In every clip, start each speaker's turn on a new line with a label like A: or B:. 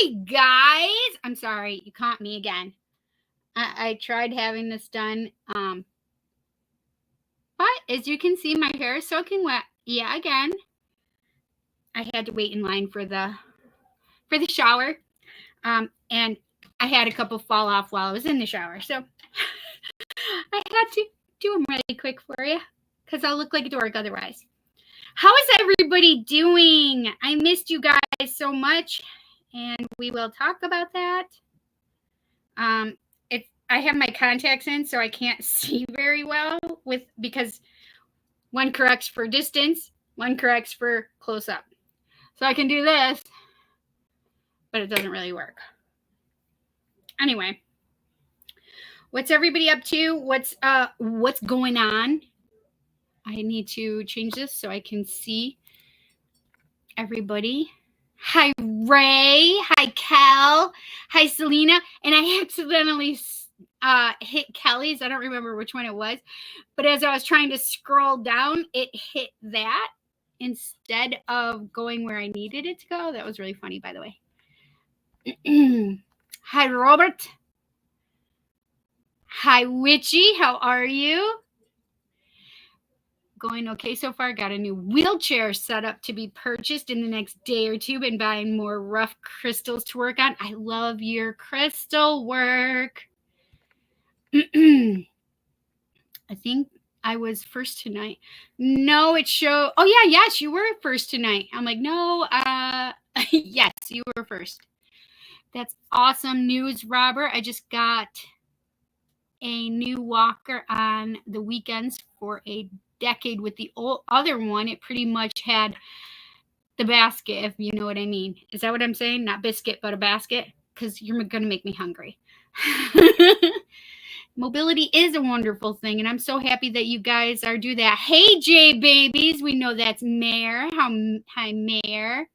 A: Hi, guys. I'm sorry. You caught me again. I tried having this done. But as you can see, my hair is soaking wet. Yeah, again. I had to wait in line for the shower. And I had a couple fall off while I was in the shower. So I had to do them really quick for you because I'll look like a dork otherwise. How is everybody doing? I missed you guys so much, and we will talk about that. I have my contacts in, so I can't see very well because one corrects for distance, one corrects for close up. So I can do this, but it doesn't really work. Anyway, what's everybody up to? What's going on? I need to change this so I can see everybody. Hi, Ray. Hi, Kel. Hi, Selena. And I accidentally hit Kelly's. I don't remember which one it was. But as I was trying to scroll down, it hit that instead of going where I needed it to go. That was really funny, by the way. Hi, Robert. Hi, Witchy. How are you? Going okay so far. Got a new wheelchair set up to be purchased in the next day or two. Been buying more rough crystals to work on. I love your crystal work. I think I was first tonight. No, it showed. Oh yeah, yes, you were first tonight. I'm like, no, yes, you were first. That's awesome news, Robert. I just got a new walker on the weekends for a decade with the other one. It pretty much had the basket, if you know what I mean. Is that what I'm saying? Not biscuit, but a basket? Because you're going to make me hungry. Mobility is a wonderful thing, and I'm so happy that you guys are do that. Hey, J babies. We know that's Mare. Hi, Mare.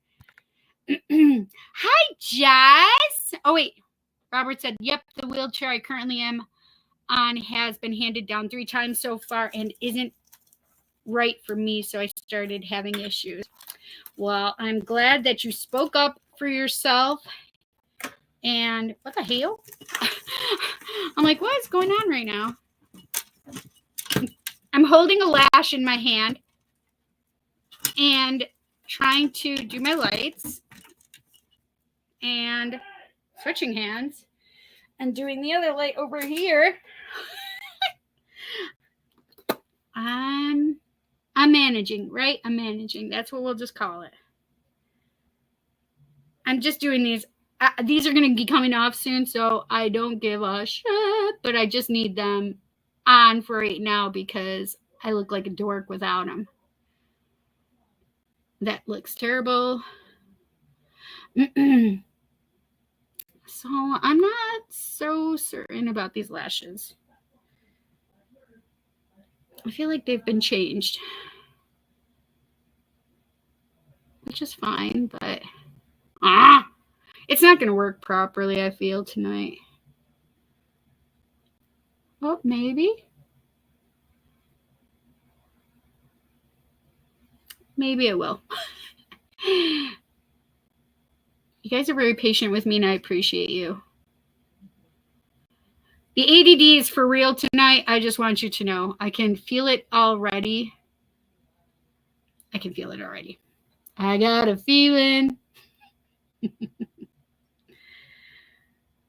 A: Hi, Jess. Oh, wait. Robert said, yep, the wheelchair I currently am on has been handed down 3 times so far and isn't right for me, so I started having issues. Well, I'm glad that you spoke up for yourself. And what the hell? I'm like, what is going on right now? I'm holding a lash in my hand and trying to do my lights and switching hands and doing the other light over here. I'm managing, right? I'm managing. That's what we'll just call it. I'm just doing these. These are going to be coming off soon, so I don't give a shit, but I just need them on for right now because I look like a dork without them. That looks terrible. So I'm not so certain about these lashes. I feel like they've been changed, which is fine, but it's not going to work properly, I feel, tonight. Oh, maybe. Maybe it will. You guys are very patient with me, and I appreciate you. The ADD is for real tonight. I just want you to know. I can feel it already. I can feel it already. I got a feeling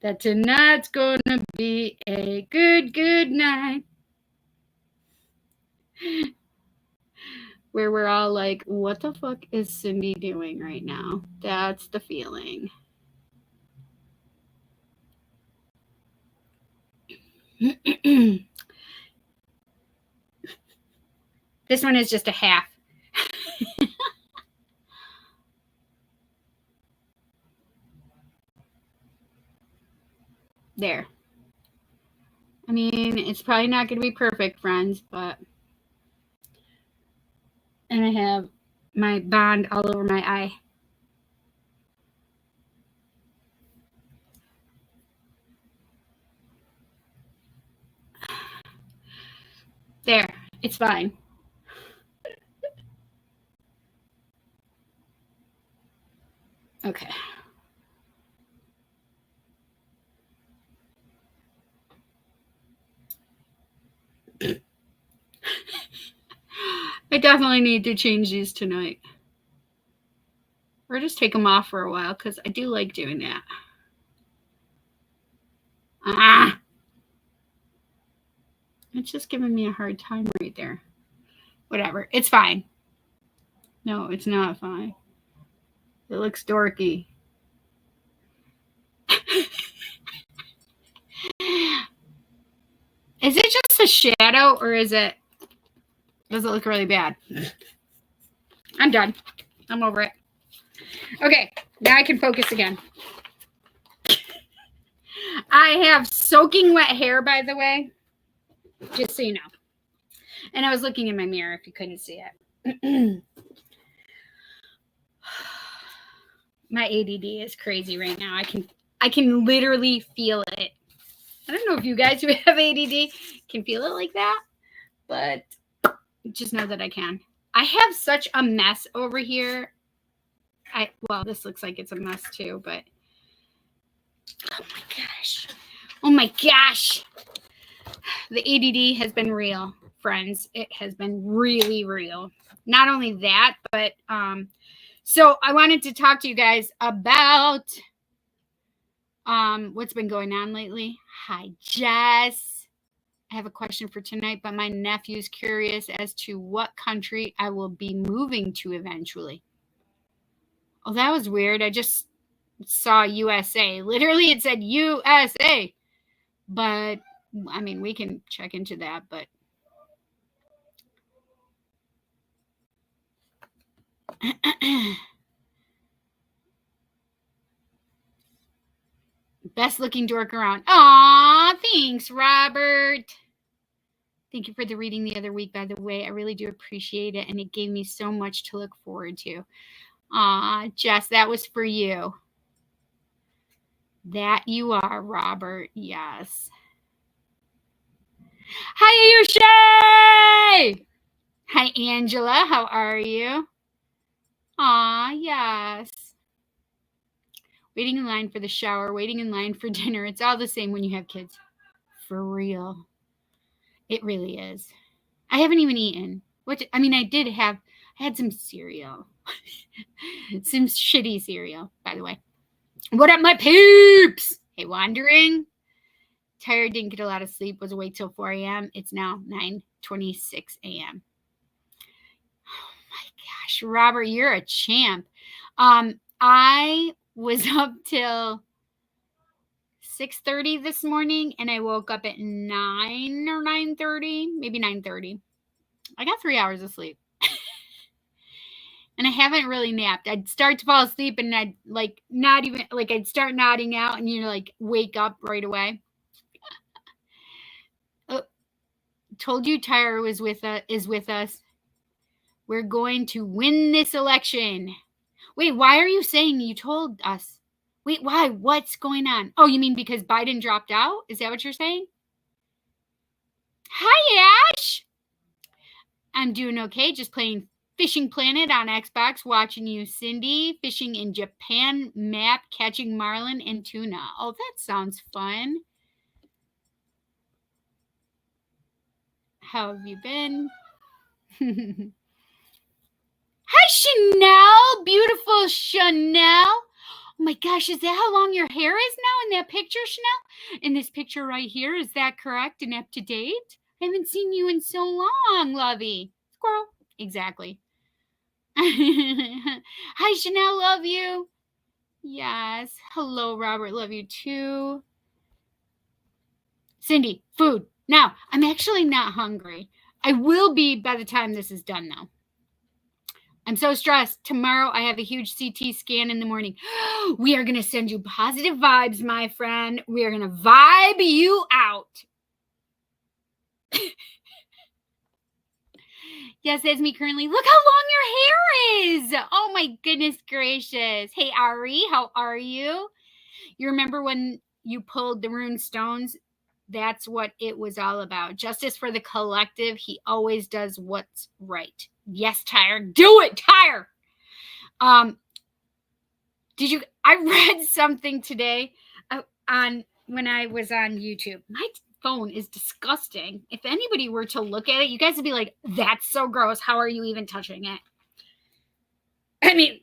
A: that tonight's going to be a good night. Where we're all like, what the fuck is Cindy doing right now? That's the feeling. This one is just a half. There. I mean, it's probably not going to be perfect, friends, but... And I have my bond all over my eye. There. It's fine. Okay. I definitely need to change these tonight. Or just take them off for a while, because I do like doing that. It's just giving me a hard time right there. Whatever. It's fine. No, it's not fine. It looks dorky. Is it just a shadow, or does it look really bad? I'm done. I'm over it. Okay, now I can focus again. I have soaking wet hair, by the way, just so you know. And I was looking in my mirror if you couldn't see it. My ADD is crazy right now. I can literally feel it. I don't know if you guys who have ADD can feel it like that, but just know that I can. I have such a mess over here. Well, this looks like it's a mess too, but oh my gosh. Oh my gosh. The ADD has been real, friends. It has been really real. Not only that, but so I wanted to talk to you guys about what's been going on lately. Hi, Jess. I have a question for tonight, but my nephew's curious as to what country I will be moving to eventually. Oh, that was weird. I just saw USA. Literally, it said USA. But, I mean, we can check into that, but best looking dork around. Aw, thanks, Robert. Thank you for the reading the other week, by the way. I really do appreciate it, and it gave me so much to look forward to. Aw, Jess, that was for you. That you are, Robert. Yes. Hi, Ayusha! Hi, Angela. How are you? Aw, yes. Waiting in line for the shower, waiting in line for dinner. It's all the same when you have kids. For real. It really is. I haven't even eaten. I had some cereal. Some shitty cereal, by the way. What up, my peeps? Hey, wandering. Tired, didn't get a lot of sleep, was awake till 4 a.m. It's now 9:26 a.m. Oh my gosh, Robert, you're a champ. I was up till 6:30 this morning, and I woke up at 9 or 9:30, maybe 9:30. I got 3 hours of sleep. And I haven't really napped. I'd start to fall asleep, and I'd I'd start nodding out, and wake up right away. Told you Tyra is with us. We're going to win this election. Wait, why are you saying you told us? Wait, why? What's going on? Oh, you mean because Biden dropped out? Is that what you're saying? Hi, Ash. I'm doing okay. Just playing Fishing Planet on Xbox, watching you, Cindy. Fishing in Japan map, catching marlin and tuna. Oh, that sounds fun. How have you been? Hi, Chanel. Beautiful Chanel. Oh my gosh, is that how long your hair is now in that picture, Chanel? In this picture right here, is that correct and up to date? I haven't seen you in so long, lovey. Squirrel. Exactly. Hi, Chanel. Love you. Yes. Hello, Robert. Love you too. Cindy, food. Now, I'm actually not hungry. I will be by the time this is done, though. I'm so stressed. Tomorrow I have a huge CT scan in the morning. We are going to send you positive vibes, my friend. We are going to vibe you out. Yes, that's me currently. Look how long your hair is. Oh my goodness gracious. Hey, Ari, how are you? You remember when you pulled the rune stones? That's what it was all about. Justice for the collective. He always does what's right. Yes, Tyre. Do it, Tyre. I read something today when I was on YouTube. My phone is disgusting. If anybody were to look at it, you guys would be like, that's so gross. How are you even touching it? I mean,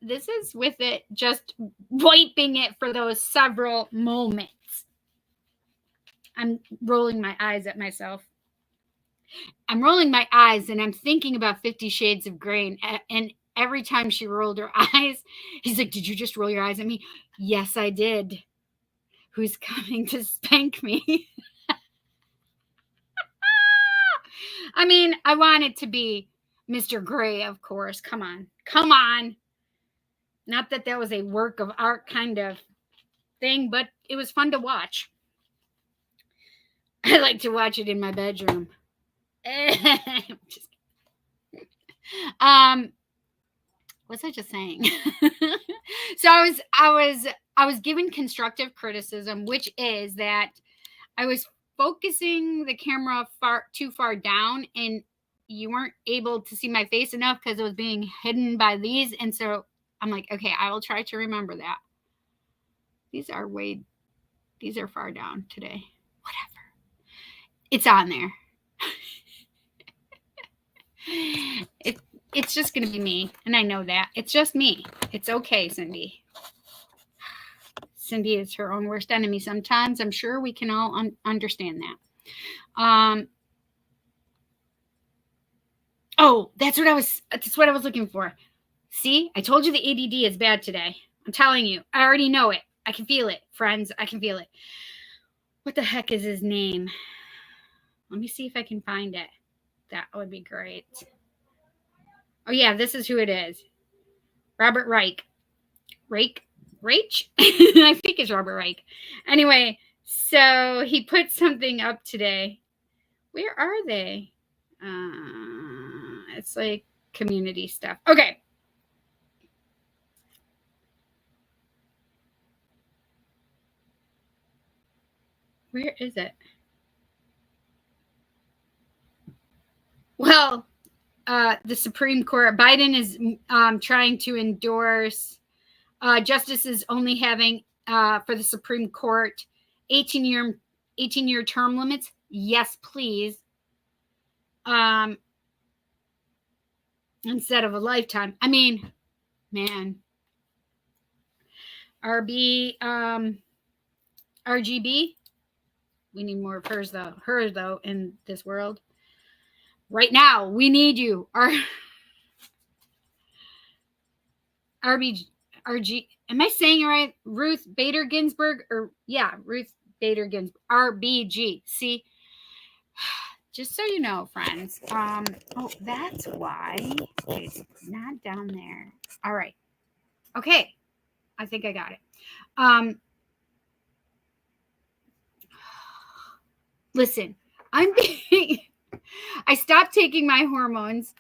A: this is with it just wiping it for those several moments. I'm rolling my eyes at myself. I'm rolling my eyes and I'm thinking about 50 Shades of Grey. And every time she rolled her eyes, he's like, did you just roll your eyes at me? Yes, I did. Who's coming to spank me? I mean, I want it to be Mr. Grey, of course. Come on. Come on. Not that that was a work of art kind of thing, but it was fun to watch. I like to watch it in my bedroom. Just what's I just saying? So I was given constructive criticism, which is that I was focusing the camera too far down and you weren't able to see my face enough because it was being hidden by these. And so I'm like, okay, I will try to remember that. These are far down today. Whatever. It's on there. It's just going to be me. And I know that. It's just me. It's okay, Cindy. Cindy is her own worst enemy sometimes. I'm sure we can all understand that. Oh, that's what I was looking for. See, I told you the ADD is bad today. I'm telling you. I already know it. I can feel it, friends. I can feel it. What the heck is his name? Let me see if I can find it. That would be great. Oh, yeah, this is who it is. Robert Reich. Rach? I think it's Robert Reich. Anyway, so he put something up today. Where are they? It's like community stuff. Okay. Where is it? Well, the Supreme Court, Biden is trying to endorse justices only having for the Supreme Court 18-year term limits. Yes, please. Instead of a lifetime. I mean, man. RGB. We need more of hers though in this world. Right now, we need you. RG. Am I saying it right? Ruth Bader Ginsburg, Ruth Bader Ginsburg. RBG. See, just so you know, friends. Oh, that's why it's not down there. All right. Okay. I think I got it. Listen, I stopped taking my hormones.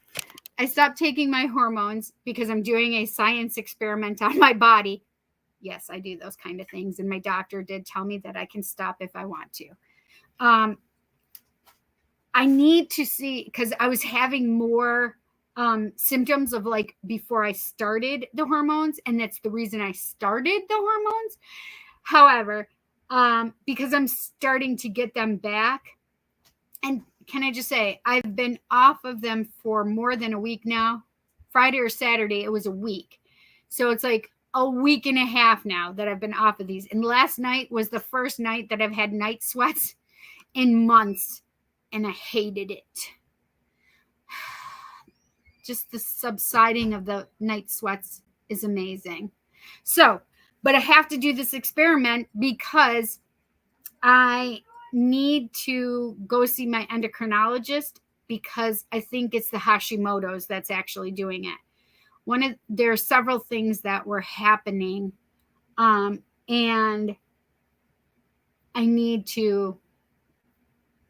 A: Because I'm doing a science experiment on my body. Yes, I do those kind of things. And my doctor did tell me that I can stop if I want to. I need to see, because I was having more symptoms of like before I started the hormones. And that's the reason I started the hormones. However, because I'm starting to get them back. And can I just say, I've been off of them for more than a week now. Friday or Saturday, it was a week. So it's like a week and a half now that I've been off of these. And last night was the first night that I've had night sweats in months. And I hated it. Just the subsiding of the night sweats is amazing. So, but I have to do this experiment because I need to go see my endocrinologist because I think it's the Hashimoto's that's actually doing it. There are several things that were happening, and I need to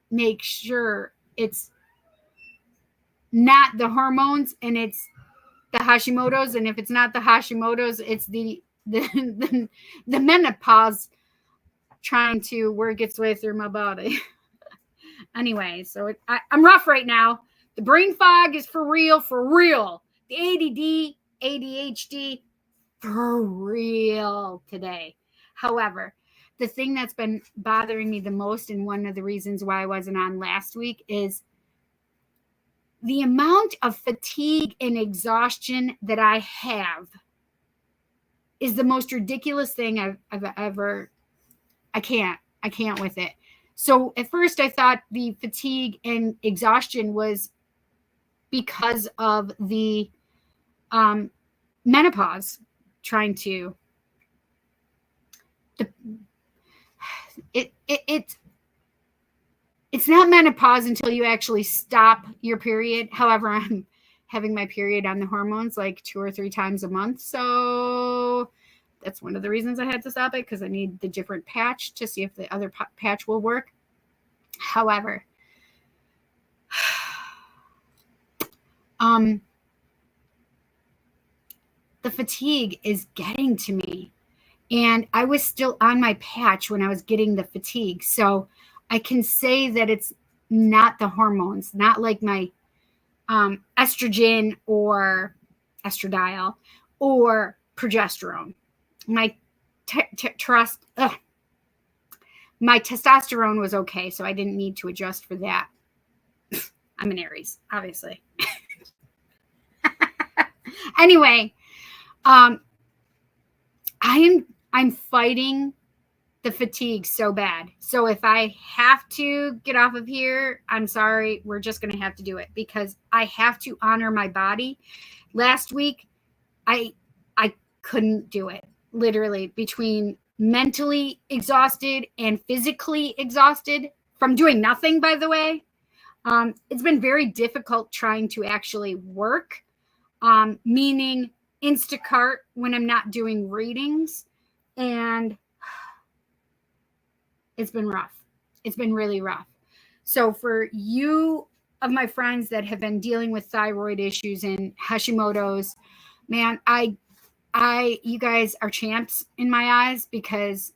A: make sure it's not the hormones and it's the Hashimoto's. And if it's not the Hashimoto's, it's the menopause trying to work its way through my body. Anyway, so I'm rough right now. The brain fog is for real. The ADD, ADHD, for real today. However, the thing that's been bothering me the most, and one of the reasons why I wasn't on last week, is the amount of fatigue and exhaustion that I have is the most ridiculous thing I've ever. I can't with it. So at first I thought the fatigue and exhaustion was because of the menopause, trying to it's not menopause until you actually stop your period. However, I'm having my period on the hormones like 2 or 3 times a month, so that's one of the reasons I had to stop it, because I need the different patch to see if the other patch will work. However, the fatigue is getting to me, and I was still on my patch when I was getting the fatigue. So I can say that it's not the hormones, not like my estrogen or estradiol or progesterone. My my testosterone was okay, so I didn't need to adjust for that. I'm an Aries, obviously. Anyway, I'm fighting the fatigue so bad. So if I have to get off of here, I'm sorry, we're just going to have to do it, because I have to honor my body. Last week, I couldn't do it. Literally, between mentally exhausted and physically exhausted from doing nothing, by the way. It's been very difficult trying to actually work, meaning Instacart when I'm not doing readings. And it's been rough. It's been really rough. So for you of my friends that have been dealing with thyroid issues and Hashimoto's, man, you guys are champs in my eyes, because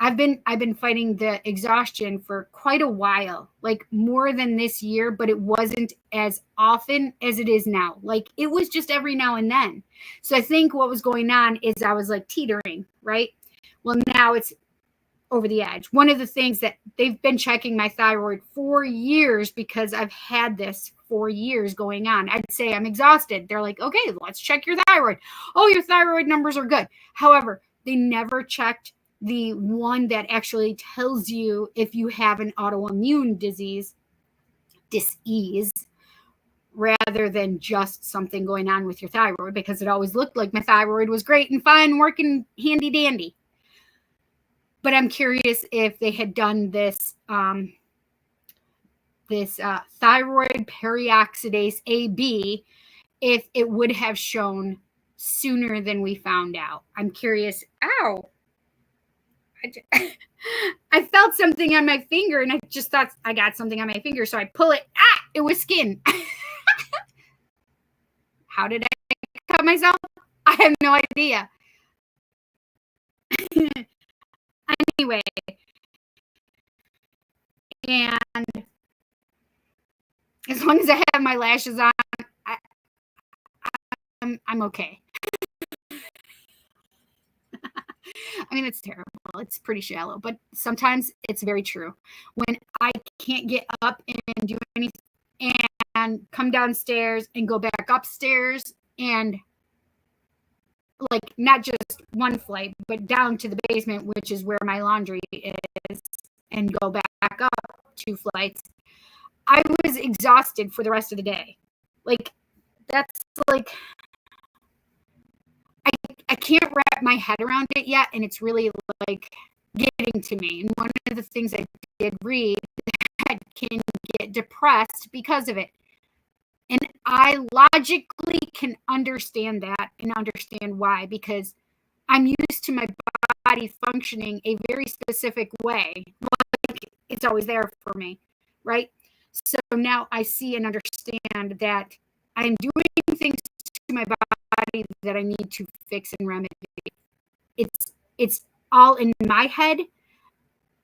A: I've been fighting the exhaustion for quite a while, like more than this year, but it wasn't as often as it is now. Like it was just every now and then. So I think what was going on is I was like teetering, right? Well, now it's over the edge. One of the things that they've been checking my thyroid for years, because I've had this for years going on. I'd say I'm exhausted. They're like, okay, let's check your thyroid. Oh, your thyroid numbers are good. However, they never checked the one that actually tells you if you have an autoimmune disease, dis-ease, rather than just something going on with your thyroid, because it always looked like my thyroid was great and fine, working handy dandy. But I'm curious if they had done this thyroid perioxidase AB, if it would have shown sooner than we found out. I'm curious. Ow. I felt something on my finger, and I just thought I got something on my finger, so I pull it. It was skin. How did I cut myself? I have no idea. Anyway, and as long as I have my lashes on, I'm okay. I mean, it's terrible. It's pretty shallow, but sometimes it's very true. When I can't get up and do anything and come downstairs and go back upstairs, and like not just one flight, but down to the basement, which is where my laundry is, and go back up 2 flights, I was exhausted for the rest of the day. Like, that's like, I can't wrap my head around it yet, and it's really like getting to me. And one of the things I did read, that can get depressed because of it. And I logically can understand that and understand why, because I'm used to my body functioning a very specific way. Like it's always there for me, right? So now I see and understand that I'm doing things to my body that I need to fix and remedy. It's all in my head,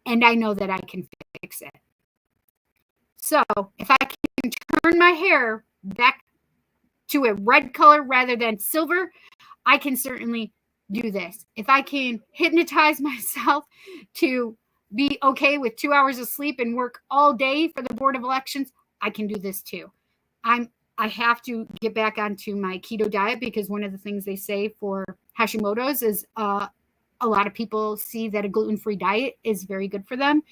A: and I know that I can fix it. So if I can turn my hair back to a red color rather than silver, I can certainly do this. If I can hypnotize myself to be okay with 2 hours of sleep and work all day for the Board of Elections, I can do this too. I have to get back onto my keto diet because one of the things they say for Hashimoto's is a lot of people see that a gluten-free diet is very good for them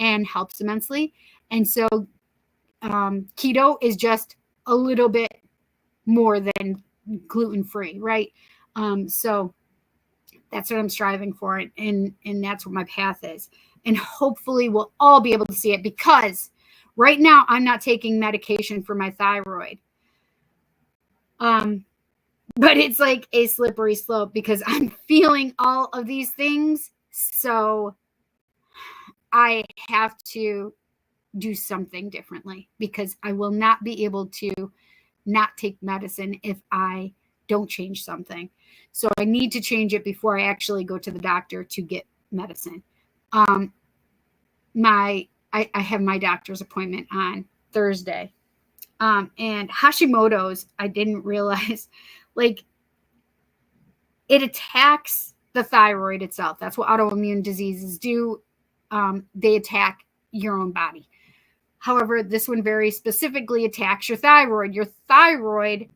A: and helps immensely. And so keto is just a little bit more than gluten-free, right? So that's what I'm striving for, and that's what my path is. And hopefully we'll all be able to see it, because right now I'm not taking medication for my thyroid. But it's like a slippery slope because I'm feeling all of these things. So I have to do something differently, because I will not be able to not take medicine if I don't change something. So I need to change it before I actually go to the doctor to get medicine. I have my doctor's appointment on Thursday. And Hashimoto's, I didn't realize, like, it attacks the thyroid itself. That's what autoimmune diseases do. They attack your own body. However, this one very specifically attacks your thyroid. Your thyroid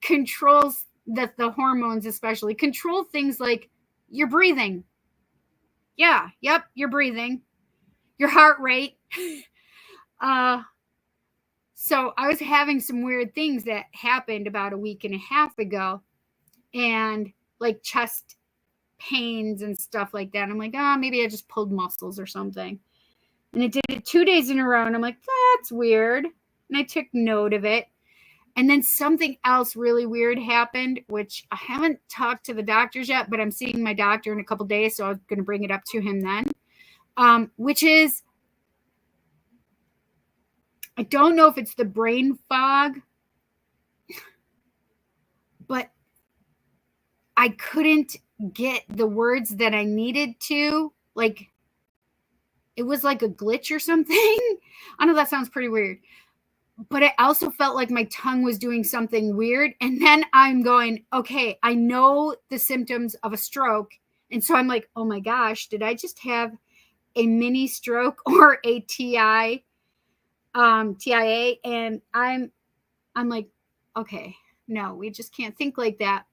A: controls the hormones, especially control things like your breathing. Yeah, yep, your breathing, your heart rate. So I was having some weird things that happened about a week and a half ago, and like chest pains and stuff like that. I'm like, maybe I just pulled muscles or something. And it did it 2 days in a row. And I'm like, that's weird. And I took note of it. And then something else really weird happened, which I haven't talked to the doctors yet, but I'm seeing my doctor in a couple days. So I'm going to bring it up to him then, which is, I don't know if it's the brain fog, but I couldn't get the words that I needed to. Like, it was like a glitch or something. I know that sounds pretty weird, but I also felt like my tongue was doing something weird. And then I'm going, okay, I know the symptoms of a stroke. And so I'm like, oh my gosh, did I just have a mini stroke or a TIA? And I'm like, okay, no, we just can't think like that.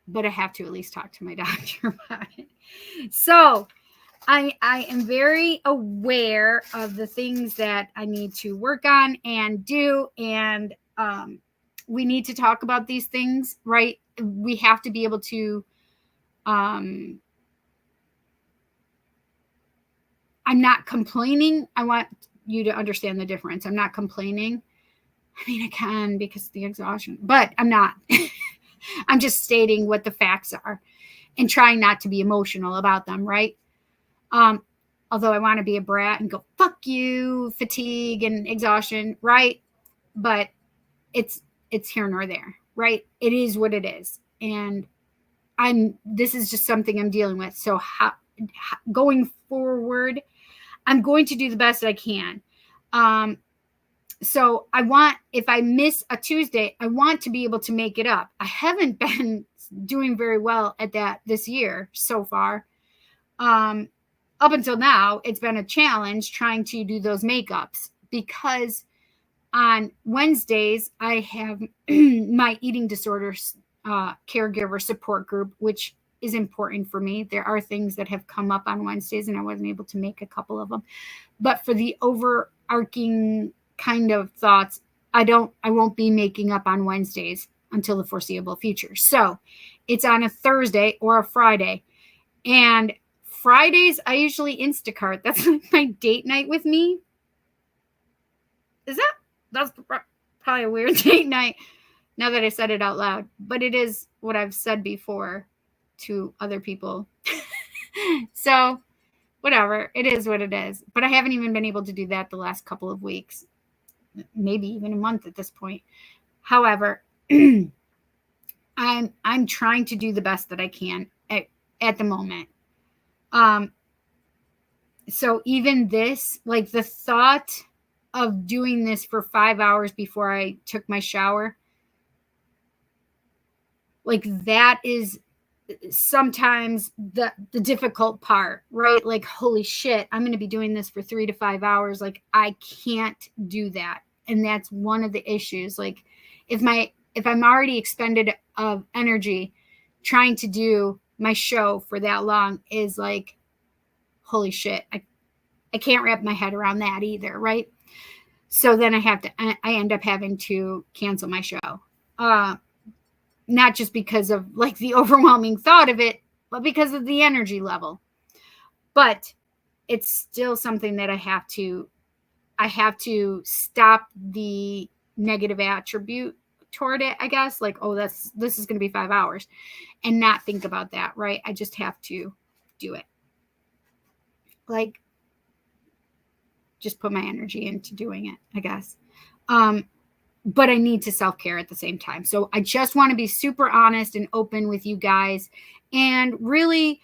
A: But I have to at least talk to my doctor about it. So I am very aware of the things that I need to work on and do. And we need to talk about these things, right? We have to be able to, I'm not complaining. I want you to understand the difference. I'm not complaining. I mean, I can because of the exhaustion, but I'm not. I'm just stating what the facts are and trying not to be emotional about them, right? Although I want to be a brat and go, fuck you, fatigue and exhaustion, right? But it's here nor there, right? It is what it is. And this is just something I'm dealing with. So going forward, I'm going to do the best I can. So I want, if I miss a Tuesday, I want to be able to make it up. I haven't been doing very well at that this year so far. Up until now, it's been a challenge trying to do those makeups, because on Wednesdays, I have my eating disorders caregiver support group, which is important for me. There are things that have come up on Wednesdays and I wasn't able to make a couple of them. But for the overarching kind of thoughts, I won't be making up on Wednesdays until the foreseeable future. So it's on a Thursday or a Friday. And Fridays, I usually Instacart. That's like my date night with me. That's probably a weird date night now that I said it out loud, but it is what I've said before to other people. So whatever, it is what it is. But I haven't even been able to do that the last couple of weeks, maybe even a month at this point. However, I'm trying to do the best that I can at the moment. So even this, like the thought of doing this for 5 hours before I took my shower, like that is sometimes the difficult part, right? Like, holy shit, I'm going to be doing this for 3 to 5 hours. Like, I can't do that. And that's one of the issues. Like, if I'm already expended of energy trying to do my show for that long, is like, holy shit, I can't wrap my head around that either, right? So then I end up having to cancel my show. Not just because of like the overwhelming thought of it, but because of the energy level. But it's still something that I have to stop the negative attribute toward it, I guess. Like, oh, this is going to be 5 hours, and not think about that, right? I just have to do it. Like, just put my energy into doing it, I guess. But I need to self-care at the same time. So I just want to be super honest and open with you guys, and really,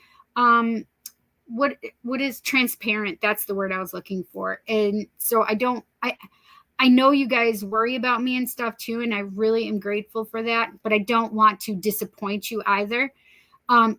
A: what is transparent? That's the word I was looking for. And so I know you guys worry about me and stuff too, and I really am grateful for that, but I don't want to disappoint you either.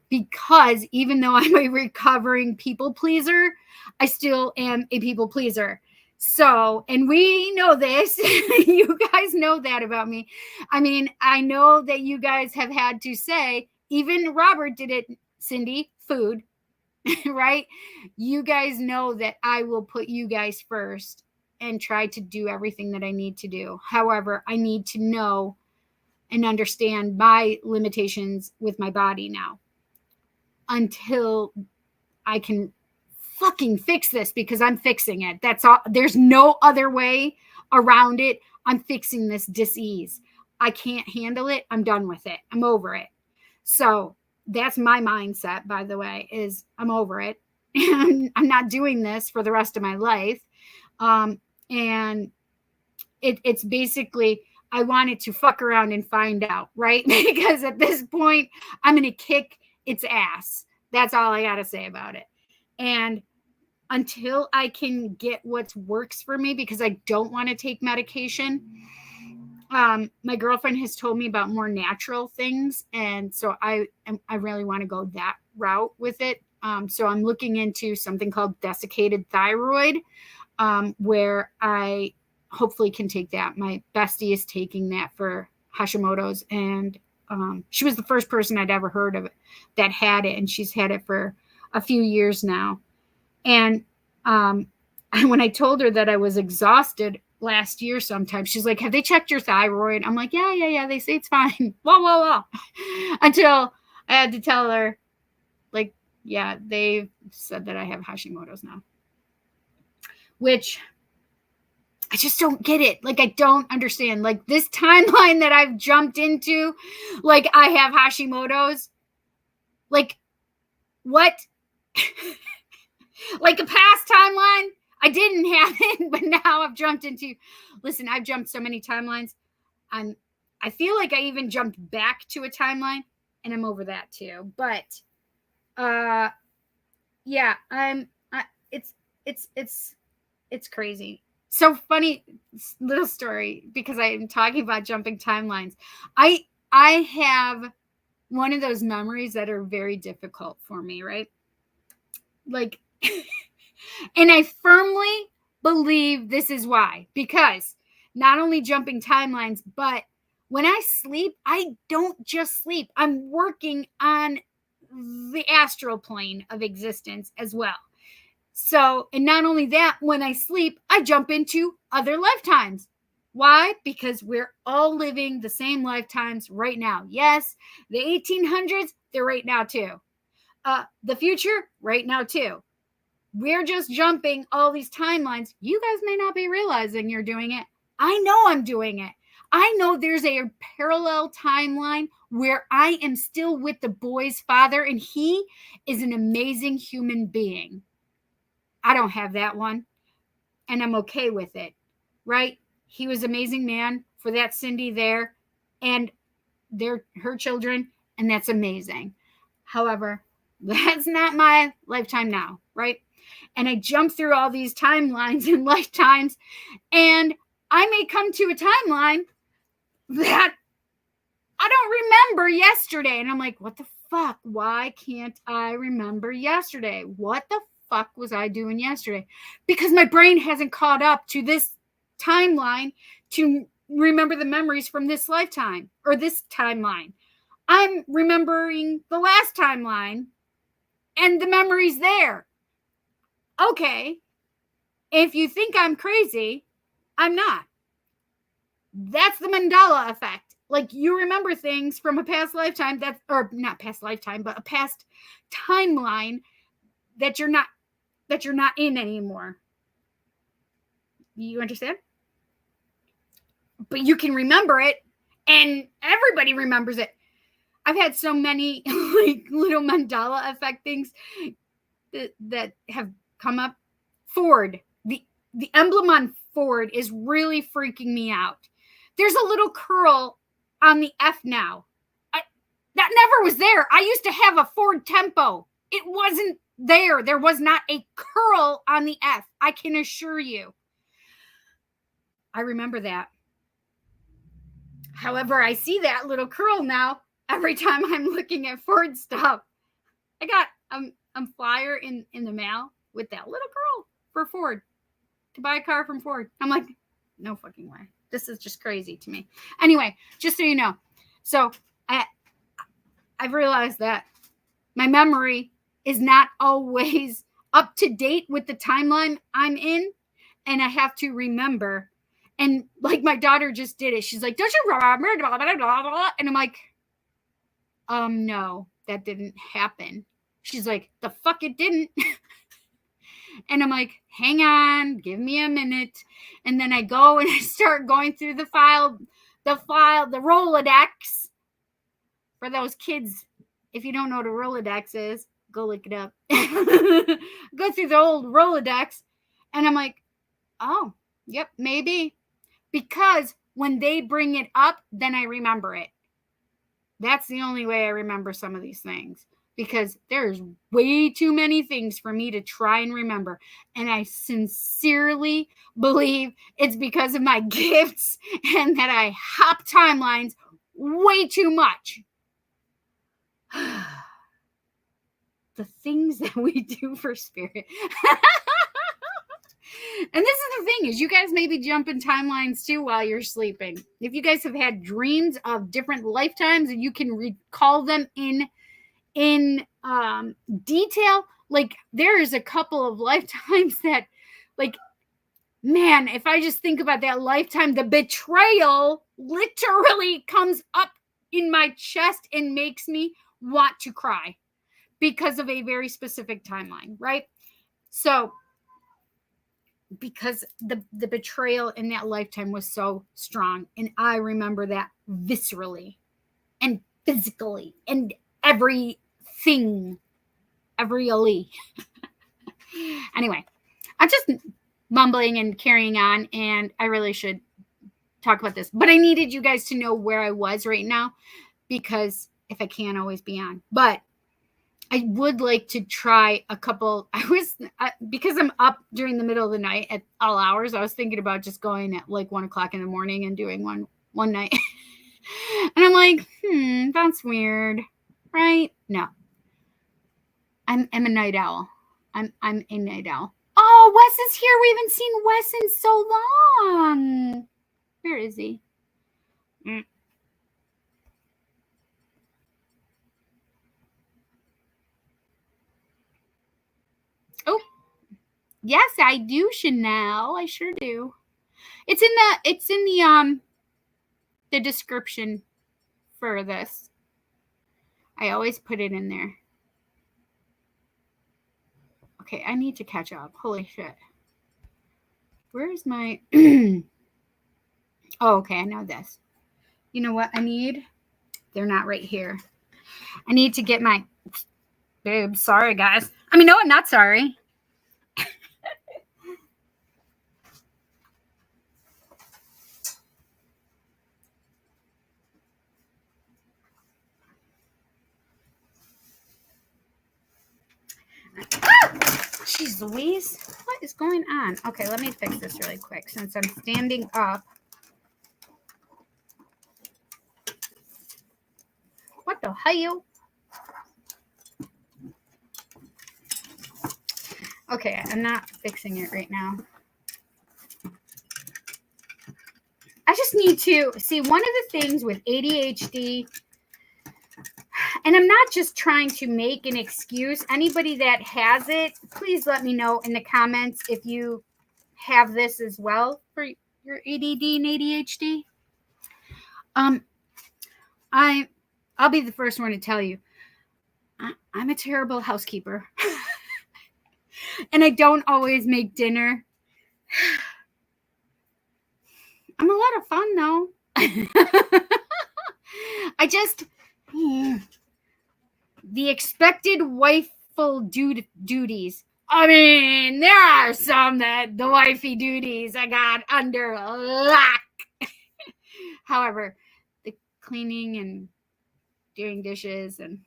A: Because even though I'm a recovering people pleaser, I still am a people pleaser. So, and we know this, you guys know that about me. I mean, I know that you guys have had to say, even Robert did it, Cindy, food, right? You guys know that I will put you guys first and try to do everything that I need to do. However, I need to know and understand my limitations with my body now until I can fucking fix this, because I'm fixing it. That's all. There's no other way around it. I'm fixing this disease. I can't handle it. I'm done with it. I'm over it. So that's my mindset, by the way, is I'm over it. And I'm not doing this for the rest of my life. And it's basically, I wanted to fuck around and find out, right? Because at this point, I'm going to kick its ass. That's all I got to say about it. And until I can get what works for me, because I don't want to take medication, my girlfriend has told me about more natural things. And so I really want to go that route with it. So I'm looking into something called desiccated thyroid, where I hopefully can take that. My bestie is taking that for Hashimoto's, and she was the first person I'd ever heard of it that had it, and she's had it for a few years now. And when I told her that I was exhausted last year sometime, she's like, have they checked your thyroid? I'm like, yeah, they say it's fine. Whoa. Until I had to tell her, like, yeah, they said that I have Hashimoto's now, which I just don't get it. Like, I don't understand. Like, this timeline that I've jumped into, like, I have Hashimoto's. Like, what? Like a past timeline, I didn't have it, but now I've jumped into, listen, I've jumped so many timelines. I feel like I even jumped back to a timeline, and I'm over that too. But, yeah, it's crazy. So funny little story, because I'm talking about jumping timelines. I have one of those memories that are very difficult for me, right? Like, and I firmly believe this is why, because not only jumping timelines, but when I sleep, I don't just sleep. I'm working on the astral plane of existence as well. So, and not only that, when I sleep, I jump into other lifetimes. Why? Because we're all living the same lifetimes right now. Yes, the 1800s, they're right now too. The future, right now too. We're just jumping all these timelines. You guys may not be realizing you're doing it. I know I'm doing it. I know there's a parallel timeline where I am still with the boy's father, and he is an amazing human being. I don't have that one, and I'm okay with it, right? He was an amazing man for that Cindy there, and they're her children, and that's amazing. However, that's not my lifetime now, right? and I jump through all these timelines and lifetimes, and I may come to a timeline that I don't remember yesterday. And I'm like, what the fuck? Why can't I remember yesterday? What the fuck was I doing yesterday? Because my brain hasn't caught up to this timeline to remember the memories from this lifetime or this timeline. I'm remembering the last timeline and the memories there. Okay. If you think I'm crazy, I'm not. That's the Mandela effect. Like, you remember things from a past lifetime that's, or not past lifetime, but a past timeline that you're not in anymore. You understand? But you can remember it, and everybody remembers it. I've had so many like little Mandela effect things that have come up. Ford, the emblem on Ford is really freaking me out. There's a little curl on the F now. That never was there. I used to have a Ford Tempo. It wasn't there. There was not a curl on the F. I can assure you. I remember that. However, I see that little curl now every time I'm looking at Ford stuff. I got a flyer in the mail with that little curl for Ford, to buy a car from Ford. I'm like, no fucking way. This is just crazy to me. Anyway, just so you know. So I've realized that my memory is not always up to date with the timeline I'm in, and I have to remember. And like my daughter just did it. She's like, don't you remember? Blah, blah, blah, blah. And I'm like, no, that didn't happen. She's like, the fuck it didn't. And I'm like, hang on, give me a minute. And then I go and I start going through the Rolodex. For those kids, if you don't know what a Rolodex is, go look it up. Go through the old Rolodex. And I'm like, oh, yep, maybe. Because when they bring it up, then I remember it. That's the only way I remember some of these things. Because there's way too many things for me to try and remember. And I sincerely believe it's because of my gifts and that I hop timelines way too much. The things that we do for spirit. And this is the thing, is you guys maybe jump in timelines too while you're sleeping. If you guys have had dreams of different lifetimes and you can recall them in detail, like there is a couple of lifetimes that, like, man, if I just think about that lifetime, the betrayal literally comes up in my chest and makes me want to cry because of a very specific timeline, right? So because the betrayal in that lifetime was so strong, and I remember that viscerally and physically and everything. Anyway, I'm just mumbling and carrying on, and I really should talk about this, but I needed you guys to know where I was right now, because if I can't always be on, but I would like to try a couple. Because I'm up during the middle of the night at all hours, I was thinking about just going at like 1 o'clock in the morning and doing one night. And I'm like, that's weird, right? No, I'm a night owl. I'm a night owl. Oh, Wes is here. We haven't seen Wes in so long. Where is he? Oh, yes, I do, Chanel. I sure do. It's in the description for this. I always put it in there. Okay, I need to catch up. Holy shit. Where is my... Oh, okay, I know this. You know what I need? They're not right here. I need to get my... Babe, sorry, guys. I mean, no, I'm not sorry. Jeez Louise, what is going on? Okay, let me fix this really quick since I'm standing up. What the hell? Okay, I'm not fixing it right now. I just need to see one of the things with ADHD, and I'm not just trying to make an excuse. Anybody that has it, please let me know in the comments if you have this as well for your ADD and ADHD. I'll be the first one to tell you, I'm a terrible housekeeper. And I don't always make dinner. I'm a lot of fun, though. I just, the expected wifeful duties. I mean, there are some that the wifey duties I got under lock. However, the cleaning and doing dishes and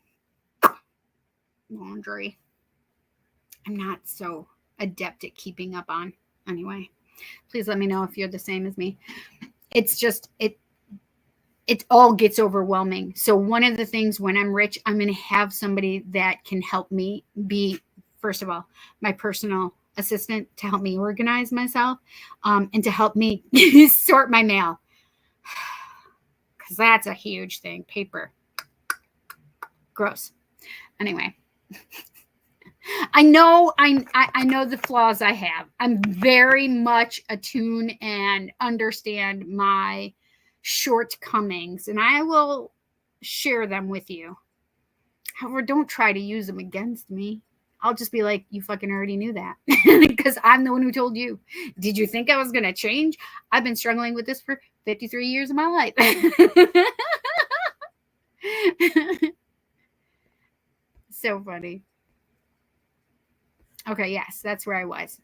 A: laundry, I'm not so adept at keeping up on. Anyway, please let me know if you're the same as me. It's just, it all gets overwhelming. So one of the things when I'm rich, I'm going to have somebody that can help me be, first of all, my personal assistant to help me organize myself, and to help me sort my mail. Because that's a huge thing. Paper. Gross. Anyway. I know the flaws I have. I'm very much attuned and understand my shortcomings, and I will share them with you. However, don't try to use them against me. I'll just be like, you fucking already knew that. Because I'm the one who told you. Did you think I was going to change? I've been struggling with this for 53 years of my life. So funny. Okay, yes, that's where I was.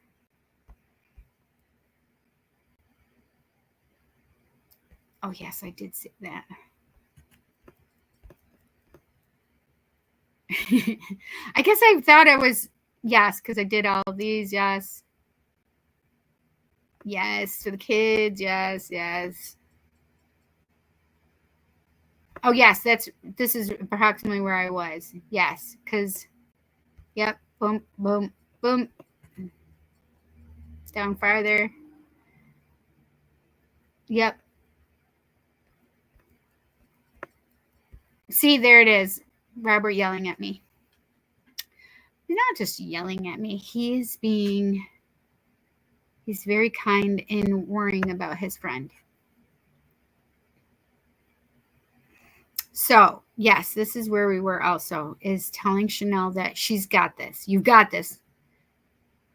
A: Oh, yes, I did say that. I guess I thought I was, yes, because I did all of these, yes. Yes, for the kids, yes, yes. Oh, yes, this is approximately where I was. Yes, because, yep, boom, boom, boom. It's down farther. Yep. See, there it is. Robert yelling at me. He's not just yelling at me. He's very kind in worrying about his friend. So, yes, this is where we were also, is telling Chanel that she's got this. You've got this.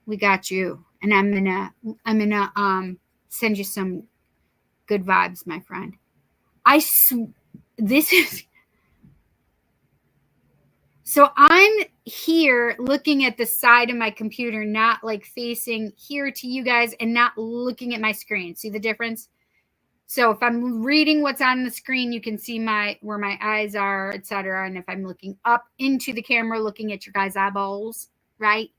A: We got you. And I'm gonna send you some good vibes, my friend. This is, so I'm here looking at the side of my computer, not like facing here to you guys and not looking at my screen. See the difference? So if I'm reading what's on the screen, you can see where my eyes are, etc. And if I'm looking up into the camera, looking at your guys' eyeballs, right?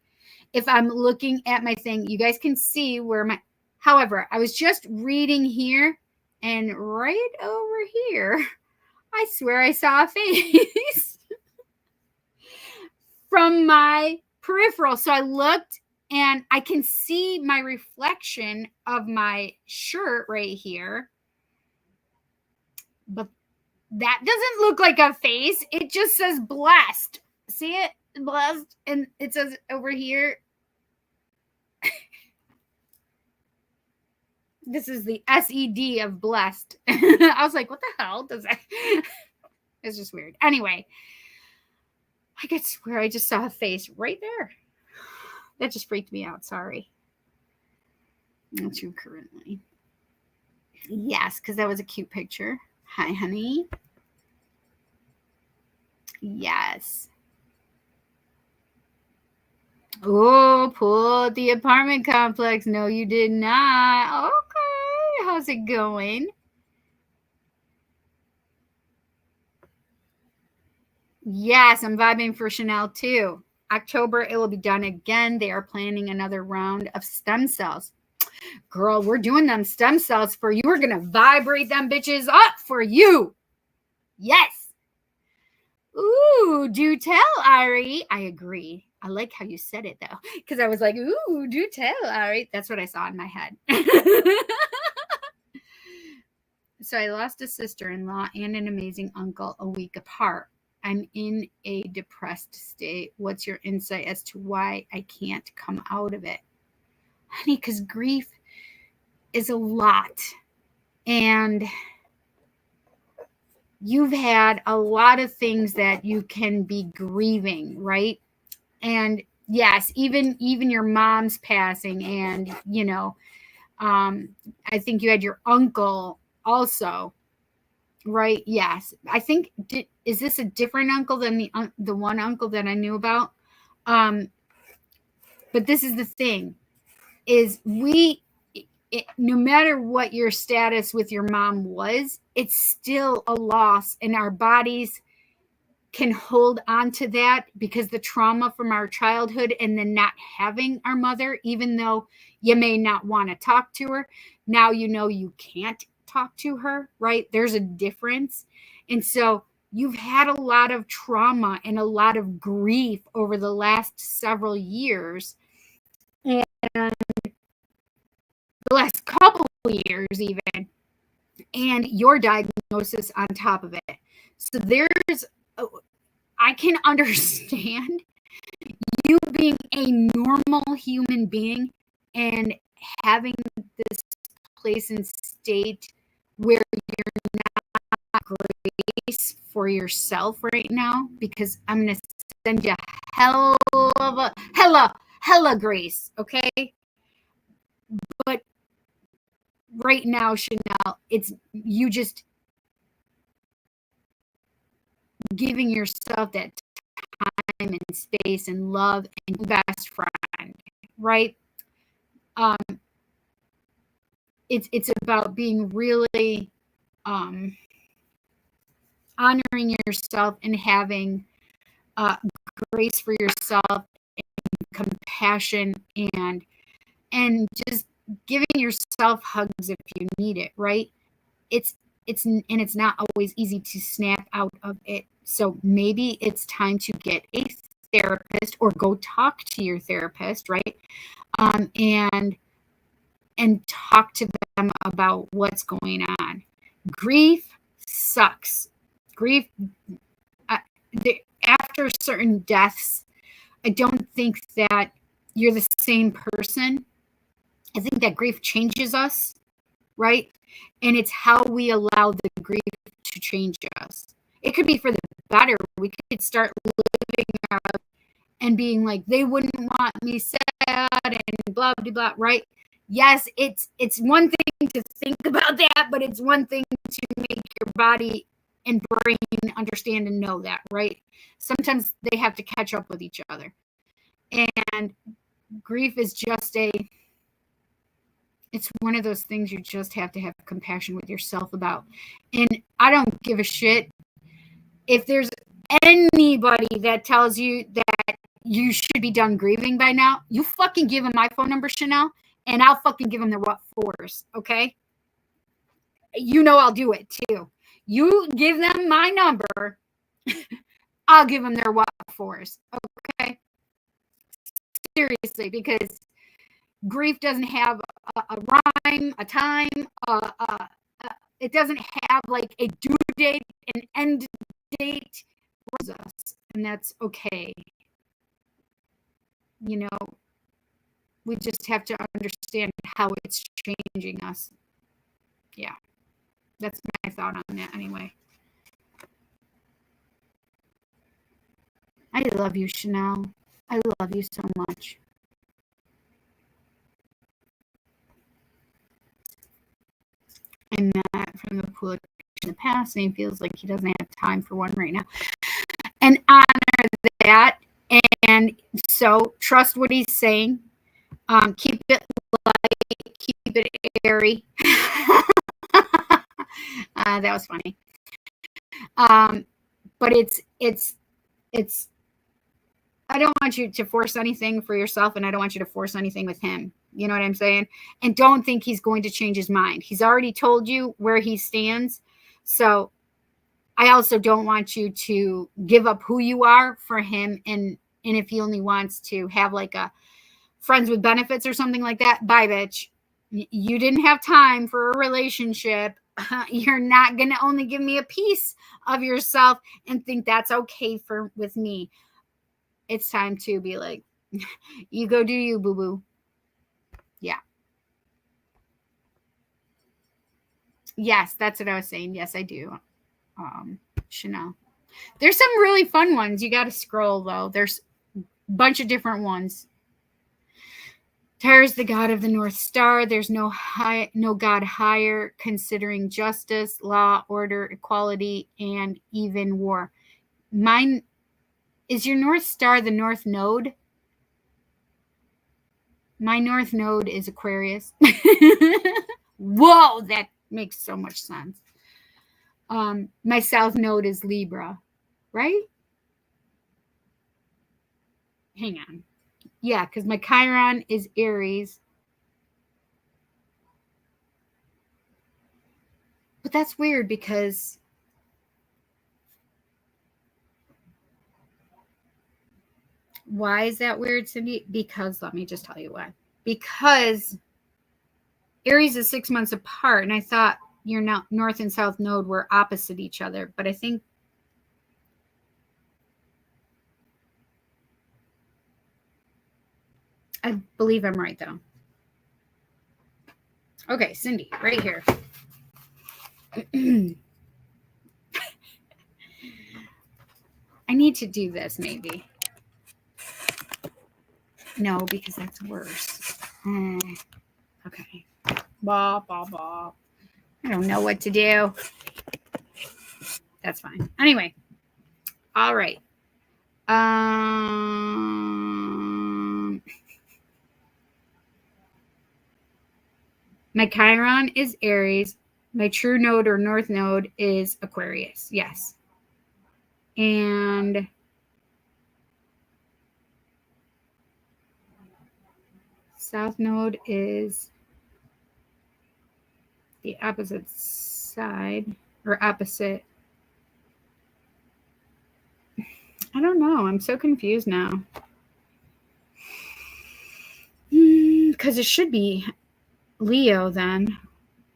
A: If I'm looking at my thing, you guys can see where however, I was just reading here, and right over here, I swear I saw a face from my peripheral. So I looked, and I can see my reflection of my shirt right here. But that doesn't look like a face. It just says blessed. See it? Blessed. And it says over here. This is the SED of blessed. I was like, what the hell does that? It's just weird. Anyway, I could swear I just saw a face right there. That just freaked me out. Sorry. Not you currently. Yes, because that was a cute picture. Hi, honey. Yes. Oh, pull the apartment complex. No, you did not. Okay. How's it going? Yes, I'm vibing for Chanel too. October, it will be done again. They are planning another round of stem cells. Girl, we're doing them stem cells for you. We're going to vibrate them bitches up for you. Yes. Ooh, do tell, Ari. I agree. I like how you said it, though, because I was like, ooh, do tell, Ari. That's what I saw in my head. So I lost a sister-in-law and an amazing uncle a week apart. I'm in a depressed state. What's your insight as to why I can't come out of it? Honey, because grief is a lot. And you've had a lot of things that you can be grieving, right? And yes, even your mom's passing, and I think you had your uncle also, right? Yes, I think. Is this a different uncle than the one uncle that I knew about? But this is the thing: is no matter what your status with your mom was, it's still a loss, and our bodies can hold on to that because the trauma from our childhood and then not having our mother, even though you may not want to talk to her, now you can't talk to her, right? There's a difference. And so you've had a lot of trauma and a lot of grief over the last several years, and the last couple of years even, and your diagnosis on top of it. So I can understand you being a normal human being and having this place and state where you're not grace for yourself right now, because I'm going to send you hella grace, okay? But right now, Chanel, it's you just giving yourself that time and space and love and best friend, right? It's about being really honoring yourself and having grace for yourself and compassion, and just giving yourself hugs if you need it, right? It's not always easy to snap out of it. So maybe it's time to get a therapist or go talk to your therapist, right? And talk to them about what's going on. Grief sucks. Grief, after certain deaths, I don't think that you're the same person. I think that grief changes us, right? And it's how we allow the grief to change us. It could be for the better. We could start living out and being like, they wouldn't want me sad and blah, blah, blah, right? Yes, it's one thing to think about that, but it's one thing to make your body and brain understand and know that, right? Sometimes they have to catch up with each other. And grief is just it's one of those things you just have to have compassion with yourself about. And I don't give a shit if there's anybody that tells you that you should be done grieving by now. You fucking give them my phone number, Chanel, and I'll fucking give them their what fors, okay? I'll do it too. You give them my number, I'll give them their what fors, okay? Seriously, because grief doesn't have a rhyme, a time, it doesn't have like a due date, an end date, and that's okay. We just have to understand how it's changing us. Yeah, that's my thought on that anyway. I love you, Chanel. I love you so much. I met from the pool in the past, and he feels like he doesn't have time for one right now. And honor that. And so trust what he's saying. Keep it light, keep it airy. That was funny. But it's I don't want you to force anything for yourself, and I don't want you to force anything with him. You know what I'm saying? And don't think he's going to change his mind. He's already told you where he stands. So I also don't want you to give up who you are for him. And if he only wants to have like a friends with benefits or something like that, bye, bitch. You didn't have time for a relationship. You're not going to only give me a piece of yourself and think that's okay with me. It's time to be like, you go do you, boo-boo. Yeah. Yes, that's what I was saying. Yes, I do. Chanel. There's some really fun ones. You got to scroll, though. There's a bunch of different ones. Tyre is the god of the North Star. There's no god higher, considering justice, law, order, equality, and even war. Mine is your North Star, the North Node. My North Node is Aquarius. Whoa, that makes so much sense. My South Node is Libra, right? Hang on. Yeah, because my Chiron is Aries. But that's weird because why is that weird, Cindy? Because let me just tell you why. Because Aries is 6 months apart, and I thought your North and South Node were opposite each other, but I think I believe I'm right, though. Okay, Cindy, right here. I need to do this, maybe. No, because that's worse. Okay. Blah, blah, blah. I don't know what to do. That's fine. Anyway. All right. My Chiron is Aries. My true node or North Node is Aquarius. Yes. And South Node is the opposite side or opposite. I don't know. I'm so confused now. Because it should be Leo then,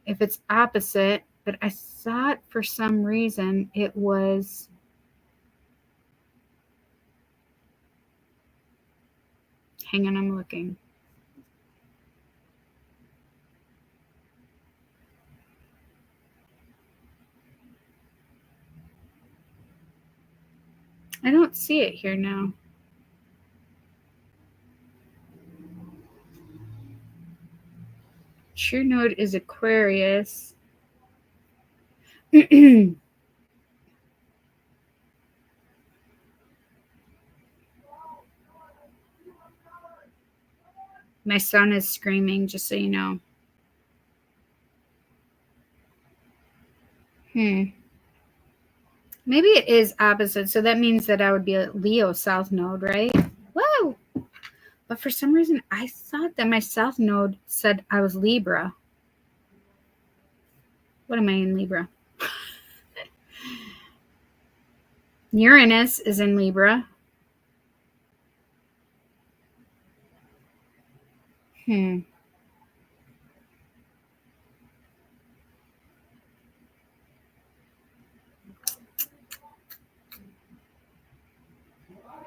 A: if it's opposite. But I thought for some reason it was. Hang on, I'm looking. I don't see it here now. True node is Aquarius. My son is screaming, just so you know. Maybe it is opposite, so that means that I would be a Leo South Node, right? Whoa! But for some reason, I thought that my South Node said I was Libra. What am I in Libra? Uranus is in Libra.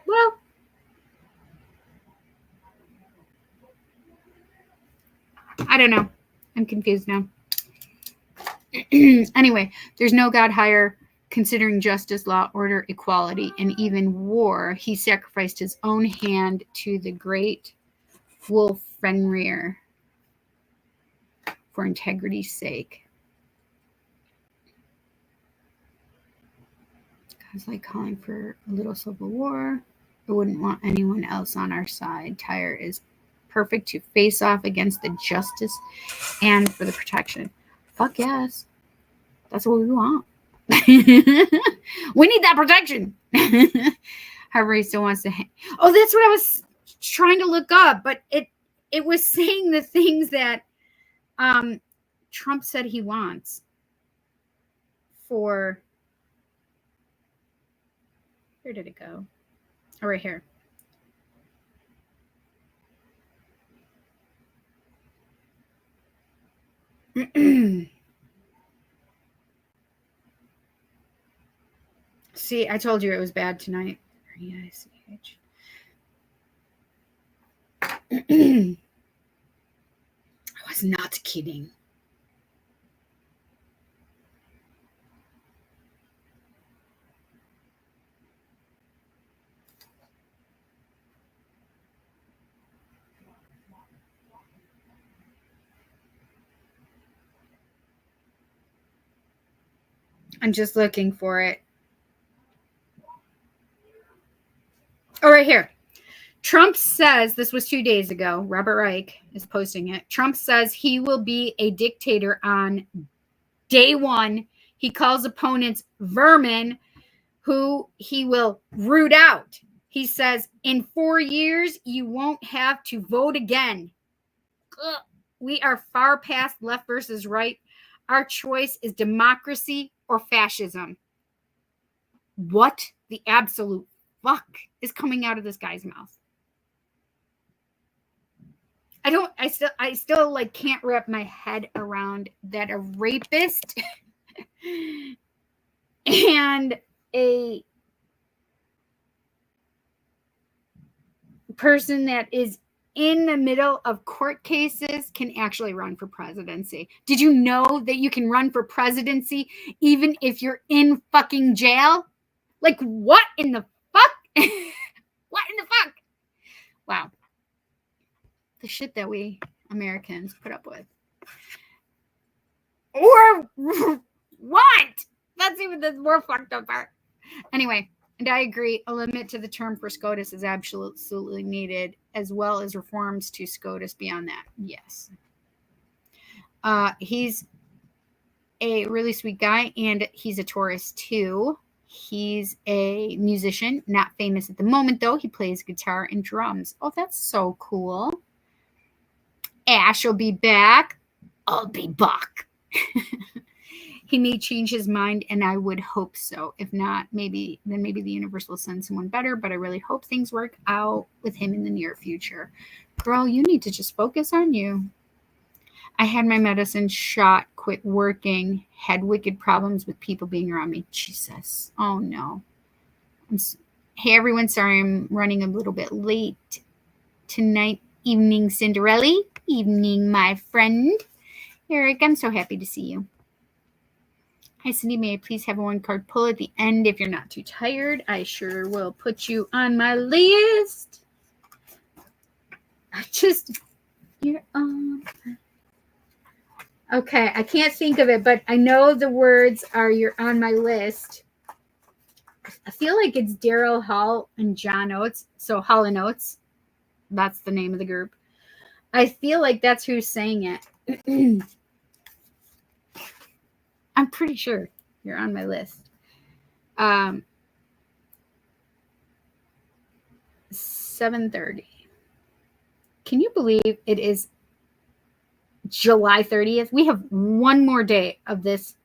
A: Well, I don't know. I'm confused now. Anyway, there's no God higher, considering justice, law, order, equality, and even war. He sacrificed his own hand to the great wolf Fenrir for integrity's sake. God's like calling for a little civil war. I wouldn't want anyone else on our side. Tyre is perfect to face off against the justice and for the protection. Fuck yes. That's what we want. We need that protection. However, he still wants to oh, that's what I was trying to look up, but it was saying the things that Trump said he wants for, where did it go? Oh, right here. See, I told you it was bad tonight. I was not kidding. I'm just looking for it. Oh, right here. Trump says, this was 2 days ago, Robert Reich is posting it. Trump says he will be a dictator on day one. He calls opponents vermin who he will root out. He says, in 4 years, you won't have to vote again. Ugh. We are far past left versus right. Our choice is democracy or fascism. What the absolute fuck is coming out of this guy's mouth? I still like can't wrap my head around that a rapist and a person that is in the middle of court cases can actually run for presidency. Did you know that you can run for presidency even if you're in fucking jail? Like, what in the fuck? What in the fuck? Wow. The shit that we Americans put up with. Or what? That's even the more fucked up part. Anyway, and I agree, a limit to the term for SCOTUS is absolutely needed, as well as reforms to SCOTUS beyond that. Yes. He's a really sweet guy, and he's a Taurus too. He's a musician, not famous at the moment, though. He plays guitar and drums. Oh, that's so cool. Ash will be back. I'll be back. He may change his mind, and I would hope so. If not, maybe the universe will send someone better, but I really hope things work out with him in the near future. Girl, you need to just focus on you. I had my medicine shot, quit working, had wicked problems with people being around me. Jesus. Oh, no. Hey, everyone. Sorry I'm running a little bit late tonight. Evening, Cinderella. Evening, my friend. Eric, I'm so happy to see you. Hi, Cindy. May I please have a one-card pull at the end if you're not too tired? I sure will put you on my list. You're on. Okay, I can't think of it, but I know the words are you're on my list. I feel like it's Daryl Hall and John Oates. So Hall and Oates. That's the name of the group. I feel like that's who's saying it. I'm pretty sure you're on my list. 7:30. Can you believe it is July 30th? We have one more day of this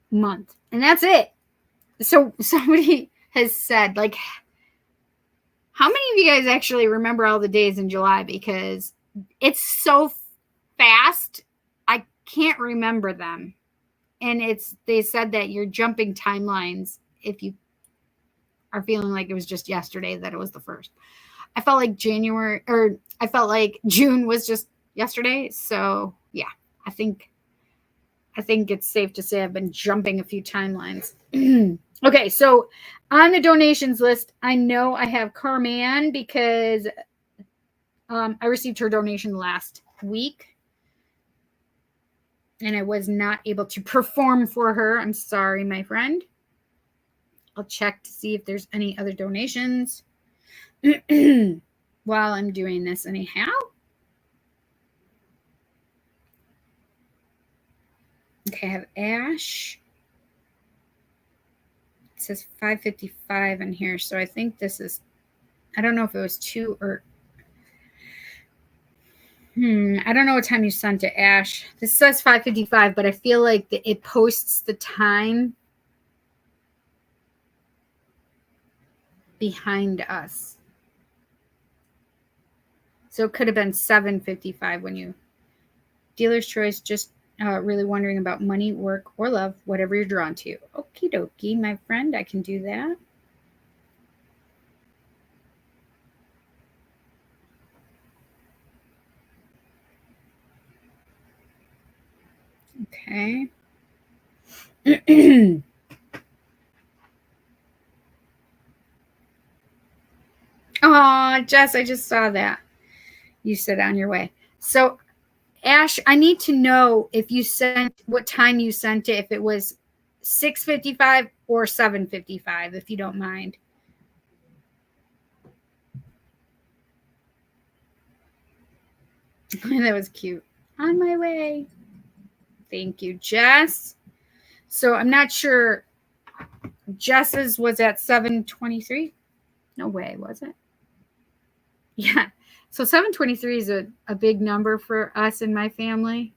A: month, and that's it. So somebody has said, like, how many of you guys actually remember all the days in July? Because it's so fast, I can't remember them. And they said that you're jumping timelines if you are feeling like it was just yesterday that it was the first. I felt like June was just yesterday. So yeah, I think it's safe to say I've been jumping a few timelines. Okay, so on the donations list, I know I have Carman because I received her donation last week. And I was not able to perform for her. I'm sorry, my friend. I'll check to see if there's any other donations while I'm doing this anyhow. Okay, I have Ash. says 5:55 in here, so I think this is, I don't know if it was 2 or I don't know what time you sent it, Ash. This says 5:55, but I feel like it posts the time behind us. So it could have been 7:55 when you, dealer's choice, just really wondering about money, work, or love, whatever you're drawn to. Okie dokie, my friend, I can do that. Okay. Oh, Jess, I just saw that. You said on your way. So, Ash, I need to know if you sent, what time you sent it, if it was 6:55 or 7:55, if you don't mind. That was cute. On my way. Thank you, Jess. So I'm not sure. Jess's was at 7:23. No way, was it? Yeah. So 7:23 is a big number for us in my family.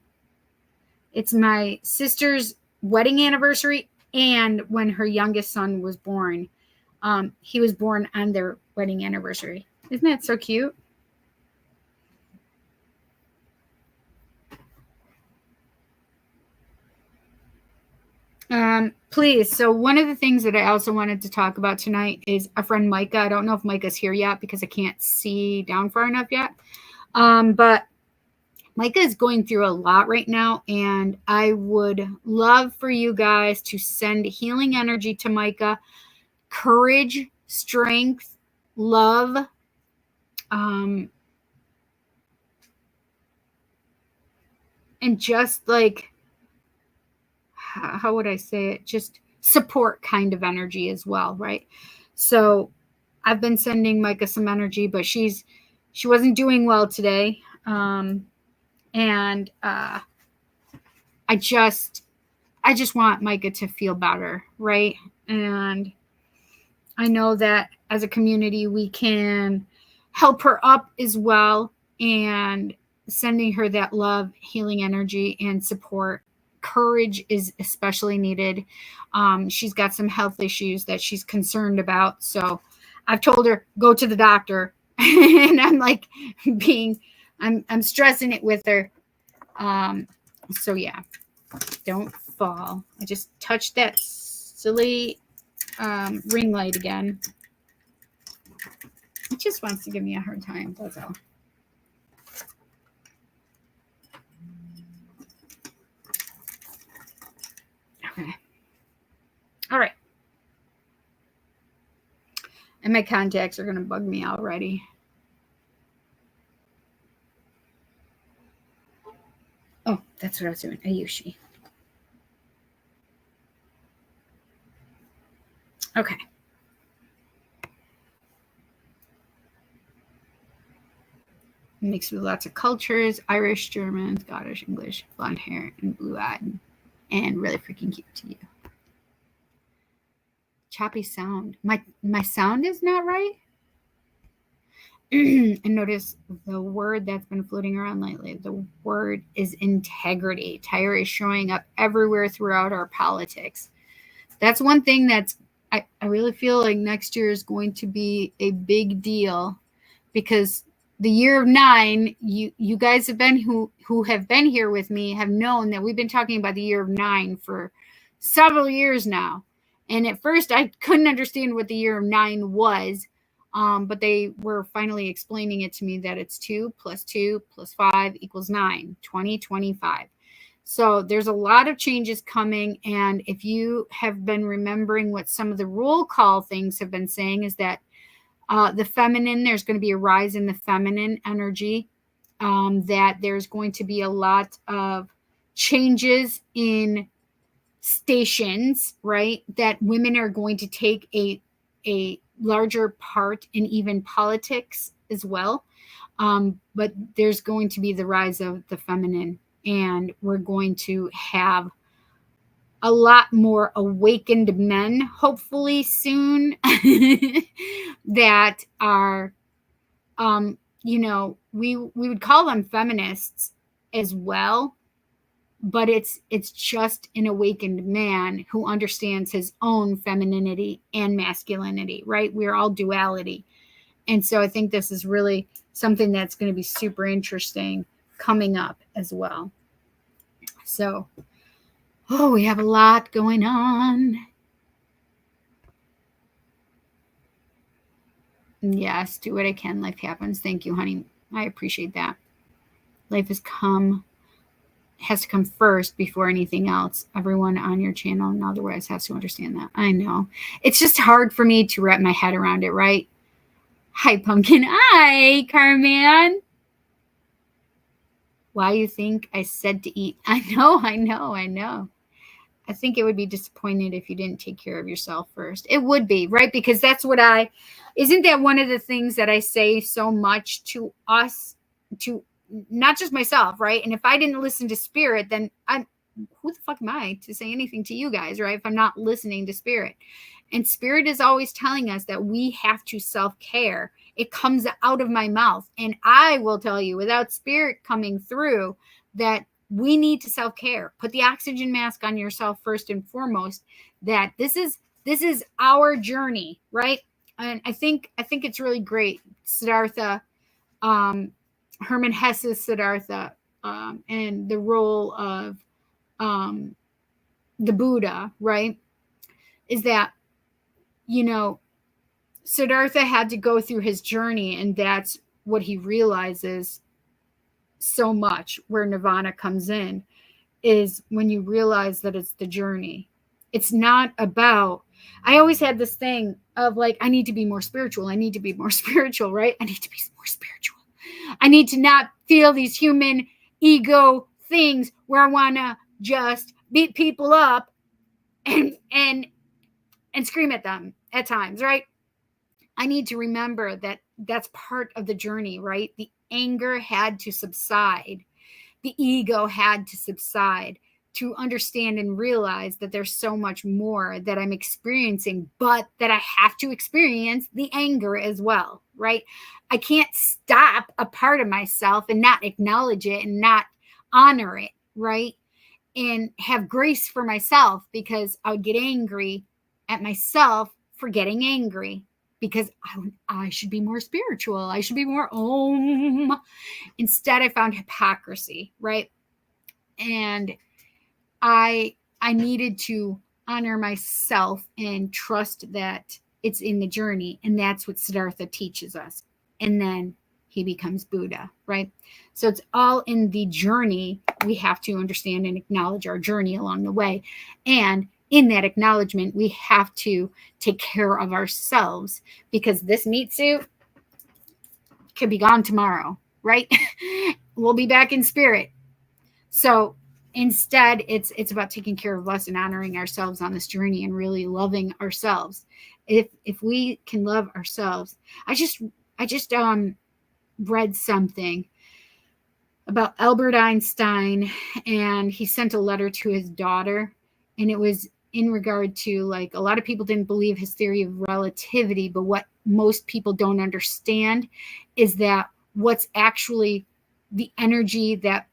A: It's my sister's wedding anniversary and when her youngest son was born. He was born on their wedding anniversary. Isn't that so cute? Please. So one of the things that I also wanted to talk about tonight is a friend, Micah. I don't know if Micah's here yet because I can't see down far enough yet. But Micah is going through a lot right now, and I would love for you guys to send healing energy to Micah, courage, strength, love, and just like, how would I say it? Just support kind of energy as well, right? So I've been sending Micah some energy, but she wasn't doing well today. And I just want Micah to feel better, right? And I know that as a community, we can help her up as well, and sending her that love, healing energy, and support. Courage is especially needed. She's got some health issues that she's concerned about. So I've told her, go to the doctor. And I'm like I'm stressing it with her. So yeah, don't fall. I just touched that silly ring light again. It just wants to give me a hard time. That's all. Okay. All right. And my contacts are going to bug me already. Oh, that's what I was doing. Ayushi. Okay. Mixed with lots of cultures: Irish, German, Scottish, English, blonde hair, and blue-eyed. And really freaking cute to you. Choppy sound. My sound is not right? And notice the word that's been floating around lately. The word is integrity. Tyra is showing up everywhere throughout our politics. That's one thing that's, I really feel like next year is going to be a big deal, because the year of 9, you guys have been who have been here with me have known that we've been talking about the year of 9 for several years now. And at first I couldn't understand what the year of 9 was. But they were finally explaining it to me that it's 2 + 2 + 5 = 9, 2025. So there's a lot of changes coming. And if you have been remembering what some of the roll call things have been saying, is that the feminine, there's going to be a rise in the feminine energy, that there's going to be a lot of changes in stations, right? That women are going to take a larger part in even politics as well. But there's going to be the rise of the feminine, and we're going to have a lot more awakened men, hopefully soon, that are, we would call them feminists as well, but it's just an awakened man who understands his own femininity and masculinity, right? We're all duality. And so I think this is really something that's going to be super interesting coming up as well. So, we have a lot going on. Yes, do what I can. Life happens. Thank you, honey. I appreciate that. Life has to come first before anything else. Everyone on your channel and otherwise has to understand that. I know. It's just hard for me to wrap my head around it, right? Hi, Pumpkin. Hi, Carman. Why you think I said to eat? I know. I think it would be disappointed if you didn't take care of yourself first. It would be, right? Because that's what isn't that one of the things that I say so much to us, to not just myself, right? And if I didn't listen to spirit, then who the fuck am I to say anything to you guys, right? If I'm not listening to spirit. And spirit is always telling us that we have to self-care. It comes out of my mouth. And I will tell you, without spirit coming through, that we need to self-care. Put the oxygen mask on yourself first and foremost, that this is our journey, right? And I think it's really great. Siddhartha, Hermann Hesse's Siddhartha, and the role of the Buddha, right? Is that, Siddhartha had to go through his journey, and that's what he realizes so much, where nirvana comes in, is when you realize that it's the journey. It's not about, I always had this thing of like, I need to be more spiritual. I need to be more spiritual, right? I need to be more spiritual. I need to not feel these human ego things where I want to just beat people up and scream at them at times, right? I need to remember that that's part of the journey, right? The anger had to subside. The ego had to subside to understand and realize that there's so much more that I'm experiencing, but that I have to experience the anger as well, right? I can't stop a part of myself and not acknowledge it and not honor it, right? And have grace for myself, because I would get angry at myself for getting angry, because I should be more spiritual. I should be more om. Instead, I found hypocrisy, right? And I needed to honor myself and trust that it's in the journey. And that's what Siddhartha teaches us. And then he becomes Buddha, right? So it's all in the journey. We have to understand and acknowledge our journey along the way. And in that acknowledgement, we have to take care of ourselves, because this meat suit could be gone tomorrow, right? We'll be back in spirit. So instead, it's about taking care of us and honoring ourselves on this journey and really loving ourselves. If we can love ourselves, I just read something about Albert Einstein, and he sent a letter to his daughter, and it was in regard to, like, a lot of people didn't believe his theory of relativity, but what most people don't understand is that what's actually the energy that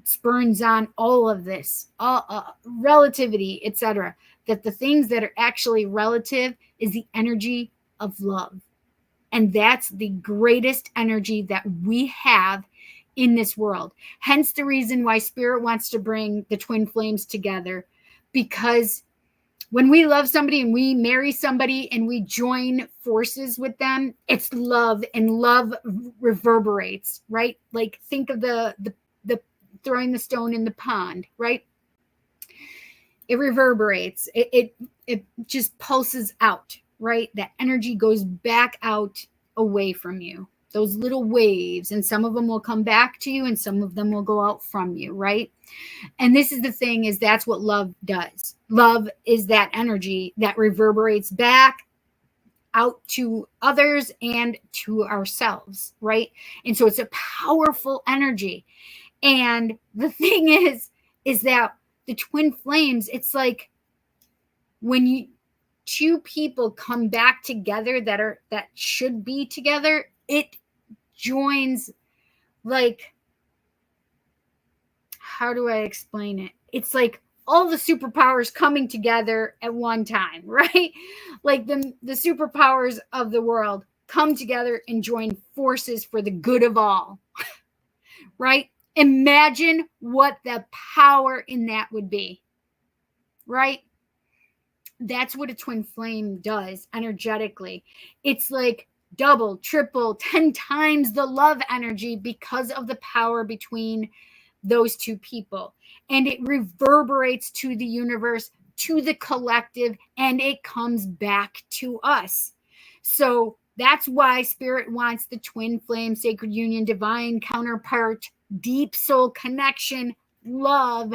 A: spurns on all of this, relativity, etc., that the things that are actually relative is the energy of love. And that's the greatest energy that we have in this world. Hence the reason why Spirit wants to bring the twin flames together, because when we love somebody and we marry somebody and we join forces with them, it's love, and love reverberates, right? Like, think of the throwing the stone in the pond, right? It reverberates. It just pulses out, right? That energy goes back out away from you. Those little waves, and some of them will come back to you and some of them will go out from you, right? And this is the thing, is that's what love does. Love is that energy that reverberates back out to others and to ourselves, right? And so it's a powerful energy. And the thing is that the twin flames, it's like when two people come back together that should be together, it joins, like, how do I explain it? It's like all the superpowers coming together at one time, right? Like the superpowers of the world come together and join forces for the good of all, right? Imagine what the power in that would be, right? That's what a twin flame does energetically. It's like double, triple, 10 times the love energy because of the power between those two people. And it reverberates to the universe, to the collective, and it comes back to us. So that's why Spirit wants the twin flame, sacred union, divine counterpart, deep soul connection, love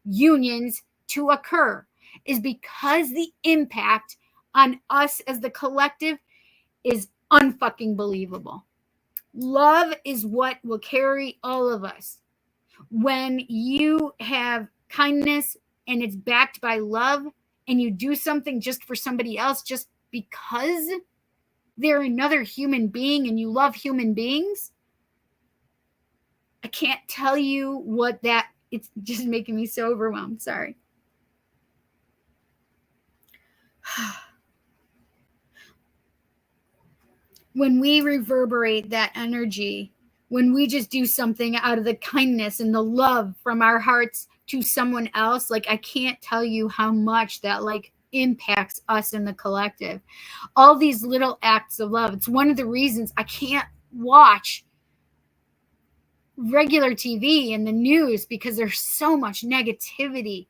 A: unions to occur, is because the impact on us as the collective is unfucking believable. Love is what will carry all of us. When you have kindness and it's backed by love, and you do something just for somebody else just because they're another human being and you love human beings, I can't tell you what that, it's just making me so overwhelmed. Sorry. When we reverberate that energy, when we just do something out of the kindness and the love from our hearts to someone else, like, I can't tell you how much that, like, impacts us in the collective. All these little acts of love. It's one of the reasons I can't watch regular TV and the news, because there's so much negativity.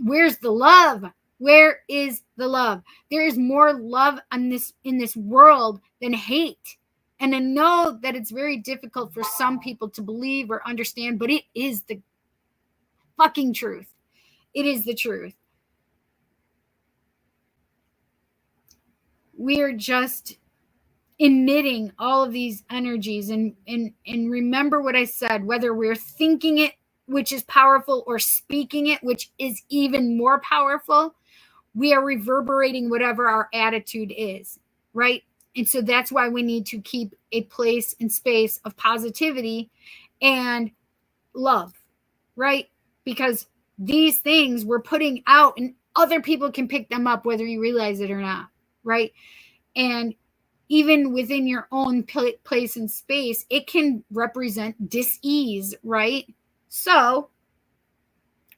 A: Where's the love? Where is the love? There is more love in this world than hate. And I know that it's very difficult for some people to believe or understand, but it is the fucking truth. It is the truth. We're just emitting all of these energies, and remember what I said, whether we're thinking it, which is powerful, or speaking it, which is even more powerful, we are reverberating whatever our attitude is, right? And so that's why we need to keep a place and space of positivity and love, right? Because these things we're putting out and other people can pick them up whether you realize it or not, right? And even within your own place and space, it can represent dis-ease, right? So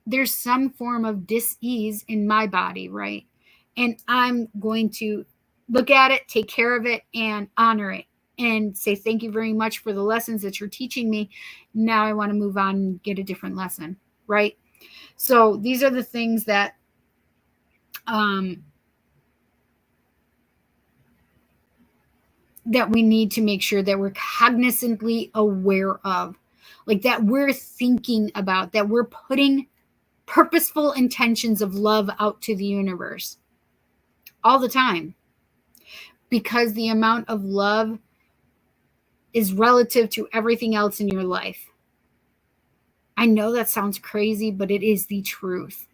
A: there's some form of dis-ease in my body, right? And I'm going to look at it, take care of it, and honor it, and say thank you very much for the lessons that you're teaching me. Now I want to move on and get a different lesson, right? So these are the things that that we need to make sure that we're cognizantly aware of, like, that we're thinking about, that we're putting purposeful intentions of love out to the universe all the time, because the amount of love is relative to everything else in your life. I know that sounds crazy, but it is the truth.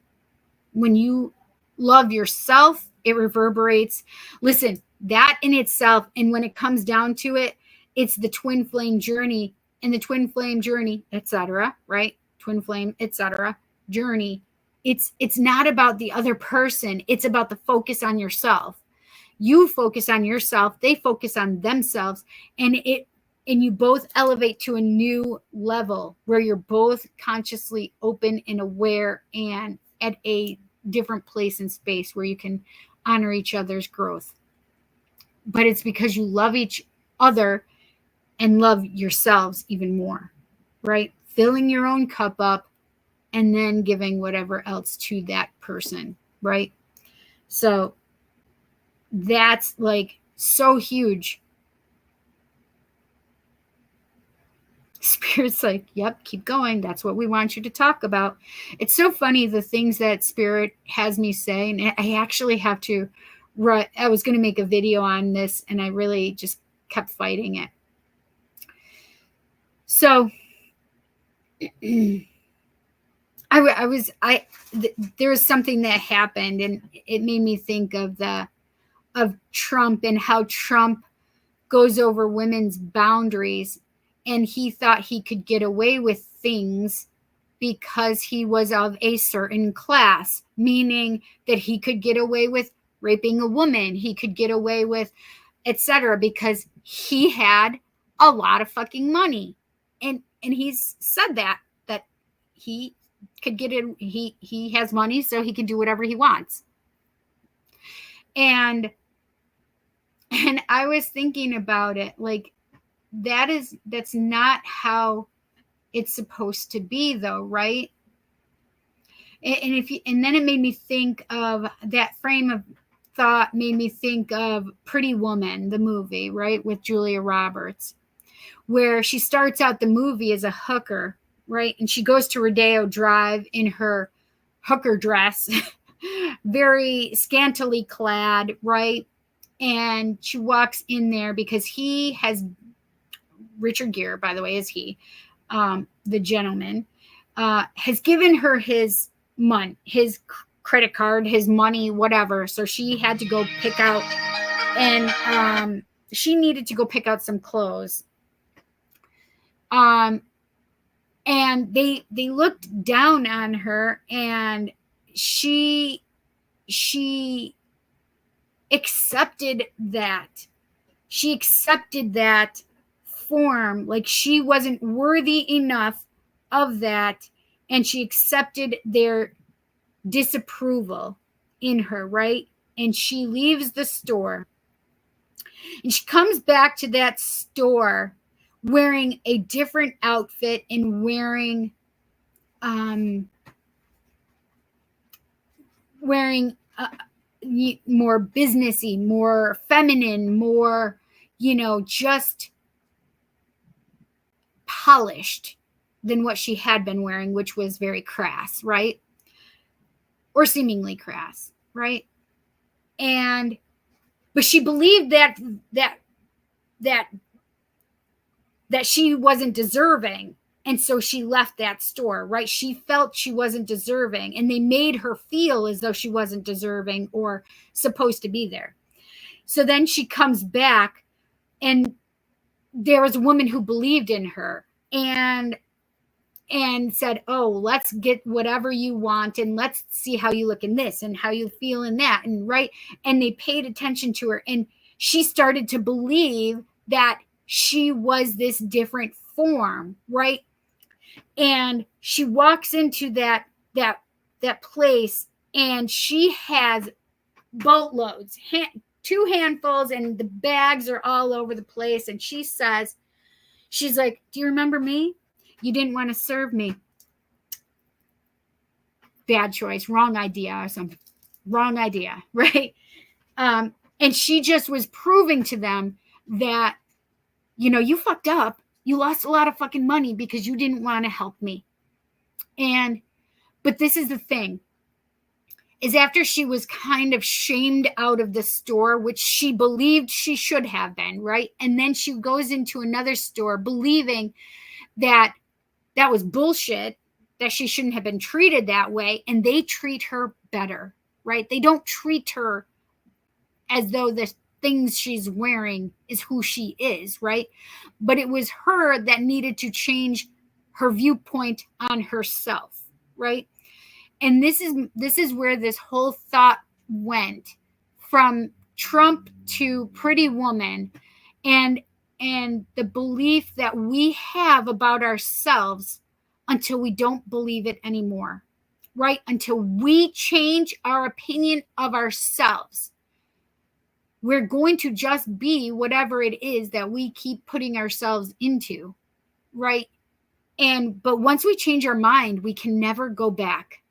A: When you love yourself, it reverberates. Listen, that in itself, and when it comes down to it, it's the twin flame journey, and the twin flame journey, etc., right? Twin flame, etc. journey. It's not about the other person. It's about the focus on yourself. You focus on yourself, they focus on themselves, and you both elevate to a new level where you're both consciously open and aware and at a different place and space where you can honor each other's growth. But it's because you love each other and love yourselves even more, right? Filling your own cup up and then giving whatever else to that person, right? So that's, like, so huge. Spirit's like, yep, keep going. That's what we want you to talk about. It's so funny, the things that Spirit has me say. And I actually have to I was going to make a video on this, and I really just kept fighting it. So I there was something that happened, and it made me think of Trump and how Trump goes over women's boundaries, and he thought he could get away with things because he was of a certain class, meaning that he could get away with raping a woman, he could get away with etc., because he had a lot of fucking money. And he's said that he could get in, he has money, so he can do whatever he wants. And I was thinking about it, like, that's not how it's supposed to be, though, right? And then it made me think of that frame of thought, made me think of Pretty Woman, the movie, right, with Julia Roberts, where she starts out the movie as a hooker, right? And she goes to Rodeo Drive in her hooker dress, very scantily clad, right? And she walks in there because he has, Richard Gere, by the way, is he, the gentleman, has given her his money, his credit card, his money, whatever. So she had to go pick out, and she needed to go pick out some clothes. And they looked down on her, and she accepted that. She accepted that form, like she wasn't worthy enough of that, and she accepted their disapproval in her, right? And she leaves the store, and she comes back to that store wearing a different outfit and wearing more businessy, more feminine, more, just polished than what she had been wearing, which was very crass, right? Or seemingly crass, right? But she believed that she wasn't deserving, and so she left that store, right? She felt she wasn't deserving, and they made her feel as though she wasn't deserving or supposed to be there. So then she comes back, and there was a woman who believed in her and said, oh, let's get whatever you want, and let's see how you look in this and how you feel in that, and right. And they paid attention to her, and she started to believe that she was this different form, right? And she walks into that place, and she has boatloads, 2 handfuls, and the bags are all over the place. And she says, she's like, do you remember me? You didn't want to serve me. Bad choice, wrong idea or something. Wrong idea, right? And she just was proving to them that, you fucked up. You lost a lot of fucking money because you didn't want to help me. But this is the thing, is after she was kind of shamed out of the store, which she believed she should have been, right? And then she goes into another store believing that was bullshit, that she shouldn't have been treated that way, and they treat her better, right? They don't treat her as though the things she's wearing is who she is, right? But it was her that needed to change her viewpoint on herself, right? And this is where this whole thought went, from Trump to Pretty Woman, and the belief that we have about ourselves until we don't believe it anymore, right? Until we change our opinion of ourselves, we're going to just be whatever it is that we keep putting ourselves into, right? But once we change our mind, we can never go back.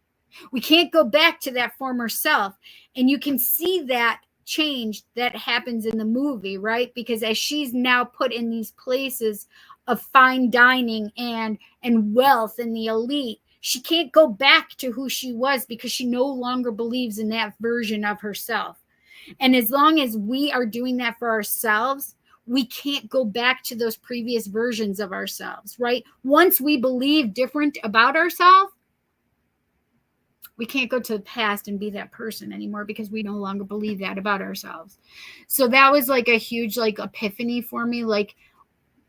A: We can't go back to that former self. And you can see that change that happens in the movie, right? Because as she's now put in these places of fine dining and wealth and the elite, she can't go back to who she was because she no longer believes in that version of herself. And as long as we are doing that for ourselves, we can't go back to those previous versions of ourselves, right? Once we believe different about ourselves, We can't go to the past and be that person anymore because we no longer believe that about ourselves. So that was like a huge like epiphany for me. Like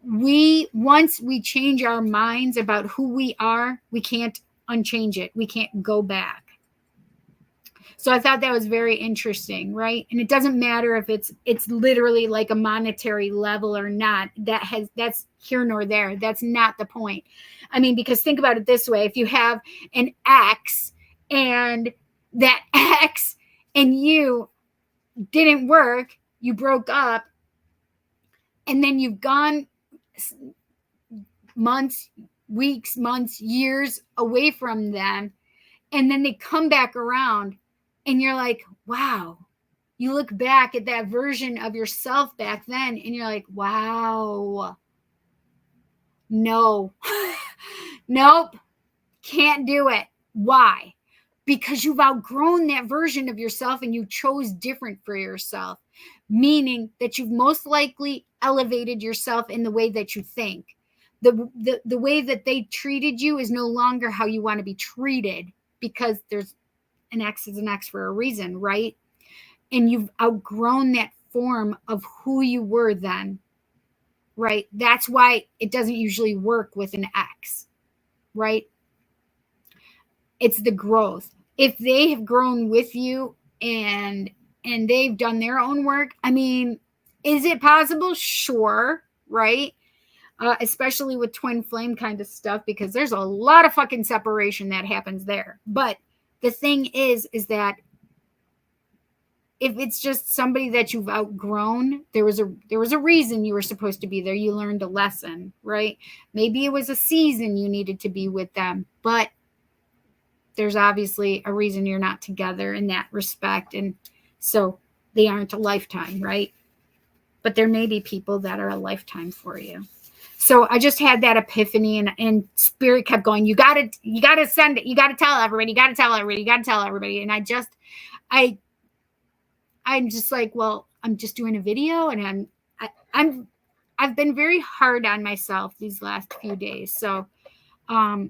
A: once we change our minds about who we are, we can't unchange it. We can't go back. So I thought that was very interesting, right? And it doesn't matter if it's literally like a monetary level or not. That's here nor there. That's not the point. I mean, because think about it this way. If you have an ex and that ex and you didn't work, you broke up, and then you've gone months, weeks, months, years away from them, and then they come back around, and you're like, wow. You look back at that version of yourself back then, and you're like, wow. No. Nope. Can't do it. Why? Because you've outgrown that version of yourself and you chose different for yourself, meaning that you've most likely elevated yourself in the way that you think. The way that they treated you is no longer how you want to be treated, because there's an X is an X for a reason, right? And you've outgrown that form of who you were then, right? That's why it doesn't usually work with an X, right? It's the growth. If they have grown with you and they've done their own work, I mean, is it possible? Sure, right? Especially with twin flame kind of stuff, because there's a lot of fucking separation that happens there. But the thing is that if it's just somebody that you've outgrown, there was a reason you were supposed to be there. You learned a lesson, right? Maybe it was a season you needed to be with them, but there's obviously a reason you're not together in that respect. And so they aren't a lifetime, right? But there may be people that are a lifetime for you. So I just had that epiphany, and spirit kept going, you gotta send it. You gotta tell everybody. You gotta tell everybody. You gotta tell everybody. And I'm just like, well, I'm just doing a video, and I've been very hard on myself these last few days. So, I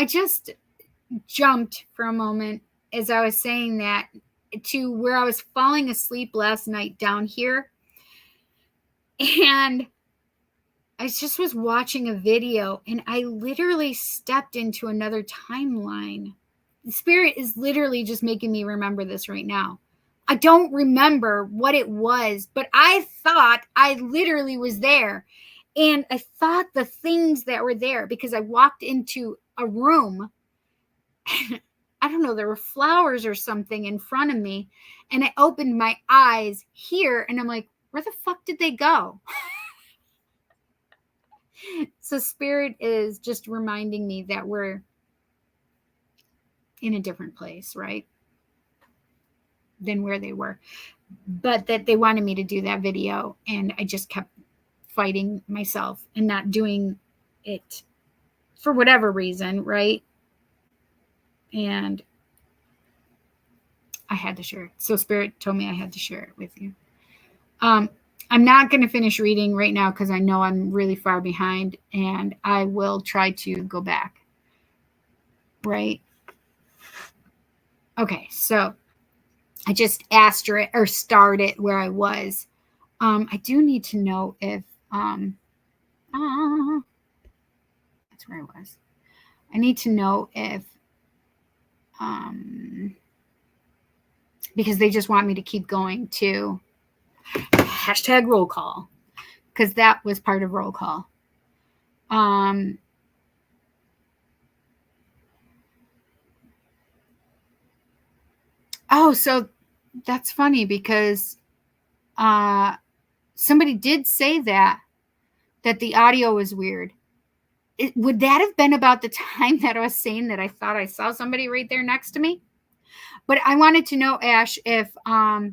A: just jumped for a moment as I was saying that to where I was falling asleep last night down here, and I just was watching a video, and I literally stepped into another timeline. The spirit is literally just making me remember this right now. I don't remember what it was, but I thought I literally was there. And I thought the things that were there, because I walked into a room, I don't know, there were flowers or something in front of me, and I opened my eyes here, and I'm like, where the fuck did they go? So spirit is just reminding me that we're in a different place, right, than where they were, but that they wanted me to do that video, and I just kept fighting myself and not doing it for whatever reason, right? And I had to share it. So spirit told me I had to share it with you. I'm not going to finish reading right now because I know I'm really far behind, and I will try to go back. Right? Okay, so I just asterisk or started where I was. I do need to know if that's where I was. I need to know if because they just want me to keep going to hashtag roll call, because that was part of roll call. Oh, so that's funny, because somebody did say that the audio was weird. Would that have been about the time that I was saying that I thought I saw somebody right there next to me? But I wanted to know, Ash, if I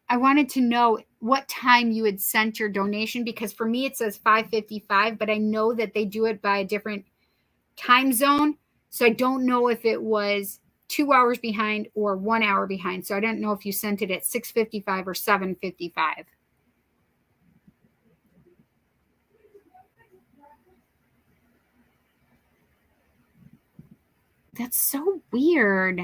A: wanted to know what time you had sent your donation, because for me it says 5:55, but I know that they do it by a different time zone. So I don't know if it was 2 hours behind or 1 hour behind. So I don't know if you sent it at 6:55 or 7:55. That's so weird.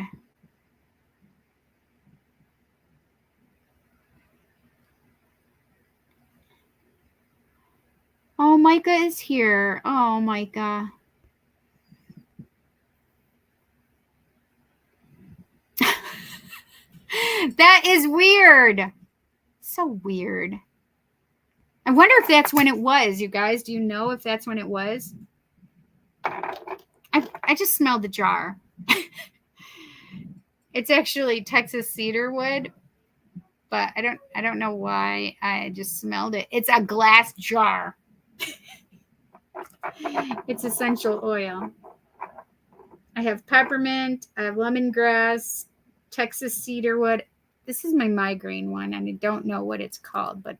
A: Oh, Micah is here. Oh, Micah. That is weird. So weird. I wonder if that's when it was, you guys. Do you know if that's when it was? I just smelled the jar. It's actually Texas cedarwood, but I don't know why I just smelled it. It's a glass jar. It's essential oil. I have peppermint, I have lemongrass, Texas cedarwood. This is my migraine one, and I don't know what it's called, but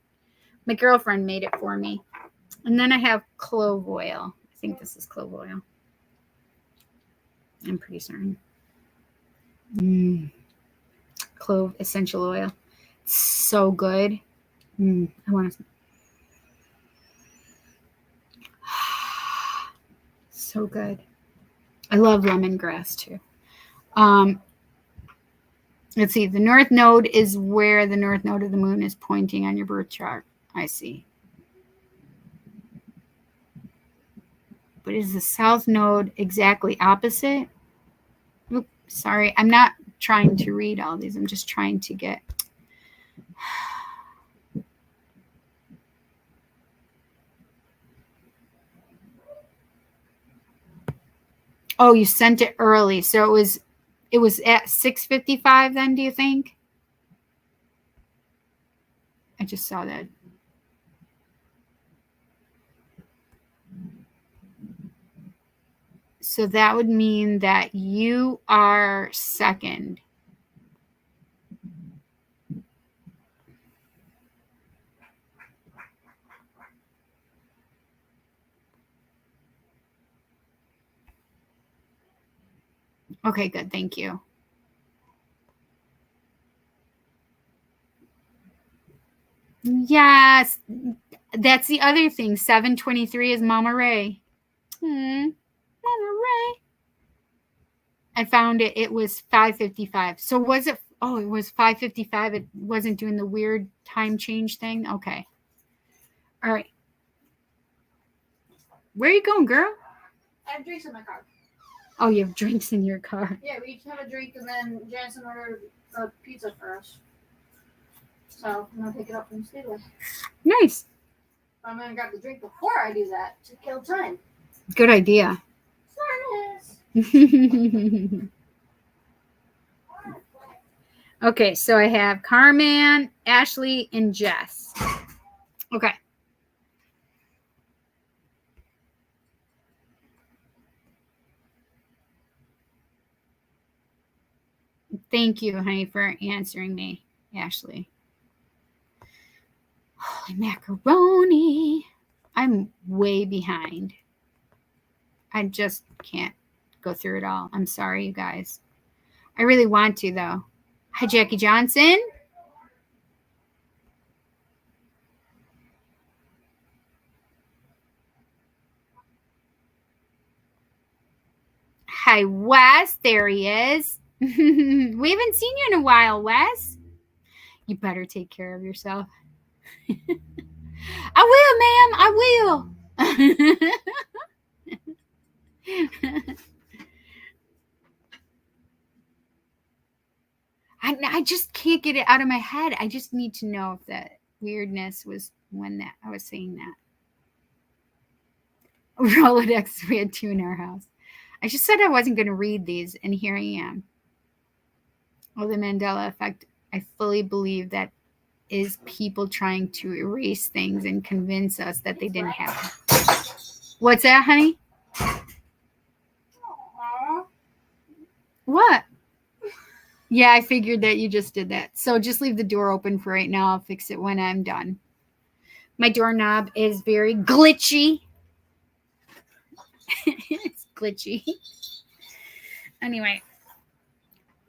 A: my girlfriend made it for me. And then I have clove oil. I think this is clove oil. I'm pretty certain. Clove essential oil. It's so good. I want to. So good. I love lemongrass too. Let's see. The north node is where the north node of the moon is pointing on your birth chart. I see. But is the south node exactly opposite? Oops, sorry. I'm not trying to read all these. I'm just trying to get. Oh, you sent it early. So it was at 6:55 then, do you think? I just saw that. So that would mean that you are second. Okay, good. Thank you. Yes. That's the other thing. 7:23 is Mama Ray. Mama Ray. I found it. It was 5:55. So was it? Oh, it was 5:55. It wasn't doing the weird time change thing. Okay. All right. Where are you going, girl?
B: I have drinks in my car.
A: Oh, you have drinks in your car.
B: Yeah, we each have a drink, and then Jansen ordered a pizza for us. So I'm gonna pick it up from Speedway.
A: Nice.
B: I'm gonna grab the drink before I do that to kill time.
A: Good idea. Okay, so I have Carman, Ashley, and Jess. Okay. Thank you, honey, for answering me, Ashley. Holy macaroni. I'm way behind. I just can't go through it all. I'm sorry, you guys. I really want to, though. Hi, Jackie Johnson. Hi, Wes. There he is. We haven't seen you in a while, Wes. You better take care of yourself. I will, ma'am. I will. I just can't get it out of my head. I just need to know if that weirdness was when that I was saying that. Rolodex, we had 2 in our house. I just said I wasn't going to read these, and here I am. Oh, the Mandela effect. I fully believe that is people trying to erase things and convince us that they didn't happen. What's that, honey?
B: Aww.
A: What? Yeah, I figured that you just did that. So just leave the door open for right now. I'll fix it when I'm done. My doorknob is very glitchy. It's glitchy. Anyway.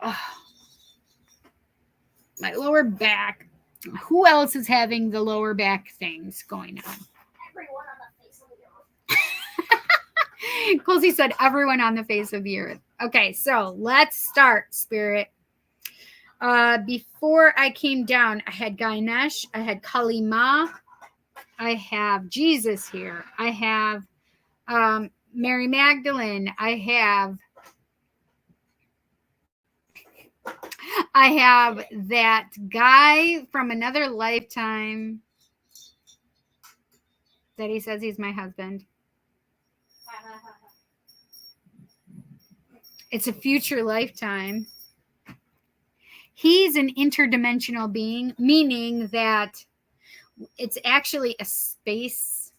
A: My lower back. Who else is having the lower back things going on?
B: Everyone on the face of the earth.
A: Cozy said everyone on the face of the earth. Okay, so let's start, Spirit. Before I came down, I had Ganesh, I had Kali Ma, I have Jesus here, I have Mary Magdalene, I have that guy from another lifetime that he says he's my husband. It's a future lifetime. He's an interdimensional being, meaning that it's actually a space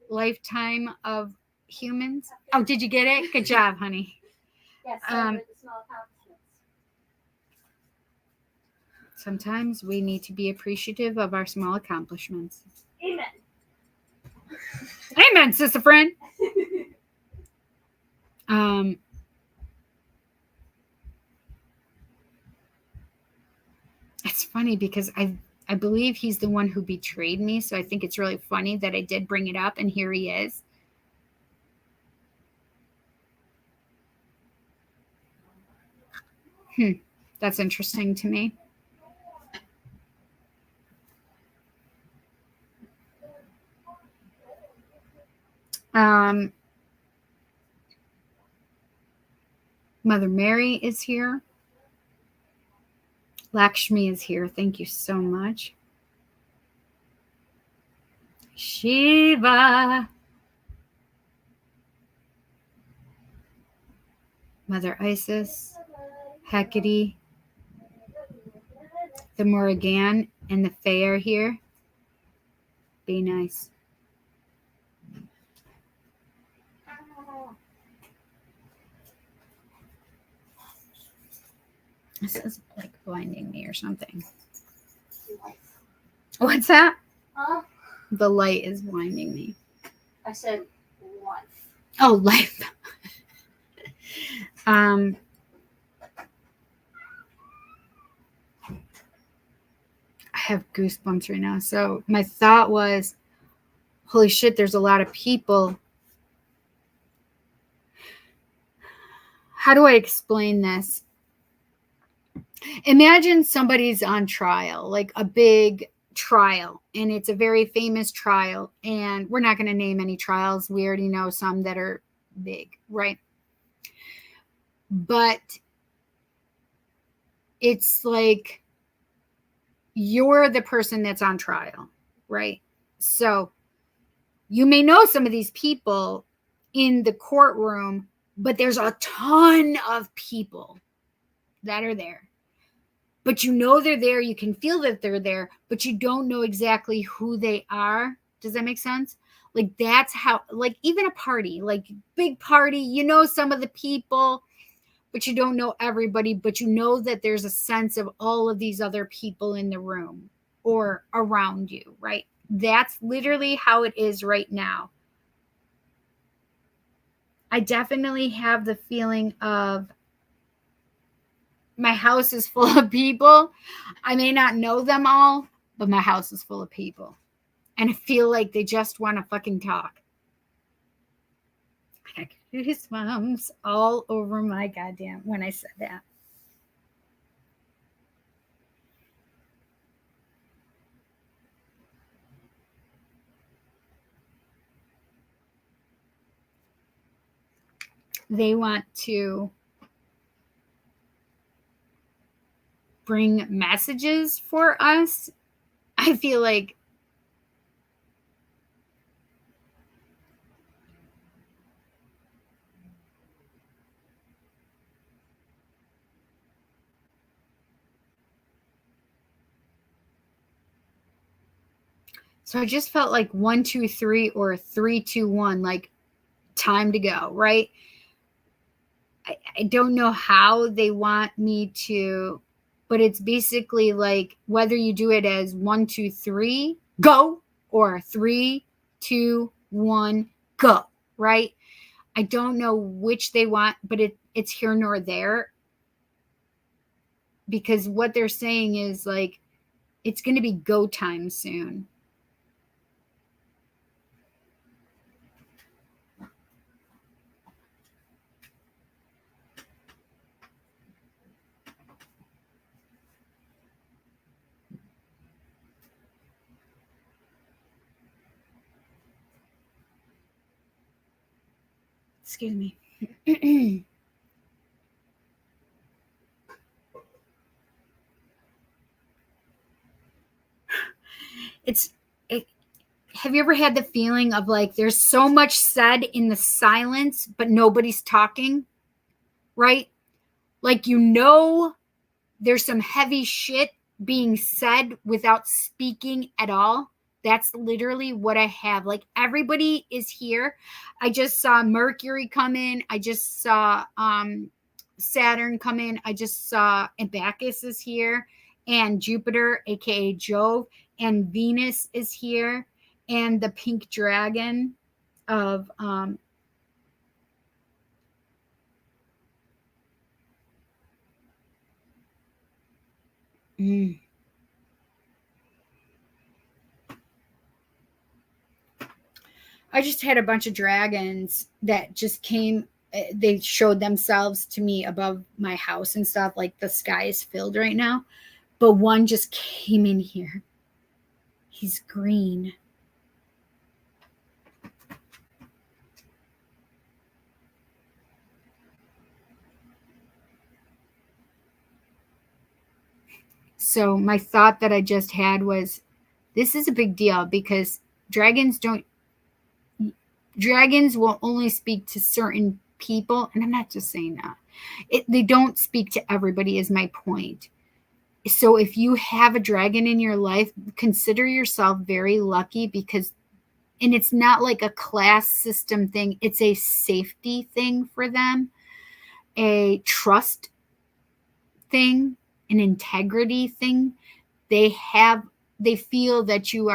A: lifetime of humans. Oh, did you get it? Good job, honey.
B: Yes,
A: sometimes we need to be appreciative of our small accomplishments.
B: Amen.
A: Amen, sister friend. It's funny because I believe he's the one who betrayed me, so I think it's really funny that I did bring it up, and here he is. That's interesting to me. Mother Mary is here. Lakshmi is here. Thank you so much. Shiva. Mother Isis. Hecate. The Morrigan and the Fae are here. Be nice. This is like blinding me or something. What's that?
B: Huh?
A: The light is blinding me.
B: I said life.
A: Oh, life. I have goosebumps right now. So my thought was, holy shit, there's a lot of people. How do I explain this? Imagine somebody's on trial, like a big trial, and it's a very famous trial, and we're not going to name any trials. We already know some that are big, right? But it's like you're the person that's on trial, right? So you may know some of these people in the courtroom, but there's a ton of people that are there. But you know they're there. You can feel that they're there, but you don't know exactly who they are. Does that make sense? Like that's how, like even a party, like big party, you know some of the people, but you don't know everybody, but you know that there's a sense of all of these other people in the room or around you, right? That's literally how it is right now. I definitely have the feeling of my house is full of people. I may not know them all, but my house is full of people. And I feel like they just want to fucking talk. I got goosebumps all over my goddamn when I said that. They want to bring messages for us. I feel like so I just felt like 1, 2, 3 or 3, 2, 1, like time to go, right? I don't know how they want me to, but it's basically like whether you do it as 1, 2, 3, go, or 3, 2, 1, go, right? I don't know which they want, but it's here nor there. because what they're saying is like, it's going to be go time soon. Excuse me. Have you ever had the feeling of like there's so much said in the silence, but nobody's talking, right? Like, there's some heavy shit being said without speaking at all. That's literally what I have. Like, everybody is here. I just saw Mercury come in. I just saw Saturn come in. I just saw, and Bacchus is here, and Jupiter, aka Jove, and Venus is here, and the pink dragon of I just had a bunch of dragons that just came. They showed themselves to me above my house and stuff. Like, the sky is filled right now. But one just came in here. He's green. So my thought that I just had was, this is a big deal because dragons will only speak to certain people. And I'm not just saying that. They don't speak to everybody, is my point. So if you have a dragon in your life, consider yourself very lucky, because, and it's not like a class system thing. It's a safety thing for them, a trust thing, an integrity thing. They feel that you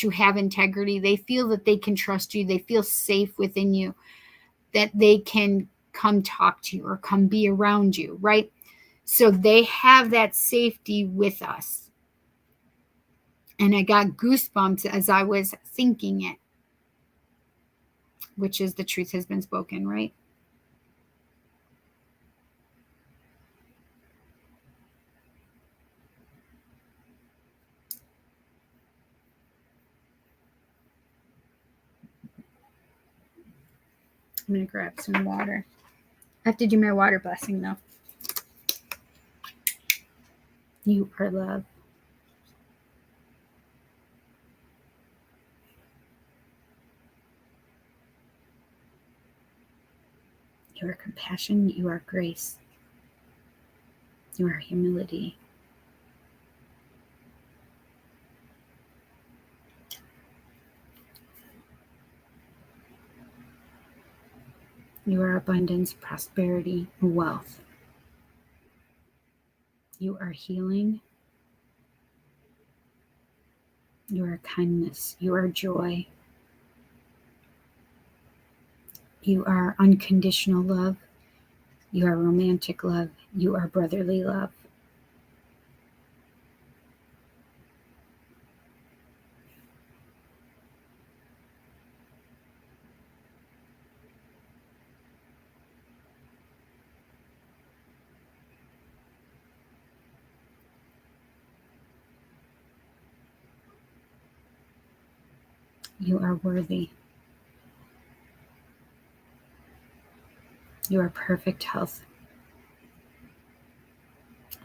A: have integrity. They feel that they can trust you. They feel safe within you, that they can come talk to you or come be around you, right? So they have that safety with us. And I got goosebumps as I was thinking it, which is the truth has been spoken, right? I'm going to grab some water. I have to do my water blessing, though. You are love. You are compassion. You are grace. You are humility. You are abundance, prosperity, and wealth. You are healing. You are kindness. You are joy. You are unconditional love. You are romantic love. You are brotherly love. You are worthy. You are perfect health.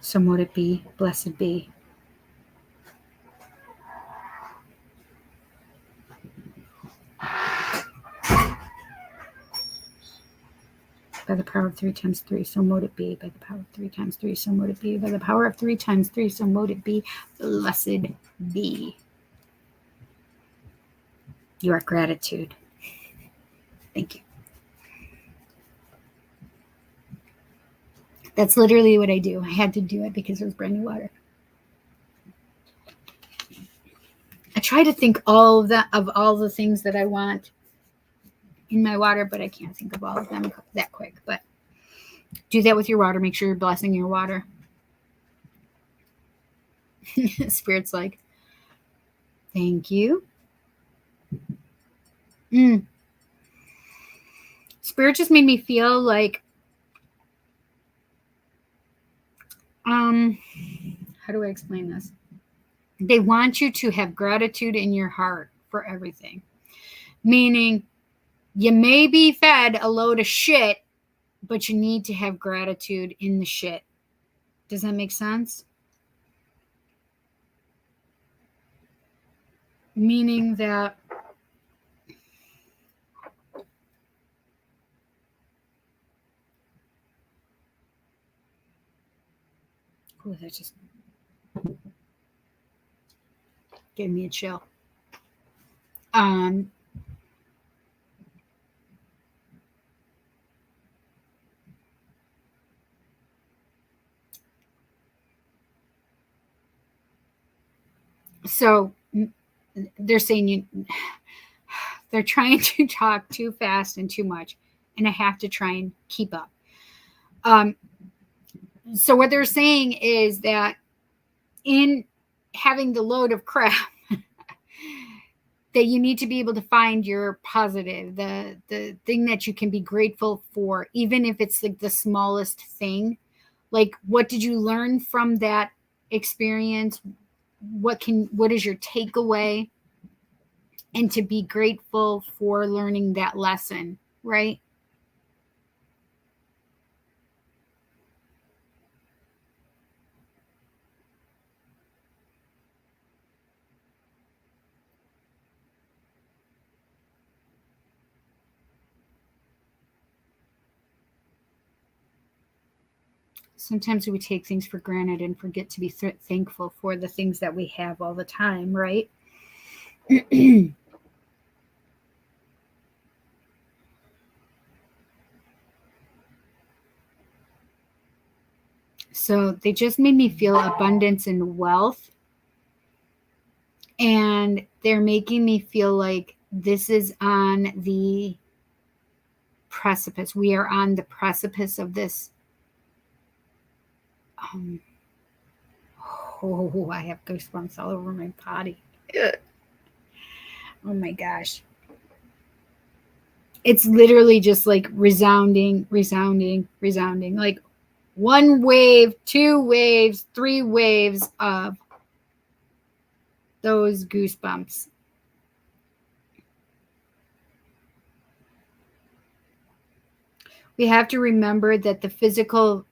A: So mote it be, blessed be. By the power of 3 times 3, so mote it be. By the power of 3 times 3, so mote it be. By the power of 3 times 3, so mote it be. Blessed be. You are gratitude. Thank you. That's literally what I do. I had to do it because it was brand new water. I try to think of all the things that I want in my water, but I can't think of all of them that quick. But do that with your water. Make sure you're blessing your water. Spirit's like, thank you. Spirit just made me feel like, how do I explain this? They want you to have gratitude in your heart for everything. Meaning, you may be fed a load of shit, but you need to have gratitude in the shit. Does that make sense? Meaning that that just gave me a chill. So they're saying they're trying to talk too fast and too much, and I have to try and keep up. So what they're saying is that in having the load of crap, that you need to be able to find your positive, the thing that you can be grateful for, even if it's like the smallest thing. Like, what did you learn from that experience? What is your takeaway? And to be grateful for learning that lesson, right? Sometimes we take things for granted and forget to be thankful for the things that we have all the time, right? So they just made me feel abundance and wealth. And they're making me feel like this is on the precipice. We are on the precipice of this. I have goosebumps all over my body. Oh my gosh. It's literally just like resounding. Like one wave, two waves, three waves of those goosebumps. We have to remember that the physical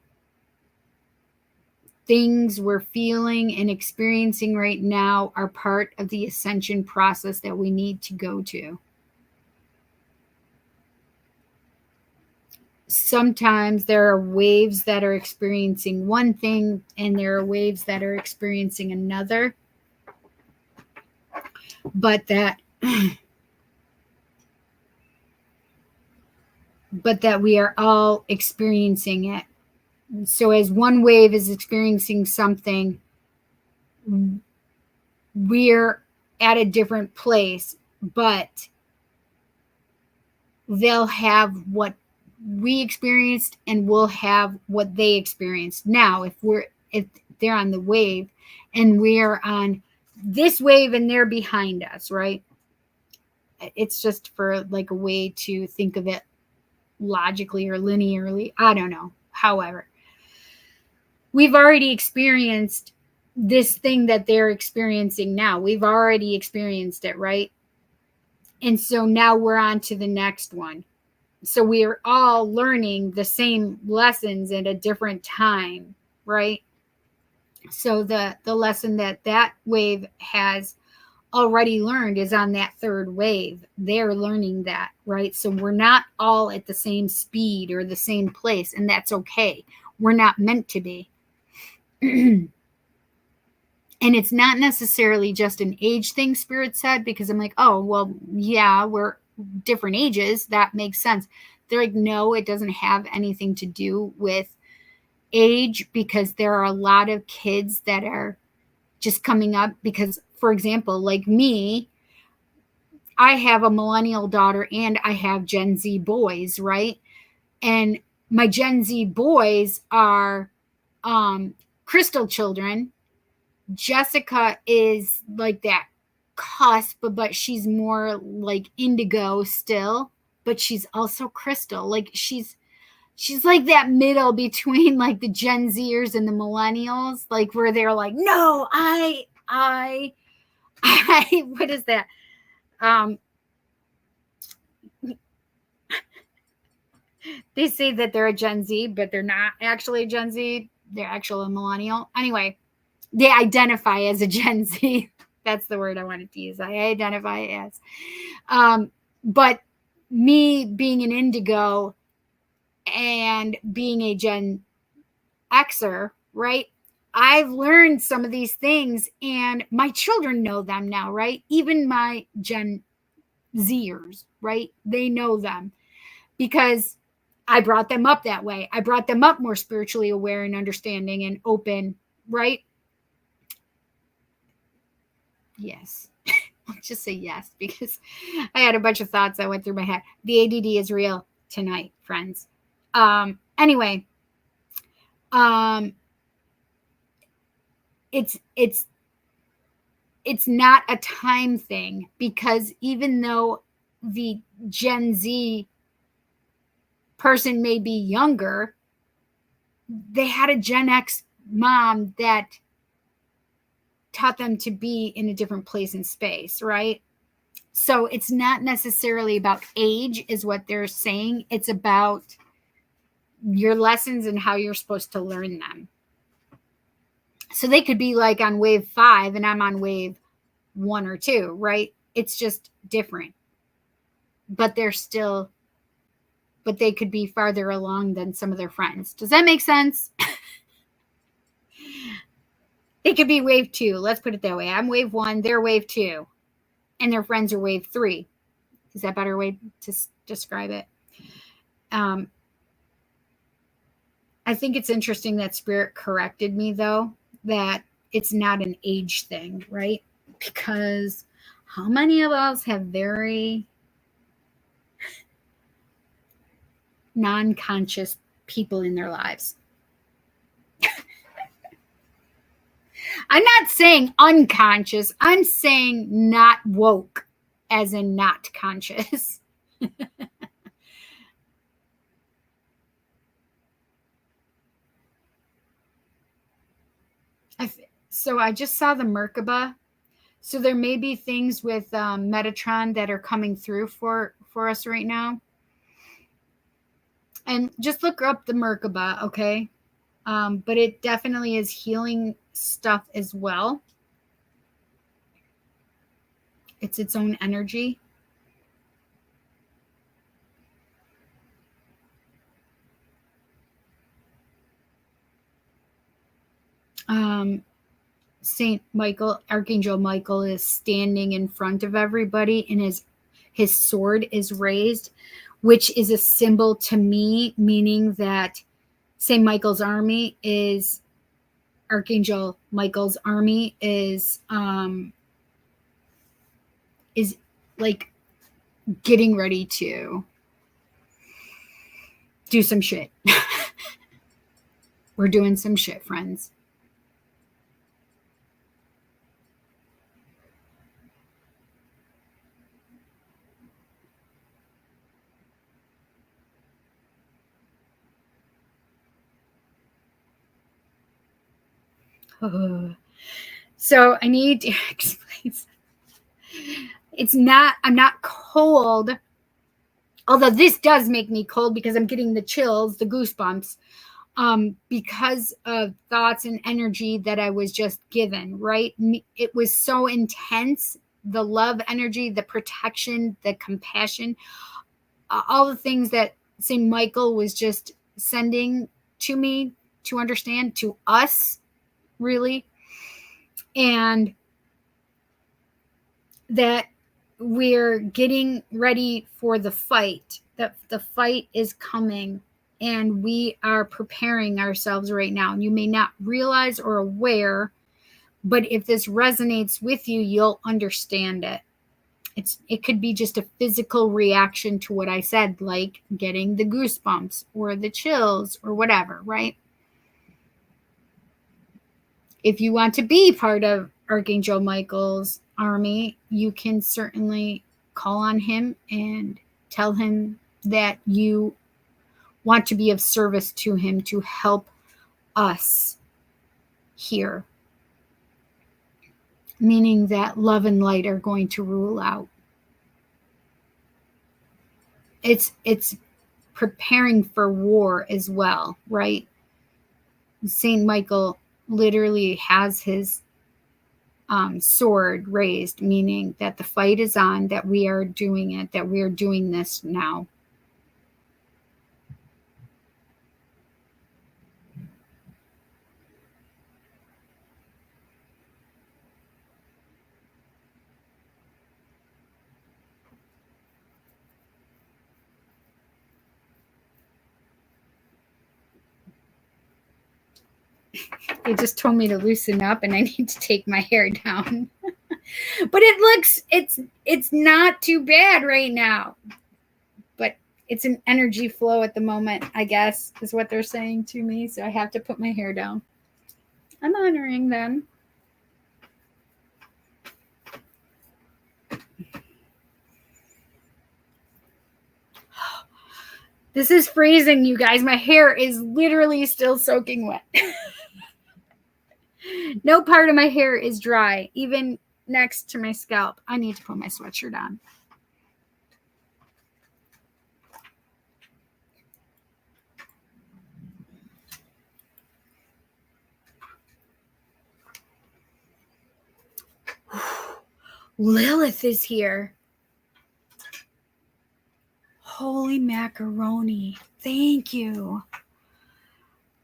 A: things we're feeling and experiencing right now are part of the ascension process that we need to go to. Sometimes there are waves that are experiencing one thing and there are waves that are experiencing another. But that we are all experiencing it. So as one wave is experiencing something, we're at a different place, but they'll have what we experienced and we'll have what they experienced. Now, if they're on the wave and we're on this wave and they're behind us, right? It's just for like a way to think of it logically or linearly. I don't know. However, we've already experienced this thing that they're experiencing now. We've already experienced it, right? And so now we're on to the next one. So we are all learning the same lessons at a different time, right? So the lesson that wave has already learned is on that third wave. They're learning that, right? So we're not all at the same speed or the same place, and that's okay. We're not meant to be. And it's not necessarily just an age thing, Spirit said, because I'm like, oh, well, yeah, we're different ages. That makes sense. They're like, no, it doesn't have anything to do with age, because there are a lot of kids that are just coming up. Because, for example, like me, I have a millennial daughter and I have Gen Z boys, right? And my Gen Z boys are crystal children. Jessica is like that cusp, but she's more like indigo still, but she's also crystal. Like she's like that middle between like the Gen Zers and the millennials, like where they're like, no, I what is that? They say that they're a Gen Z, but they're not actually a Gen Z. They're actually a millennial. Anyway, they identify as a Gen Z. That's the word I wanted to use. I identify as. But me being an indigo and being a Gen Xer, right? I've learned some of these things and my children know them now, right? Even my Gen Zers, right? They know them because I brought them up that way. I brought them up more spiritually aware and understanding and open, right? Yes. I'll just say yes because I had a bunch of thoughts that went through my head. The ADD is real tonight, friends. Anyway, it's not a time thing because even though the Gen Z person may be younger, they had a Gen X mom that taught them to be in a different place in space, right? So it's not necessarily about age is what they're saying. It's about your lessons and how you're supposed to learn them. So they could be like on wave 5 and I'm on wave 1 or 2, right? It's just different. But they could be farther along than some of their friends. Does that make sense? It could be wave 2. Let's put it that way. I'm wave 1, they're wave 2, and their friends are wave 3. Is that a better way to describe it? I think it's interesting that Spirit corrected me, though, that it's not an age thing, right? Because how many of us have very non-conscious people in their lives? I'm not saying unconscious. I'm saying not woke, as in not conscious. So I just saw the Merkaba. So there may be things with Metatron that are coming through for us right now. And just look up the Merkaba, okay? But it definitely is healing stuff as well. It's its own energy. Saint Michael, Archangel Michael, is standing in front of everybody and his sword is raised, which is a symbol to me, meaning that Saint Michael's army is Archangel Michael's army is like getting ready to do some shit. We're doing some shit, friends. So I need to explain. I'm not cold, although this does make me cold because I'm getting the chills, the goosebumps, because of thoughts and energy that I was just given, right? It was so intense, the love energy, the protection, the compassion, all the things that St. Michael was just sending to me to understand, to us, really. And that we're getting ready for the fight, that the fight is coming and we are preparing ourselves right now. And you may not realize or aware, but if this resonates with you, you'll understand it. It could be just a physical reaction to what I said, like getting the goosebumps or the chills or whatever, right? if you want to be part of Archangel Michael's army, you can certainly call on him and tell him that you want to be of service to him to help us here. Meaning that love and light are going to rule out. It's preparing for war as well, right? Saint Michael literally has his sword raised, meaning that the fight is on, that we are doing it, that we are doing this now. They just told me to loosen up and I need to take my hair down. But it's not too bad right now. But it's an energy flow at the moment, I guess, is what they're saying to me. So I have to put my hair down. I'm honoring them. This is freezing, you guys. My hair is literally still soaking wet. No part of my hair is dry, even next to my scalp. I need to put my sweatshirt on. Lilith is here. Holy macaroni. Thank you.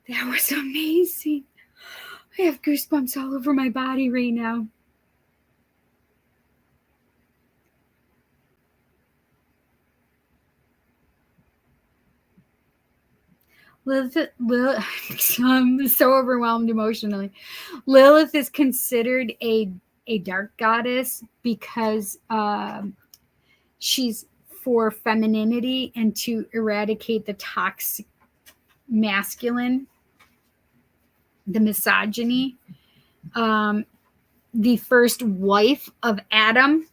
A: That was amazing. I have goosebumps all over my body right now. Lilith, I'm so overwhelmed emotionally. Lilith is considered a dark goddess because she's for femininity and to eradicate the toxic masculine, the misogyny. The first wife of Adam,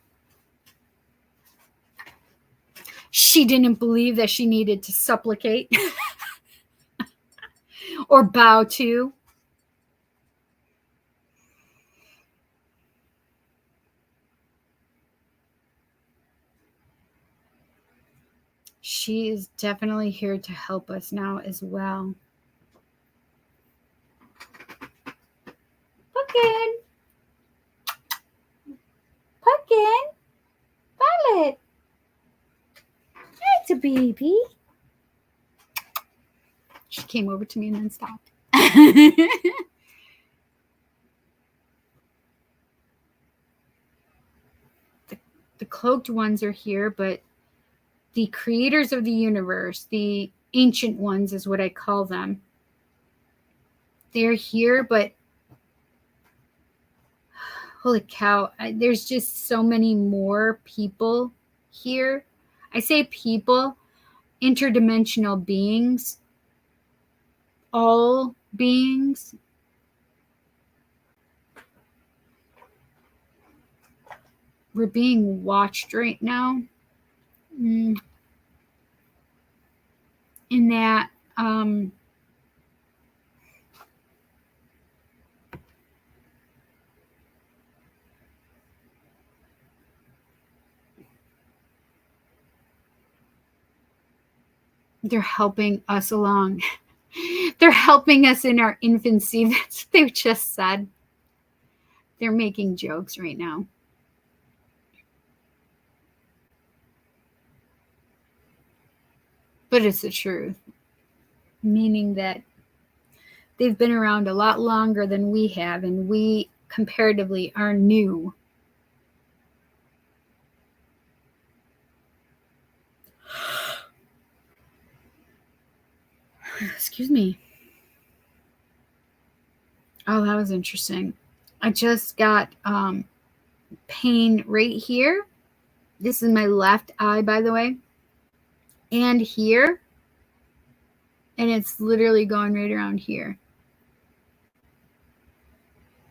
A: she didn't believe that she needed to supplicate or bow to. She is definitely here to help us now as well. Pumpkin. Pumpkin. Violet. It's a baby. She came over to me and then stopped. The cloaked ones are here, but the creators of the universe, the ancient ones is what I call them. They're here, but holy cow, there's just so many more people here. I say people, interdimensional beings, all beings. We're being watched right now. In that they're helping us along. They're helping us in our infancy. That's what they just said. They're making jokes right now. But it's the truth. Meaning that they've been around a lot longer than we have, and we comparatively are new. Excuse me. Oh, that was interesting. I just got pain right here. This is my left eye, by the way. And here. And it's literally going right around here.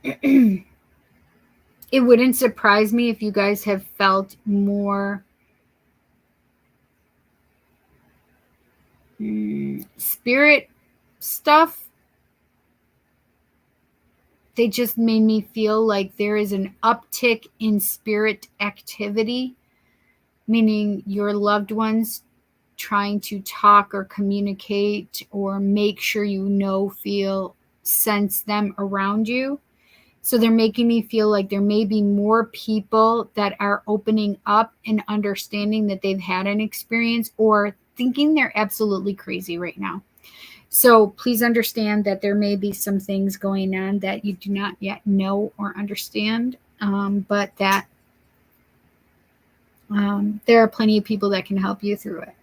A: it wouldn't surprise me if you guys have felt more spirit stuff. They just made me feel like there is an uptick in spirit activity, meaning your loved ones trying to talk or communicate or make sure you know, feel, sense them around you. So they're making me feel like there may be more people that are opening up and understanding that they've had an experience or thinking they're absolutely crazy right now. So please understand that there may be some things going on that you do not yet know or understand, but that there are plenty of people that can help you through it.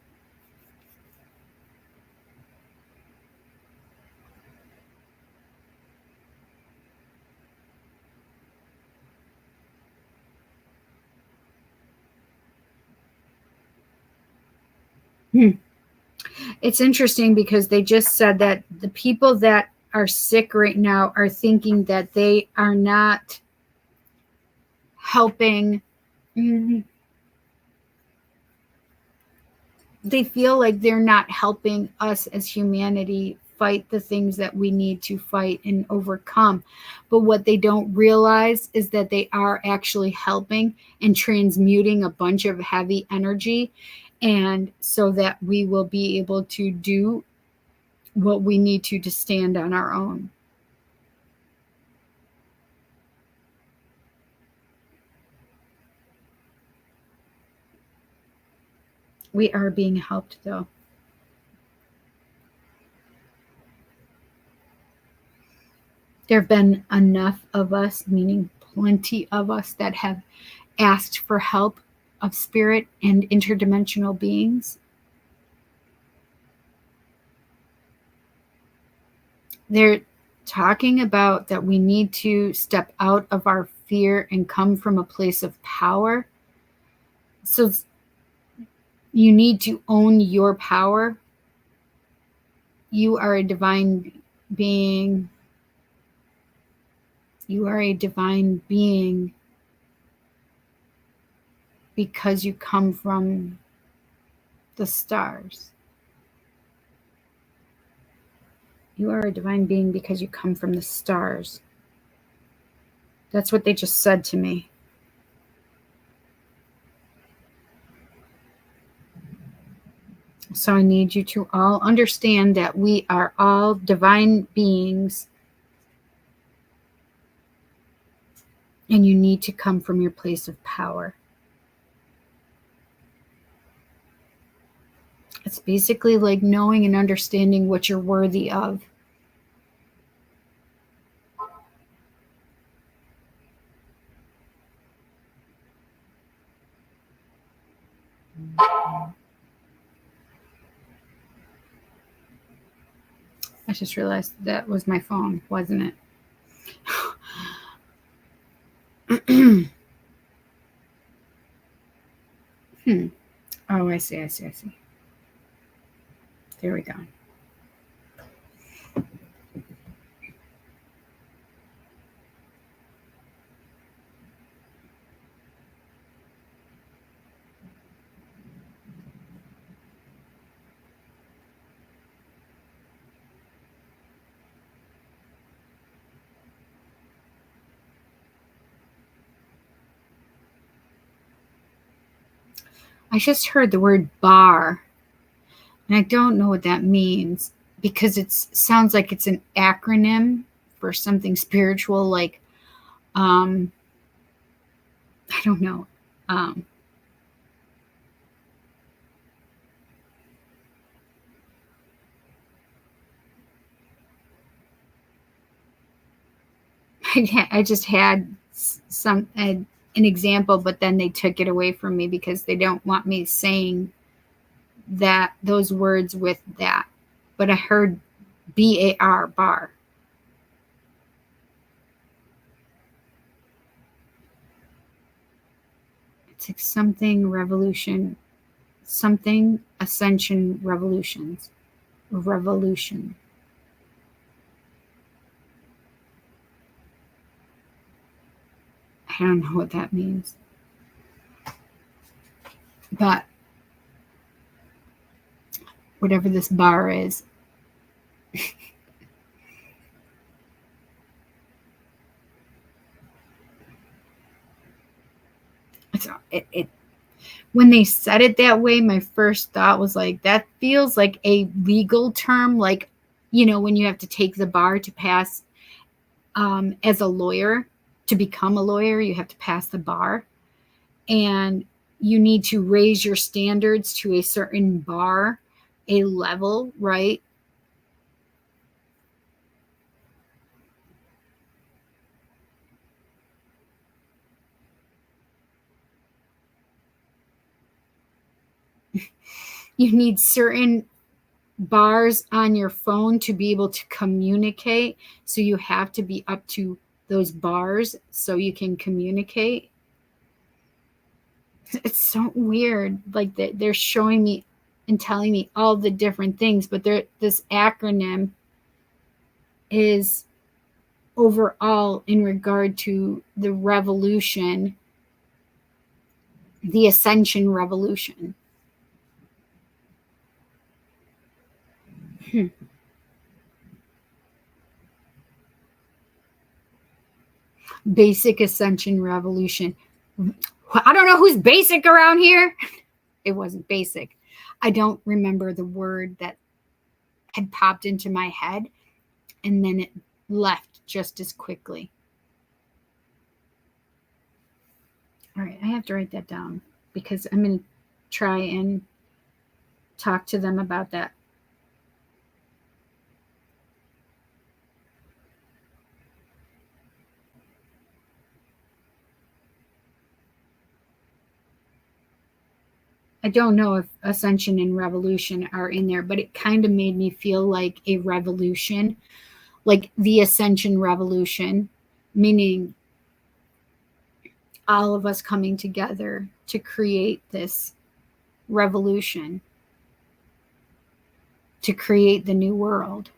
A: It's interesting because they just said that the people that are sick right now are thinking that they are not helping. They feel like they're not helping us as humanity fight the things that we need to fight and overcome. But what they don't realize is that they are actually helping and transmuting a bunch of heavy energy, and so that we will be able to do what we need to stand on our own. We are being helped, though. There have been enough of us, meaning plenty of us, that have asked for help of spirit and interdimensional beings. They're talking about that we need to step out of our fear and come from a place of power. So you need to own your power. You are a divine being. You are a divine being because you come from the stars. You are a divine being because you come from the stars. That's what they just said to me. So I need you to all understand that we are all divine beings, and you need to come from your place of power. It's basically like knowing and understanding what you're worthy of. I just realized that was my phone, wasn't it? Oh, I see. There we go. I just heard the word bar, and I don't know what that means because it sounds like it's an acronym for something spiritual, like, I don't know. I just had an example, but then they took it away from me because they don't want me saying that those words with that. But I heard BAR, bar. It's like something revolution, something ascension revolutions, revolution. I don't know what that means. But whatever this bar is. When they said it that way, my first thought was like, that feels like a legal term, like, you know, when you have to take the bar to pass as a lawyer, to become a lawyer, you have to pass the bar. And you need to raise your standards to a certain bar, a level, right? You need certain bars on your phone to be able to communicate. So you have to be up to those bars so you can communicate. It's so weird. Like they're showing me and telling me all the different things, but this acronym is overall in regard to the revolution, the ascension revolution. Basic ascension revolution. I don't know who's basic around here. It wasn't basic. I don't remember the word that had popped into my head and then it left just as quickly. All right, I have to write that down because I'm going to try and talk to them about that. I don't know if ascension and revolution are in there, but it kind of made me feel like a revolution, like the ascension revolution, meaning all of us coming together to create this revolution, to create the new world.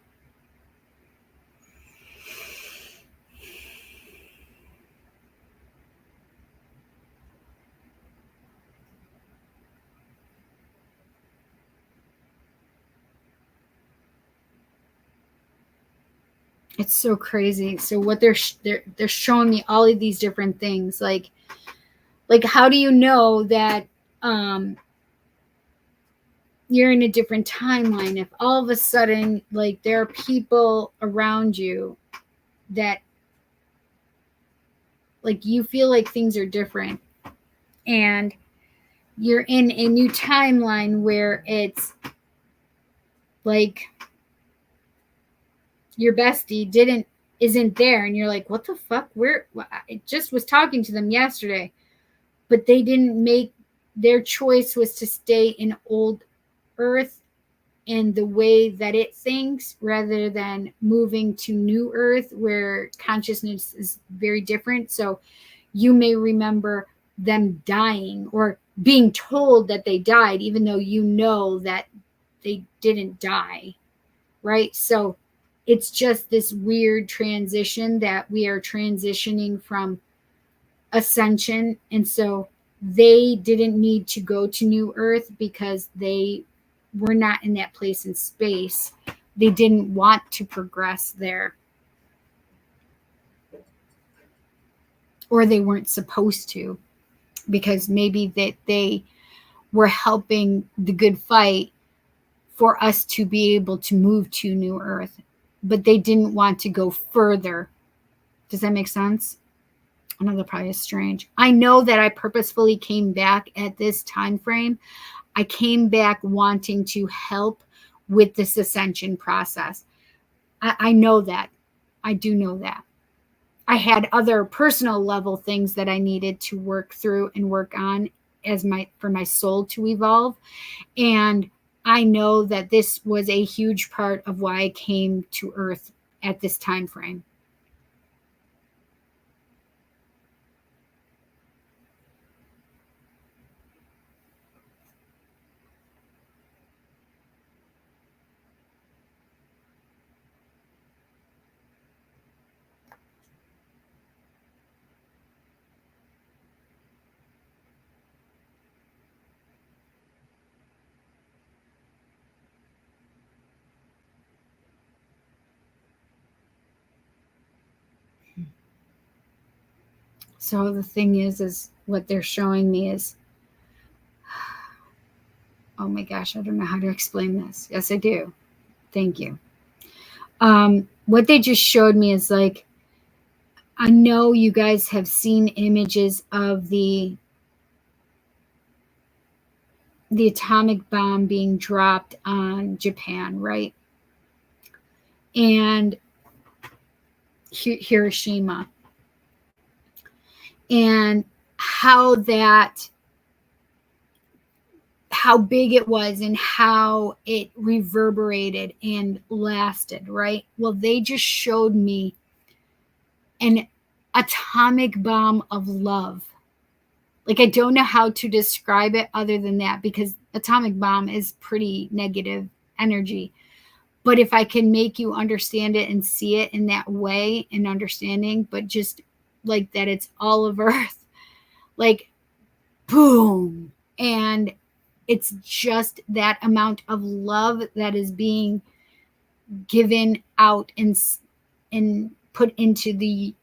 A: It's so crazy. So what they're showing me all of these different things, like how do you know that you're in a different timeline if all of a sudden like there are people around you that like you feel like things are different and you're in a new timeline where it's like your bestie isn't there and you're like, what the fuck? I just was talking to them yesterday, but they didn't make their choice was to stay in old earth and the way that it thinks rather than moving to new earth where consciousness is very different. So you may remember them dying or being told that they died, even though you know that they didn't die, right? So it's just this weird transition that we are transitioning from ascension. And so they didn't need to go to New Earth because they were not in that place in space. They didn't want to progress there. Or they weren't supposed to, because maybe that they were helping the good fight for us to be able to move to New Earth, but they didn't want to go further. Does that make sense? I know that probably is strange. I know that I purposefully came back at this time frame. I came back wanting to help with this ascension process. I know that. I do know that. I had other personal level things that I needed to work through and work on for my soul to evolve. And I know that this was a huge part of why I came to Earth at this time frame. So the thing is what they're showing me is, oh my gosh, I don't know how to explain this. Yes, I do. Thank you. What they just showed me is like, I know you guys have seen images of the atomic bomb being dropped on Japan, right? And Hiroshima. And how big it was and how it reverberated and lasted, right? Well, they just showed me an atomic bomb of love. Like, I don't know how to describe it other than that, because atomic bomb is pretty negative energy. But if I can make you understand it and see it in that way and understanding, but just like that it's all of Earth, like boom. And it's just that amount of love that is being given out and put into the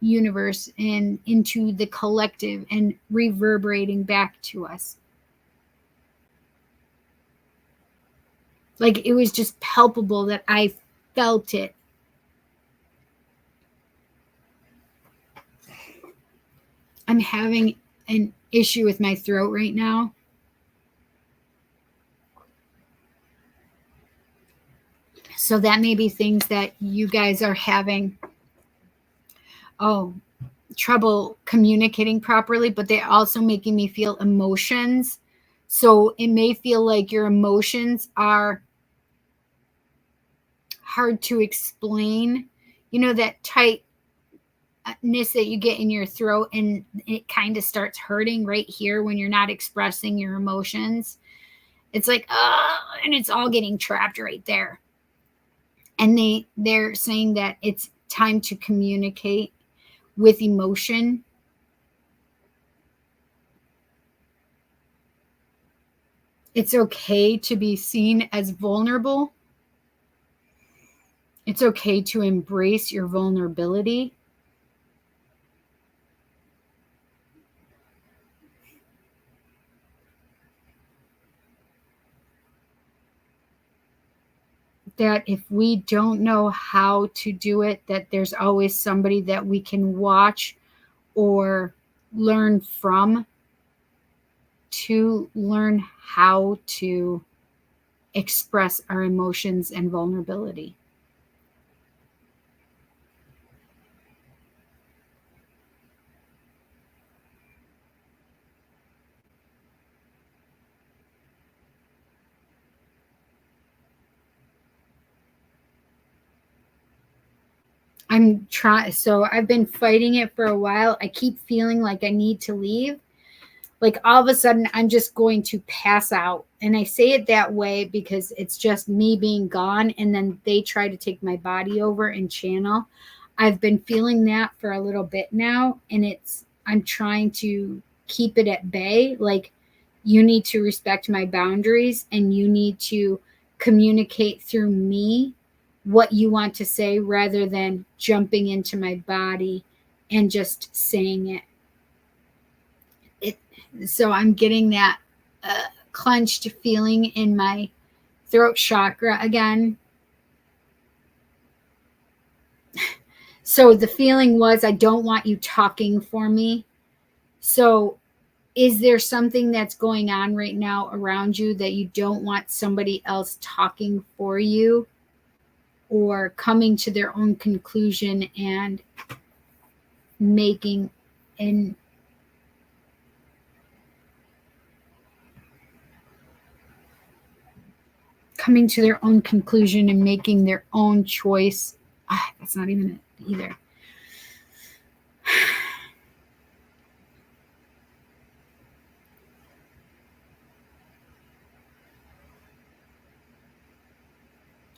A: universe and into the collective and reverberating back to us. Like, it was just palpable that I felt it. I'm having an issue with my throat right now. So that may be things that you guys are having trouble communicating properly, but they're also making me feel emotions. So it may feel like your emotions are hard to explain. You know, that tightness that you get in your throat and it kind of starts hurting right here when you're not expressing your emotions. It's like, and it's all getting trapped right there. And they're saying that it's time to communicate with emotion. It's okay to be seen as vulnerable. It's okay to embrace your vulnerability. That if we don't know how to do it, that there's always somebody that we can watch or learn from to learn how to express our emotions and vulnerability. So I've been fighting it for a while. I keep feeling like I need to leave. Like, all of a sudden I'm just going to pass out. And I say it that way because it's just me being gone, and then they try to take my body over and channel. I've been feeling that for a little bit now, and I'm trying to keep it at bay. Like, you need to respect my boundaries and you need to communicate through me what you want to say rather than jumping into my body and just saying it. So I'm getting that clenched feeling in my throat chakra again. So the feeling was, I don't want you talking for me. So is there something that's going on right now around you that you don't want somebody else talking for you, or coming to their own conclusion and making and coming to their own conclusion and making their own choice? That's not even it either.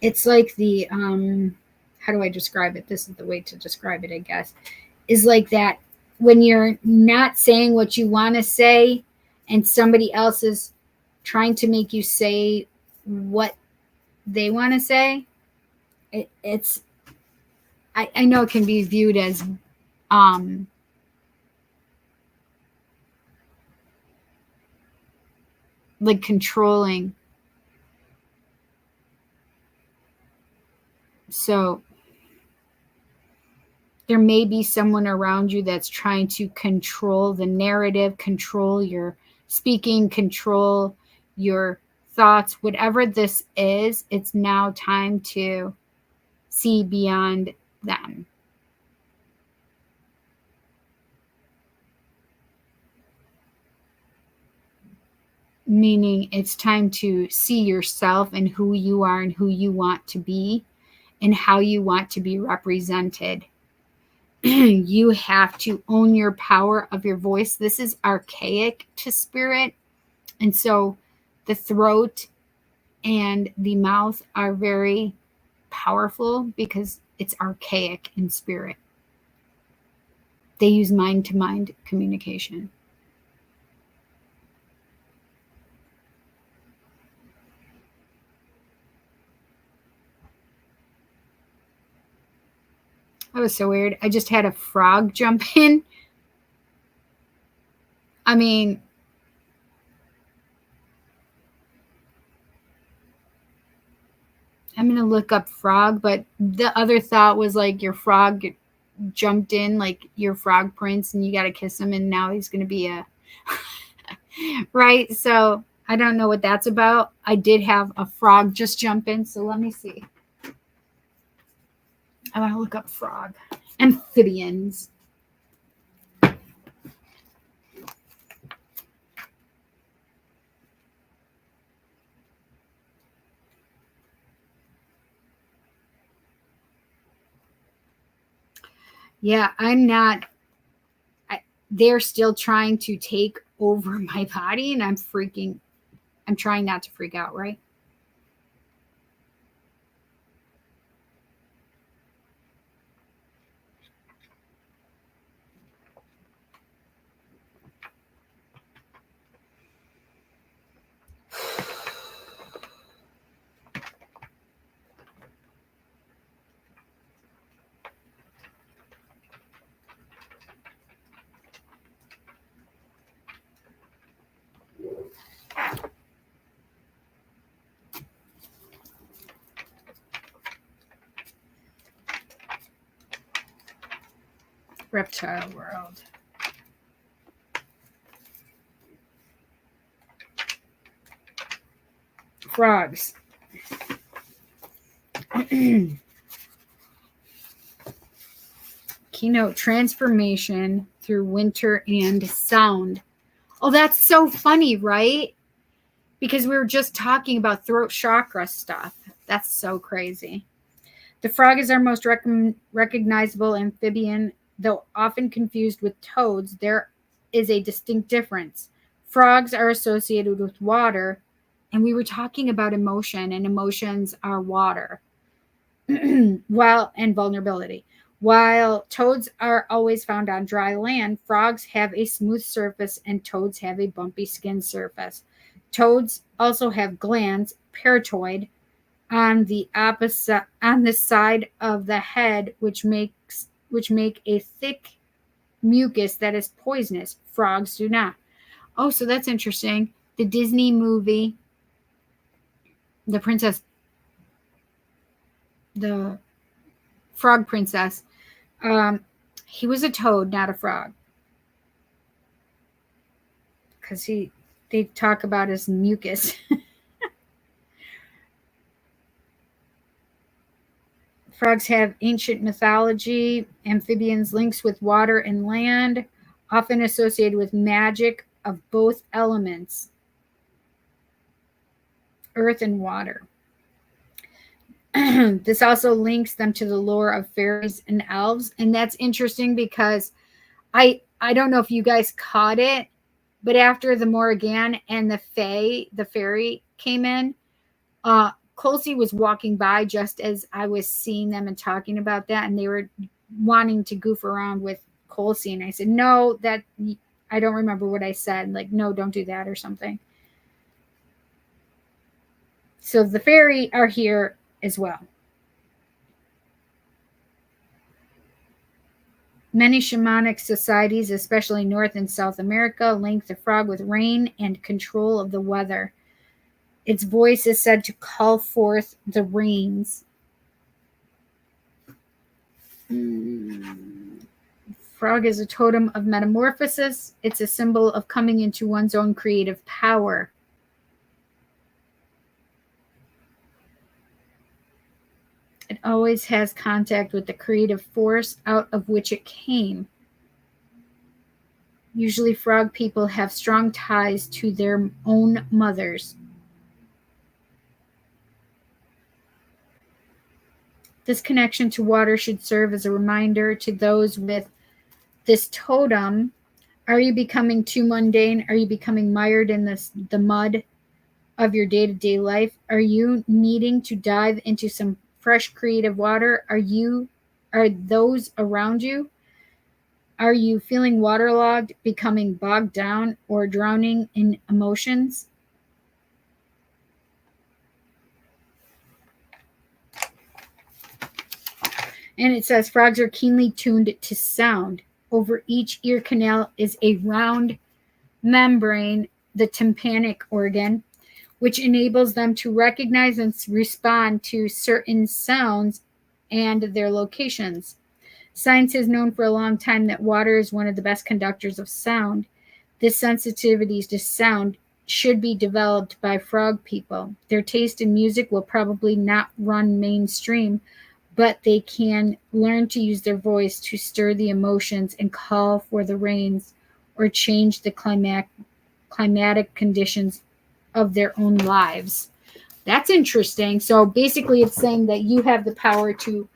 A: It's like the how do I describe it? This is the way to describe it, I guess. Is like that when you're not saying what you want to say and somebody else is trying to make you say what they want to say. I know it can be viewed as like controlling. So there may be someone around you that's trying to control the narrative, control your speaking, control your thoughts. Whatever this is, it's now time to see beyond them. Meaning it's time to see yourself and who you are and who you want to be and how you want to be represented. You have to own your power of your voice. This is archaic to spirit. And so the throat and the mouth are very powerful because it's archaic in spirit. They use mind to mind communication. That was so weird. I just had a frog jump in. I mean, I'm going to look up frog, but the other thought was like your frog jumped in, like your frog prince, and you got to kiss him, and now he's going to be a. Right? So I don't know what that's about. I did have a frog just jump in, so let me see. I want to look up frog. Amphibians. Yeah, I'm not. They're still trying to take over my body, and I'm trying not to freak out, right? Reptile world. Frogs. Keynote transformation through winter and sound. Oh, that's so funny, right? Because we were just talking about throat chakra stuff. That's so crazy. The frog is our most recognizable amphibian, though often confused with toads. There is a distinct difference. Frogs are associated with water, and we were talking about emotion, and emotions are water. And vulnerability. While toads are always found on dry land, frogs have a smooth surface and toads have a bumpy skin surface. Toads also have glands, parotoid, on the side of the head, which make a thick mucus that is poisonous. Frogs do not. Oh, so that's interesting. The Disney movie, the Frog Princess, he was a toad, not a frog, because they talk about his mucus. Frogs have ancient mythology, amphibians links with water and land, often associated with magic of both elements, earth and water. This also links them to the lore of fairies and elves, and that's interesting because I don't know if you guys caught it, but after the Morrigan and the fairy came in, Colsey was walking by just as I was seeing them and talking about that, and they were wanting to goof around with Colsey, and I said, no, that I don't remember what I said, like, no, don't do that or something. So the fairy are here as well. Many shamanic societies, especially North and South America, link the frog with rain and control of the weather. Its voice is said to call forth the rains. Frog is a totem of metamorphosis. It's a symbol of coming into one's own creative power. It always has contact with the creative force out of which it came. Usually frog people have strong ties to their own mothers. This connection to water should serve as a reminder to those with this totem. Are you becoming too mundane? Are you becoming mired in the mud of your day-to-day life? Are you needing to dive into some fresh creative water? Are those around you? Are you feeling waterlogged, becoming bogged down, or drowning in emotions? And it says frogs are keenly tuned to sound. Over each ear canal is a round membrane, the tympanic organ, which enables them to recognize and respond to certain sounds and their locations. Science has known for a long time that water is one of the best conductors of sound. This sensitivity to sound should be developed by frog people. Their taste in music will probably not run mainstream, but they can learn to use their voice to stir the emotions and call for the rains or change the climatic conditions of their own lives. That's interesting. So basically it's saying that you have the power to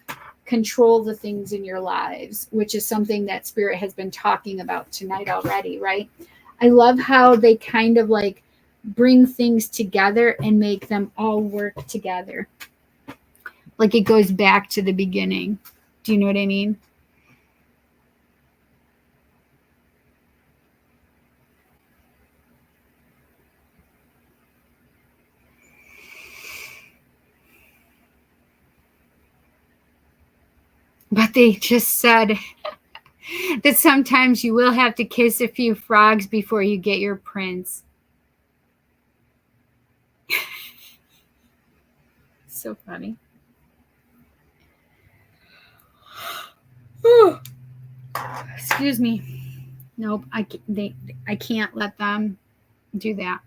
A: control the things in your lives, which is something that Spirit has been talking about tonight already, right? I love how they kind of like bring things together and make them all work together. Like it goes back to the beginning. Do you know what I mean? But they just said that sometimes you will have to kiss a few frogs before you get your prince. So funny. Excuse me. Nope, I can't let them do that.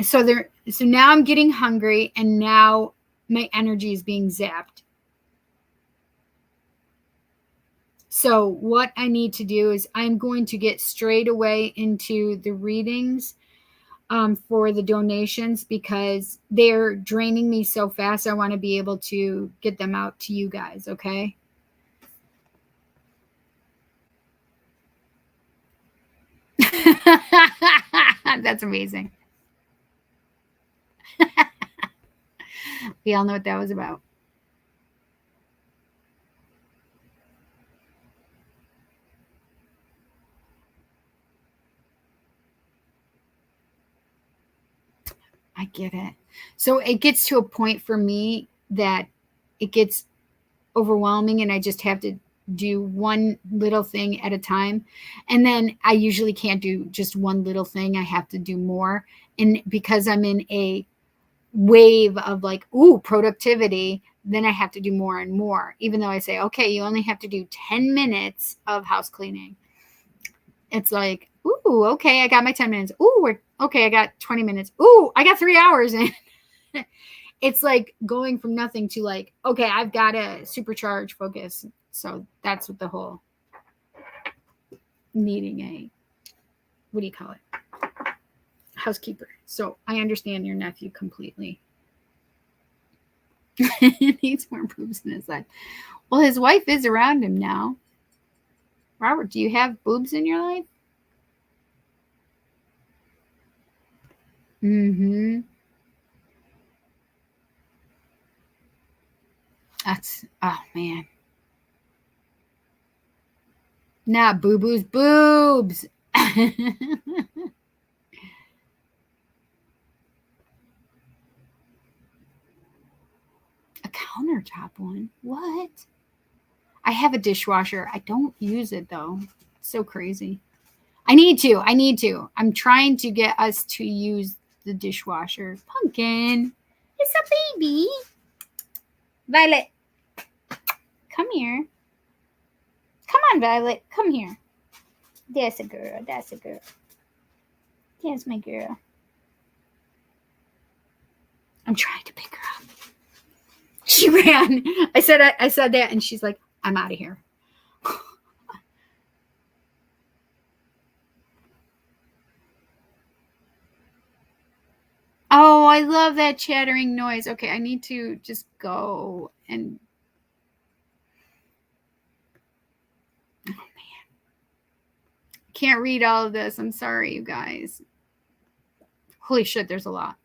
A: So now I'm getting hungry, and now my energy is being zapped. So what I need to do is I'm going to get straight away into the readings for the donations because they're draining me so fast. I want to be able to get them out to you guys, okay? That's amazing. We all know what that was about. I get it. So it gets to a point for me that it gets overwhelming and I just have to do one little thing at a time. And then I usually can't do just one little thing. I have to do more. And because I'm in a wave of like, ooh, productivity, then I have to do more and more. Even though I say, okay, you only have to do 10 minutes of house cleaning. It's like, ooh, okay, I got my 10 minutes. Ooh, okay, I got 20 minutes. Ooh, I got 3 hours in. It's like going from nothing to like, okay, I've got to supercharge focus. So that's what the whole needing a, what do you call it? Housekeeper. So I understand your nephew completely. He needs more boobs in his life. Well, his wife is around him now. Robert, do you have boobs in your life? Mm-hmm. That's, oh man. Not boo-boos, boobs. A countertop one? What? I have a dishwasher. I don't use it though. It's so crazy. I need to. I'm trying to get us to use the dishwasher. Pumpkin, it's a baby. Violet, come here. Come on, Violet, come here. That's a girl. That's a girl. That's my girl. I'm trying to pick her up. She ran. I said that, and she's like, I'm out of here. Oh, I love that chattering noise. Okay, I need to just go and... Oh, man. Can't read all of this. I'm sorry, you guys. Holy shit, there's a lot.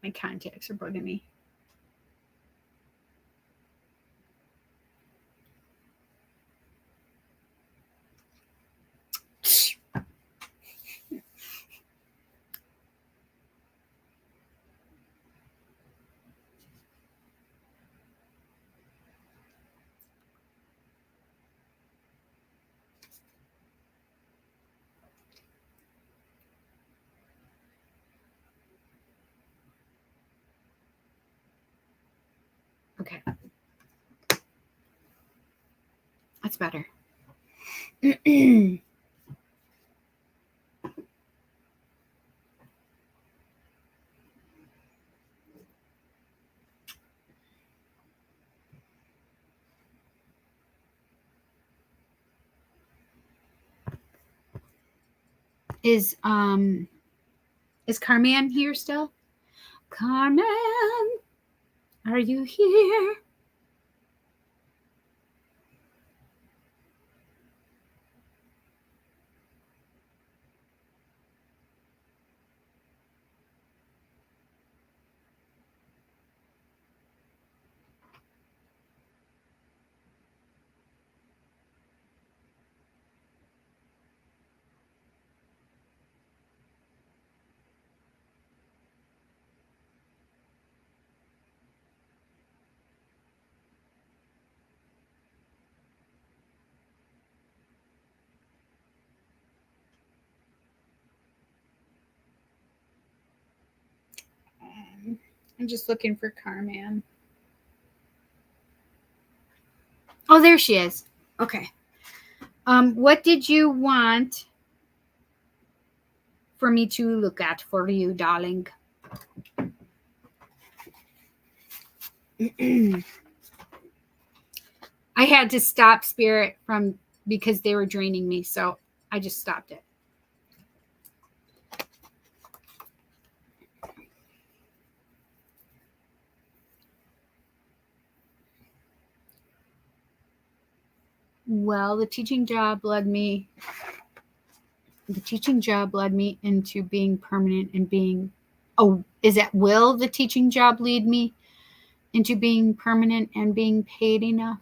A: My contacts are bugging me. Okay. That's better. Is Carmen here still? Carmen, are you here? I'm just looking for Carmen. Oh, there she is. Okay. What did you want for me to look at for you, darling? I had to stop Spirit because they were draining me, so I just stopped it. Well, the teaching job led me into being permanent and being... Oh, is that will the teaching job lead me into being permanent and being paid enough?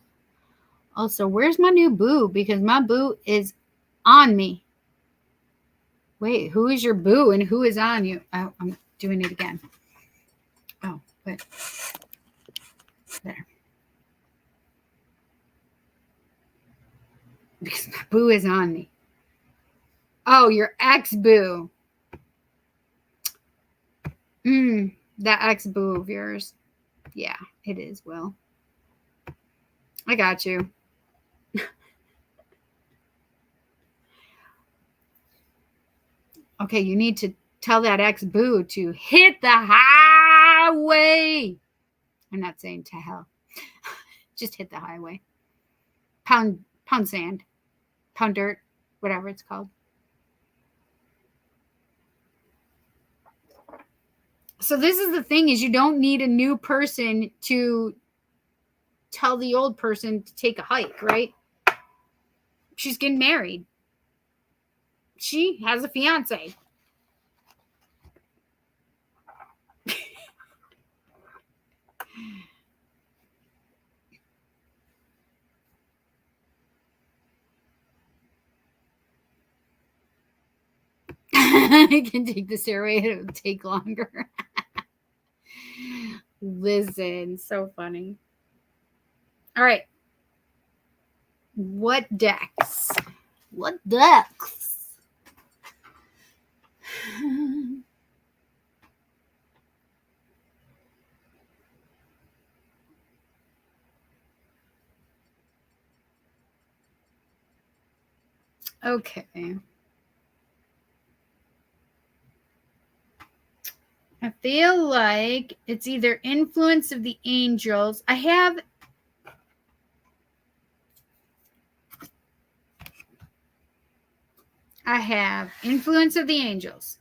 A: Also, where's my new boo? Because my boo is on me. Wait, who is your boo and who is on you? Oh, I'm doing it again. Oh, but there. Because my boo is on me. Oh, your ex-boo. That ex-boo of yours. Yeah, it is, Will. I got you. Okay, you need to tell that ex-boo to hit the highway. I'm not saying to hell. Just hit the highway. Pound sand. Pound dirt. Whatever it's called. So this is the thing, is you don't need a new person to tell the old person to take a hike, right? She's getting married. She has a fiance. I can take the stairway. It will take longer. Listen, so funny. All right. What decks? What decks? Okay. I feel like it's either influence of the angels. I have influence of the angels.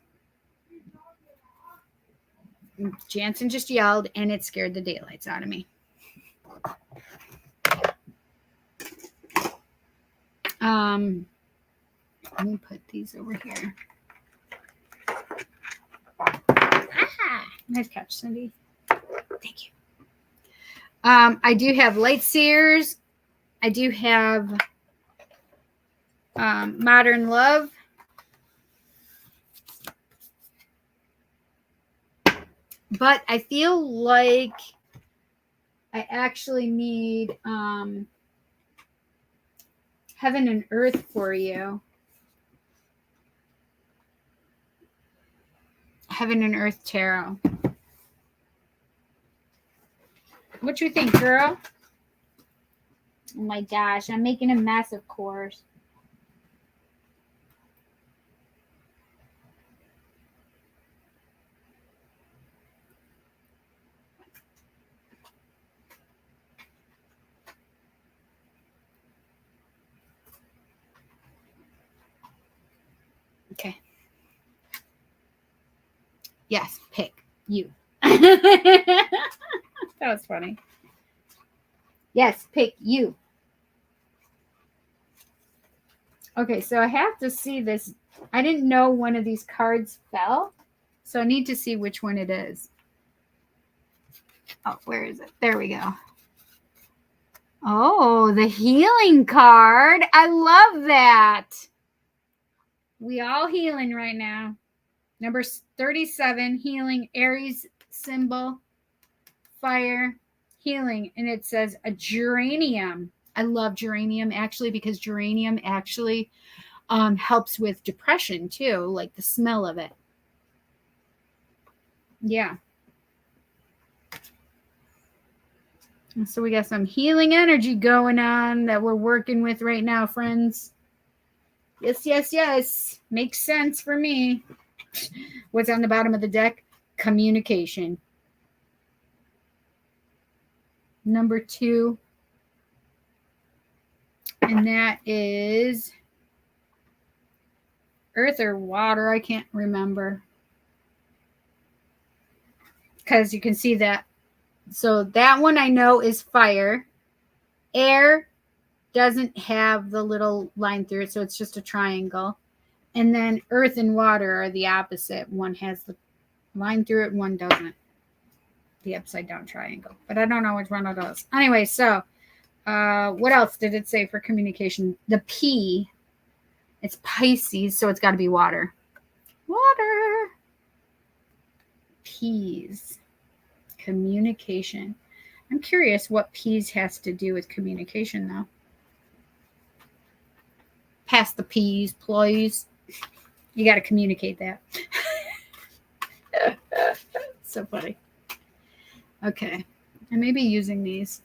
A: Jansen just yelled and it scared the daylights out of me. Let me put these over here. Nice catch, Cindy. Thank you. I do have light seers. I do have modern love. But I feel like I actually need heaven and earth for you. Heaven and Earth Tarot. What you think, girl? Oh my gosh, I'm making a mess, of course. Okay. Yes, pick you. That was funny. Yes, pick you. Okay, so I have to see this. I didn't know one of these cards fell, so I need to see which one it is. Oh, where is it? There we go. Oh, the healing card. I love that. We all healing right now. Number 37, healing, Aries symbol, fire, healing. And it says a geranium. I love geranium actually because geranium actually helps with depression too, like the smell of it. Yeah. So we got some healing energy going on that we're working with right now, friends. Yes, yes, yes. Makes sense for me. What's on the bottom of the deck? Communication. Number 2. And that is earth or water. I can't remember. Because you can see that. So that one I know is fire. Air doesn't have the little line through it, so it's just a triangle. And then earth and water are the opposite. One has the line through it, one doesn't. The upside down triangle. But I don't know which one it is. Anyway, so what else did it say for communication? The P. It's Pisces, so it's got to be water. Water. Peas. Communication. I'm curious what peas has to do with communication, though. Pass the peas, please. You got to communicate that. So funny. Okay. I may be using these.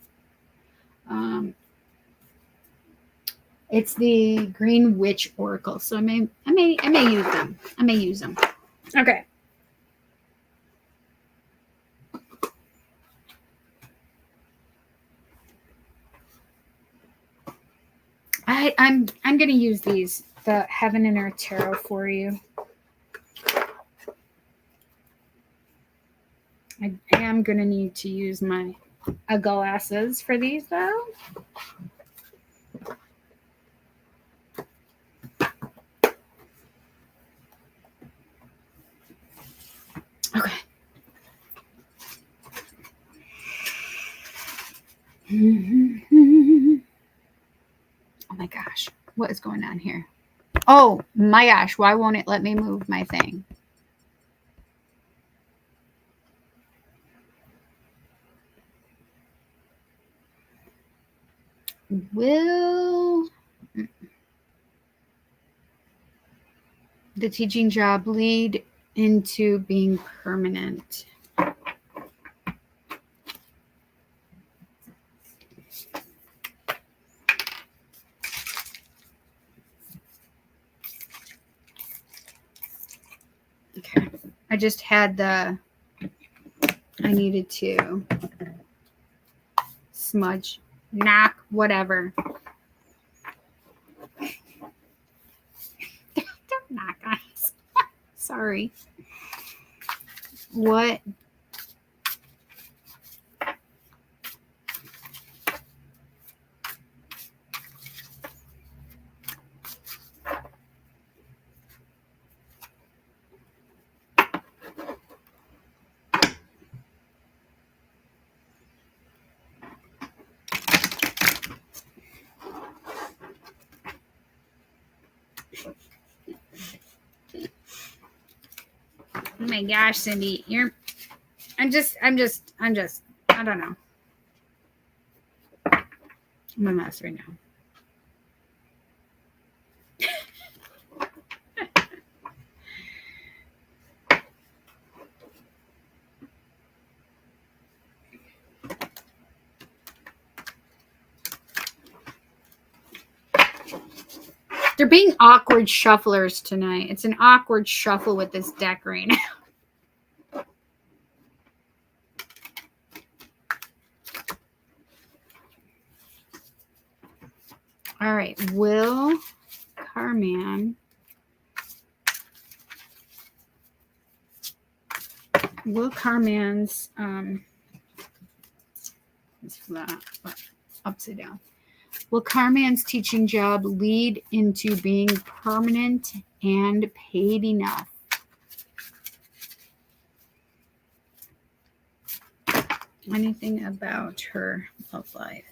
A: It's the Green Witch Oracle, so I may use them. I may use them. Okay. I'm going to use these, the Heaven and Earth Tarot for you. I am going to need to use my glasses for these, though. Okay. Oh my gosh, what is going on here? Oh my gosh, why won't it let me move my thing? Will the teaching job lead into being permanent? Okay. I just had I needed to smudge, knock, whatever. Don't knock, guys. Sorry. What? Oh my gosh, Cindy, I'm just, I don't know. I'm a mess right now. They're being awkward shufflers tonight. It's an awkward shuffle with this deck right now. All right, Will Carman's it's flat, upside down. Will Carman's teaching job lead into being permanent and paid enough? Anything about her love life?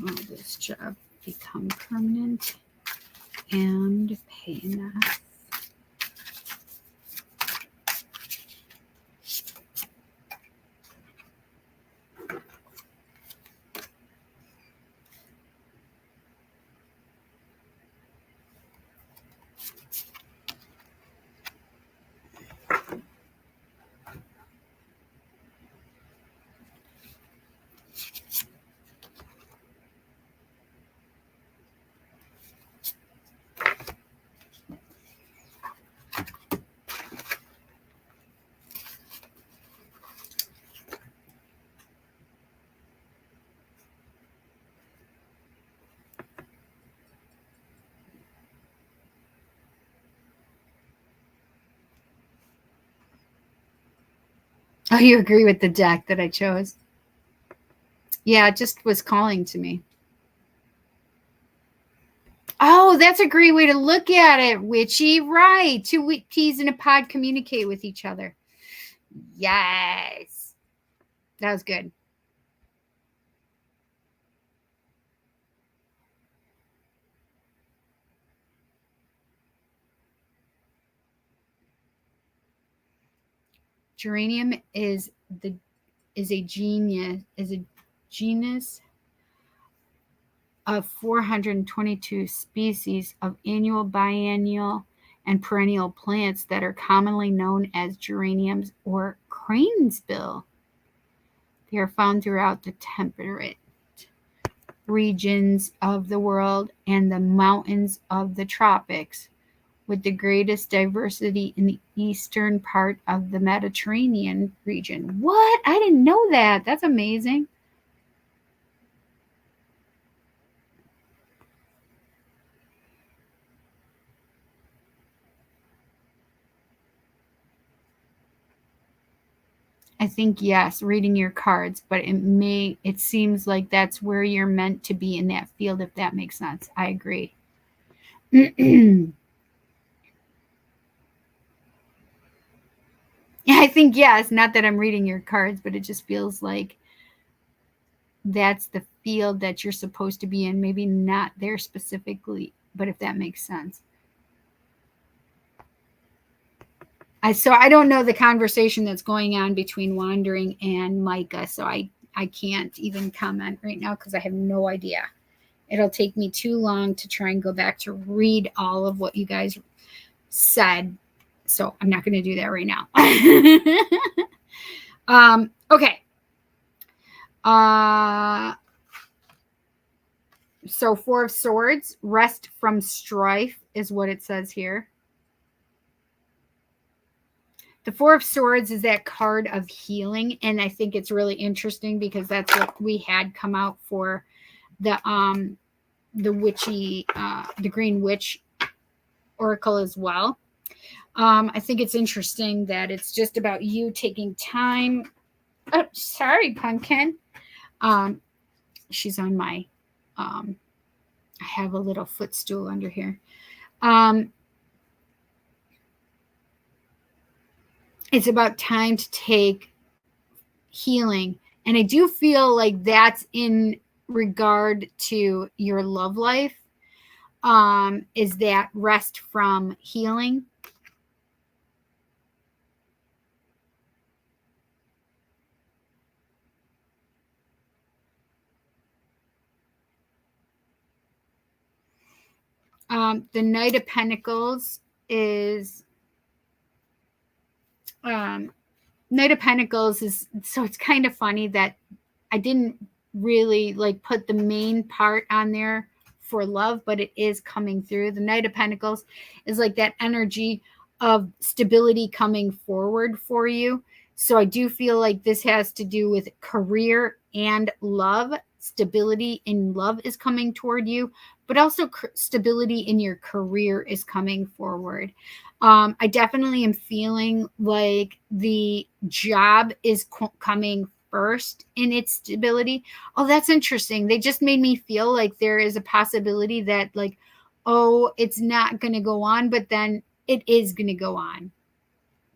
A: Will this job become permanent and pay enough? Oh, you agree with the deck that I chose? Yeah, it just was calling to me. Oh, that's a great way to look at it, Witchy. Right. Two peas in a pod communicate with each other. Yes. That was good. Geranium is a genus of 422 species of annual, biennial, and perennial plants that are commonly known as geraniums or cranesbill. They are found throughout the temperate regions of the world and the mountains of the tropics, with the greatest diversity in the eastern part of the Mediterranean region. What? I didn't know that. That's amazing. I think yes, reading your cards, but it seems like that's where you're meant to be in that field, if that makes sense. I agree. I think yes, not that I'm reading your cards, but it just feels like that's the field that you're supposed to be in, maybe not there specifically, but if that makes sense. So I don't know the conversation that's going on between Wandering and Micah, so I can't even comment right now because I have no idea. It'll take me too long to try and go back to read all of what you guys said, so I'm not going to do that right now. Okay. So 4 of Swords, rest from strife is what it says here. The 4 of Swords is that card of healing, and I think it's really interesting because that's what we had come out for the witchy, the Green Witch Oracle as well. I think it's interesting that it's just about you taking time. Oh, sorry, Pumpkin. She's on my, I have a little footstool under here. It's about time to take healing. And I do feel like that's in regard to your love life, is that rest from healing. The Knight of Pentacles is Knight of Pentacles is, so it's kind of funny that I didn't really like put the main part on there for love, but it is coming through. The Knight of Pentacles is like that energy of stability coming forward for you. So I do feel like this has to do with career and love. Stability in love is coming toward you, but also stability in your career is coming forward. I definitely am feeling like the job is coming first in its stability. Oh, that's interesting. They just made me feel like there is a possibility that, like, oh, it's not going to go on, but then it is going to go on.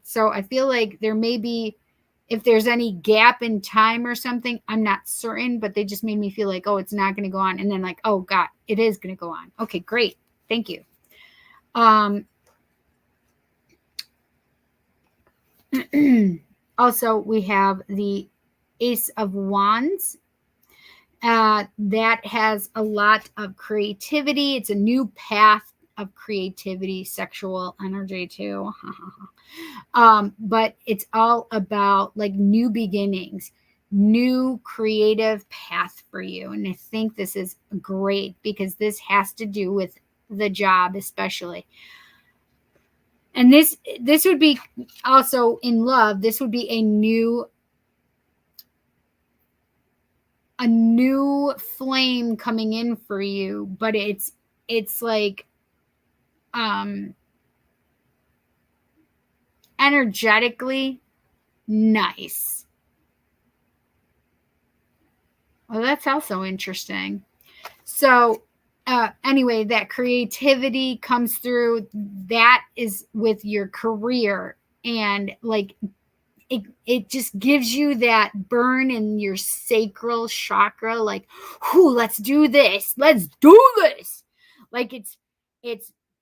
A: So I feel like there may be, if there's any gap in time or something, I'm not certain, but they just made me feel like, oh, it's not going to go on. And then like, oh God, it is going to go on. Okay, great. Thank you. Also, we have the Ace of Wands. That has a lot of creativity. It's a new path of creativity, sexual energy too. But it's all about like new beginnings, new creative path for you. And I think this is great because this has to do with the job, especially. And this would be also in love. This would be a new flame coming in for you, but it's like energetically nice. Well, that's also interesting. So anyway, that creativity comes through. That is with your career, and like it just gives you that burn in your sacral chakra, like, whoo, let's do this. Let's do this. Like it's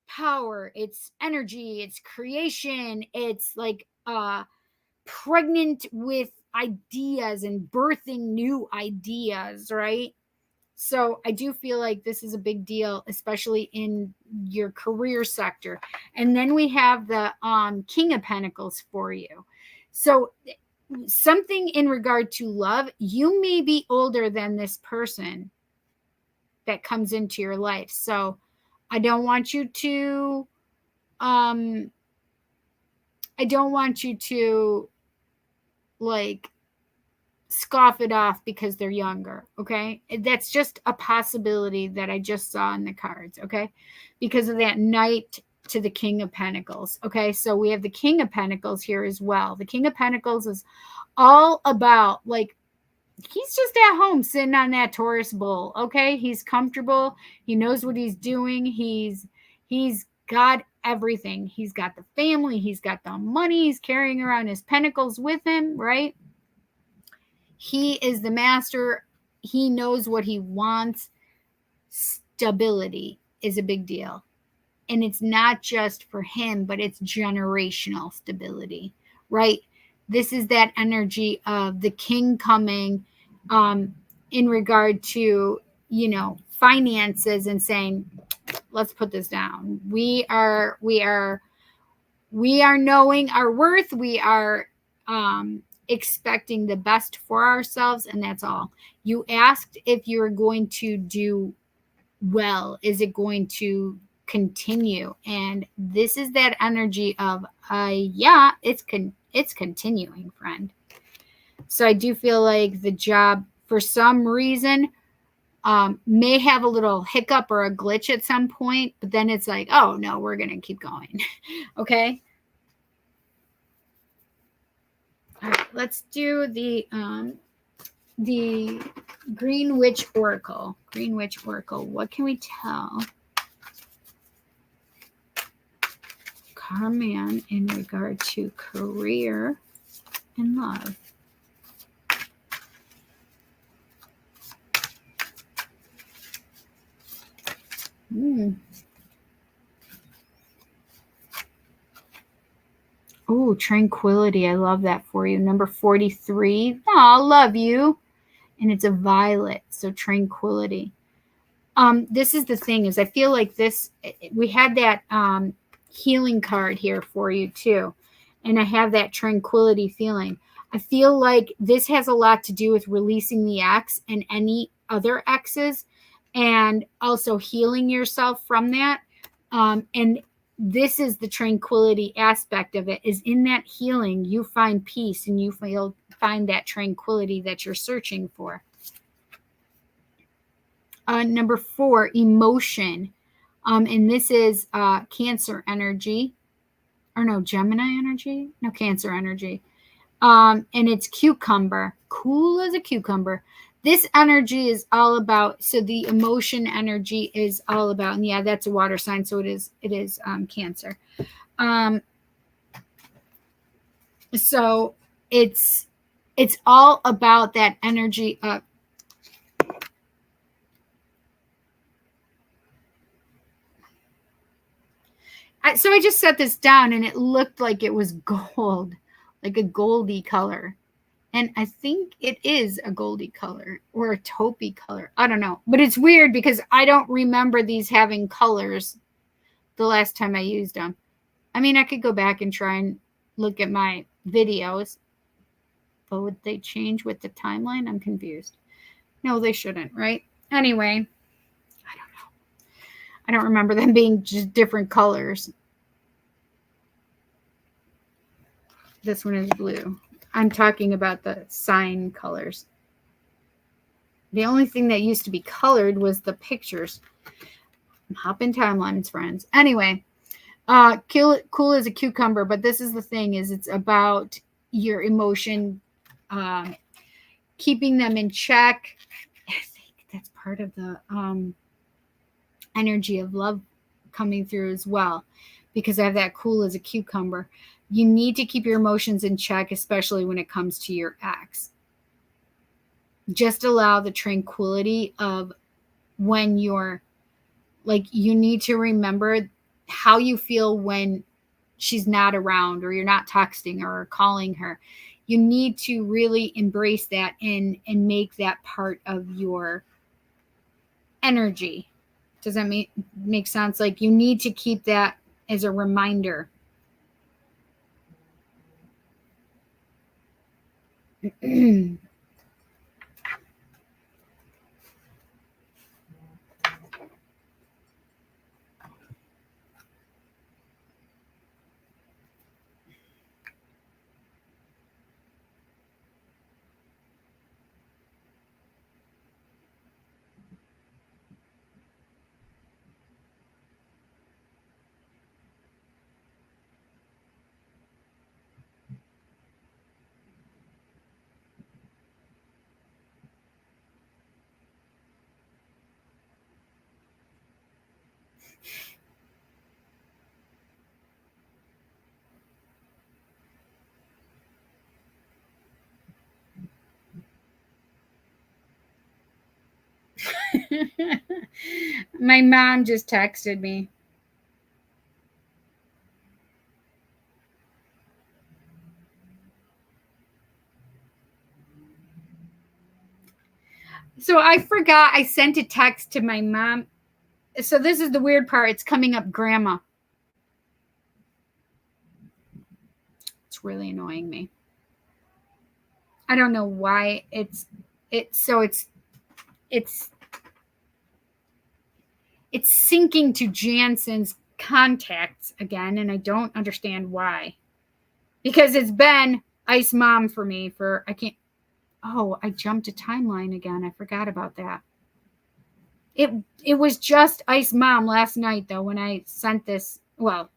A: power, it's energy, it's creation. It's like pregnant with ideas and birthing new ideas, right? So I do feel like this is a big deal, especially in your career sector. And then we have the King of Pentacles for you. So something in regard to love, you may be older than this person that comes into your life. So I don't want you to like scoff it off because they're younger. Okay, that's just a possibility that I just saw in the cards. Okay, because of that Knight to the King of Pentacles. Okay, so we have the King of Pentacles here as well. The King of Pentacles is all about, like, he's just at home sitting on that Taurus bull. Okay. He's comfortable. He knows what he's doing. He's got everything. He's got the family. He's got the money. He's carrying around his pentacles with him, right? He is the master. He knows what he wants. Stability is a big deal. And it's not just for him, but it's generational stability, right? This is that energy of the king coming in regard to, finances and saying, let's put this down. We are knowing our worth. We are expecting the best for ourselves, and that's all. You asked if you're going to do well. Is it going to continue? And this is that energy of yeah, it's continuing, friend. So I do feel like the job, for some reason, may have a little hiccup or a glitch at some point, but then it's like, oh no, we're gonna keep going. Okay. All right, let's do the Green Witch Oracle. Green Witch Oracle. What can we tell Carman in regard to career and love? Oh, tranquility. I love that for you. Number 43. Oh, love you. And it's a violet. So tranquility. This is the thing, is I feel like this, we had that healing card here for you too. And I have that tranquility feeling. I feel like this has a lot to do with releasing the ex and any other exes, and also healing yourself from that. And this is the tranquility aspect of it, is in that healing, you find peace and you find that tranquility that you're searching for. Number 4, emotion. And this is Cancer energy. Or no, Gemini energy? No, Cancer energy. And it's cucumber. Cool as a cucumber. This energy is all about, so the emotion energy is all about, and yeah, that's a water sign, so it is Cancer. So it's all about that energy of, so I just set this down and it looked like it was gold, like a goldy color. And I think it is a goldy color or a taupey color. I don't know. But it's weird because I don't remember these having colors the last time I used them. I mean, I could go back and try and look at my videos. But would they change with the timeline? I'm confused. No, they shouldn't, right? Anyway, I don't know. I don't remember them being just different colors. This one is blue. I'm talking about the sign colors. The only thing that used to be colored was the pictures. I'm hopping timelines, friends. Anyway, cool as a cucumber, but this is the thing, is it's about your emotion, keeping them in check. I think that's part of the energy of love coming through as well, because I have that cool as a cucumber. You need to keep your emotions in check, especially when it comes to your ex. Just allow the tranquility of when you're, like, you need to remember how you feel when she's not around, or you're not texting or calling her. You need to really embrace that and make that part of your energy. Does that make sense? Like, you need to keep that as a reminder. My mom just texted me. So I forgot I sent a text to my mom. So this is the weird part. It's coming up grandma. It's really annoying me. I don't know why it's syncing to Jansen's contacts again, and I don't understand why. Because it's been Ice Mom for me for I jumped a timeline again. I forgot about that. It was just Ice Mom last night though when I sent this. Well,